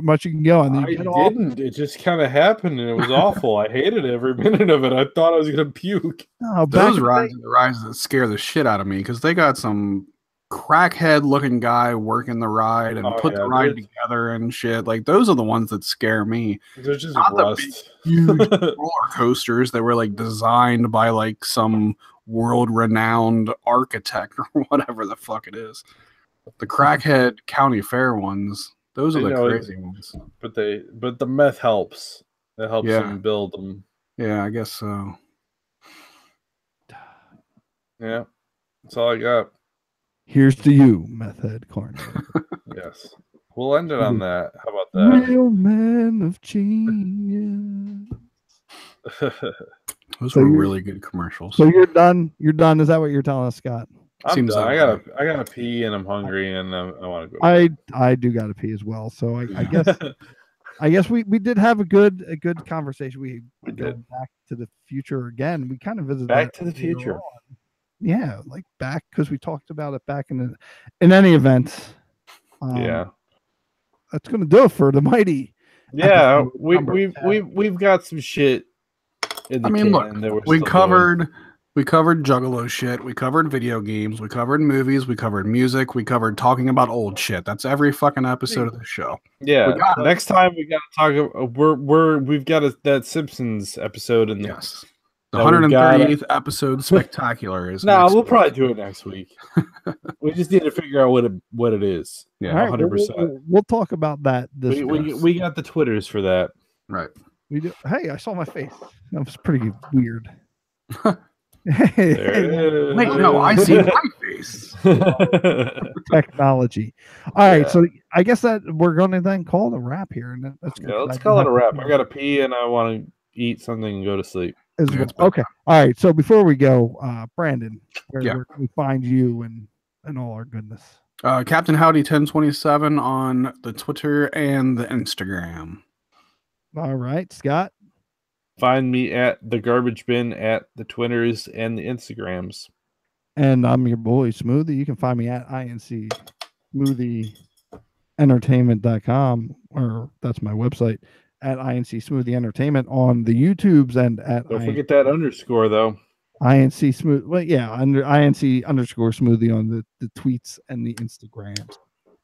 much you can go. And then I you get off. didn't. It just kind of happened, and it was awful. I hated every minute of it. I thought I was gonna puke. Oh, back those in the rides day- are the rides that scare the shit out of me because they got some crackhead looking guy working the ride and Oh, put yeah, the ride dude. together and shit. Like those are the ones that scare me. They're just Not the rust. Huge roller coasters that were like designed by like some world-renowned architect or whatever the fuck it is. The crackhead county fair ones, those are I the know, crazy ones. but the meth helps. It helps Yeah. them build them. Yeah, I guess so. Yeah, that's all I got. Here's to you, meth head corner. Yes, we'll end it on that. How about that? Real man of genius. Those So were you're- really good commercials. So you're done. You're done. Is that what you're telling us, Scott? I'm Seems done. that I gotta pee, and I'm hungry, and I want to go. I do got to pee as well. So I guess we did have a good go We go did. back to the future again. We kind of visited Back that to the earlier future. on. Yeah, like back because we talked about it back in any event. Yeah, That's gonna do it for the mighty. yeah. episode We number we've 10. we've got some shit. In the I mean, can look, that we're we still covered Juggalo shit. We covered video games. We covered movies. We covered music. We covered talking about old shit. That's every fucking episode of the show. doing. Yeah. we got it. Next time we got to talk. We've got that Simpsons episode in the. Yes. The That we got 138th episode spectacular is. No, next we'll week. probably do it next week. We just need to figure out what it is. Yeah. All right, 100%. we'll talk about that this We week. got the Twitters for that. Right. We do. Hey, I saw my face. That was pretty weird. There it is. Wait, no, I see my face. Technology. All right, Yeah. so I guess that we're going to then call it a wrap here, and that's good. Yeah, let's I do call it have a to wrap. pee I gotta pee and I want to eat something and go to sleep. as Yeah, well. it's bedtime. Okay. All right. So before we go, Brandon, where Yeah. can we find you and all our goodness? Captain Howdy 1027 on the Twitter and the Instagram. All right, Scott. Find me at the garbage bin at the Twitters and the Instagrams. And I'm your boy Smoothie. You can find me at INC Smoothie Entertainment.com, or that's my website, at INC Smoothie Entertainment on the YouTubes and at Don't forget that underscore though. INC Smooth. Well, yeah, under INC underscore Smoothie on the tweets and the Instagrams.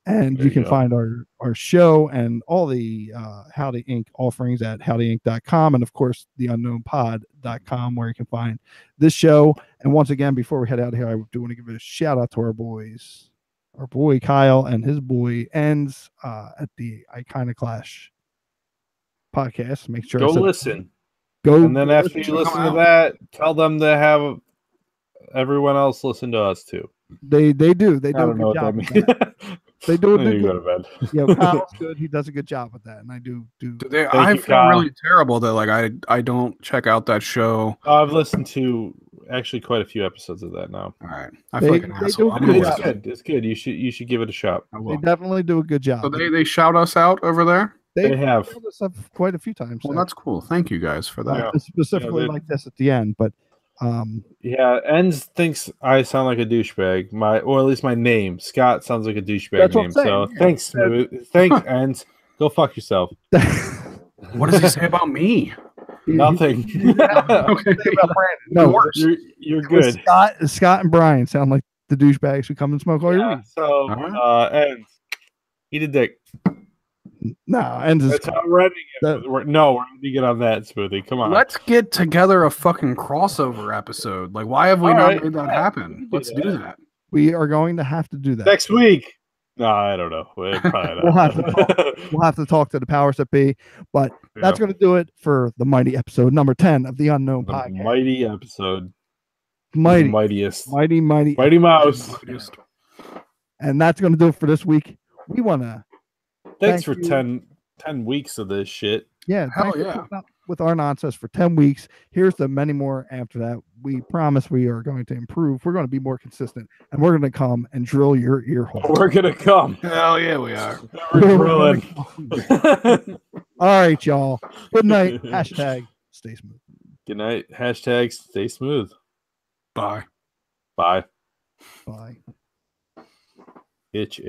And There you you can go. find our show and all the Howdy Inc. offerings at howdyinc.com, and of course the unknownpod.com, where you can find this show. And once again, before we head out of here, I do want to give a shout out to our boys, our boy Kyle and his boy Ends at the Iconoclash podcast. Make sure I Go said- listen. Go And then after you check 'em listen to out. that, tell them to have everyone else listen to us too. They do. They I do a don't know good what that job. With means. that. They do a I need to good. go to bed. Yeah, Kyle's good. He does a good job with that, and I do. I you, feel Kyle. really terrible that like I don't check out that show. I've listened to actually quite a few episodes of that now. All right, I feel like an They asshole. do I'm a gonna good It's job. listen. good. It's good. You should give it a shot. I They will. definitely do a good job. So they shout us out over there. They have. showed us up quite a few times. Well, that's cool. Thank you guys for that. Yeah. Specifically Yeah, like this at the end, but Yeah, Enz thinks I sound like a douchebag. Or at least my name, Scott, sounds like a douchebag That's what name. I'm saying, So yeah. thanks, Smooth. Thanks, Enz. Go fuck yourself. What does he say about me? Nothing. Okay. No, Worse. You're good. Scott and Brian sound like the douchebags who come and smoke all your Yeah, weed. so, Enz, eat a dick. No, and That's how we're ending it. That- We're ending it on that, Smoothie. Come on. Let's get together a fucking crossover episode. Like, why have we All not right. made that happen? do Let's that. do that. we are going to have to do that. Next week. No, I don't know. Probably We'll not. We'll have to talk to the powers that be, but that's Yeah. going to do it for the mighty episode number 10 of the Unknown The Podcast. mighty episode. Mighty, The mightiest. mighty, Mighty Mouse. and that's going to do it for this week. We want to, Thanks Thank for you. 10 weeks of this shit. yeah, Hell thanks for yeah. putting up with our nonsense for 10 weeks. Here's the many more after that. We promise we are going to improve. We're going to be more consistent, and we're going to come and drill your ear hole. We're gonna come. Hell yeah, we are. We're drilling. All right, y'all. Good night. Hashtag stay smooth. Good night. Hashtag stay smooth. Bye. Bye. Bye. Itch.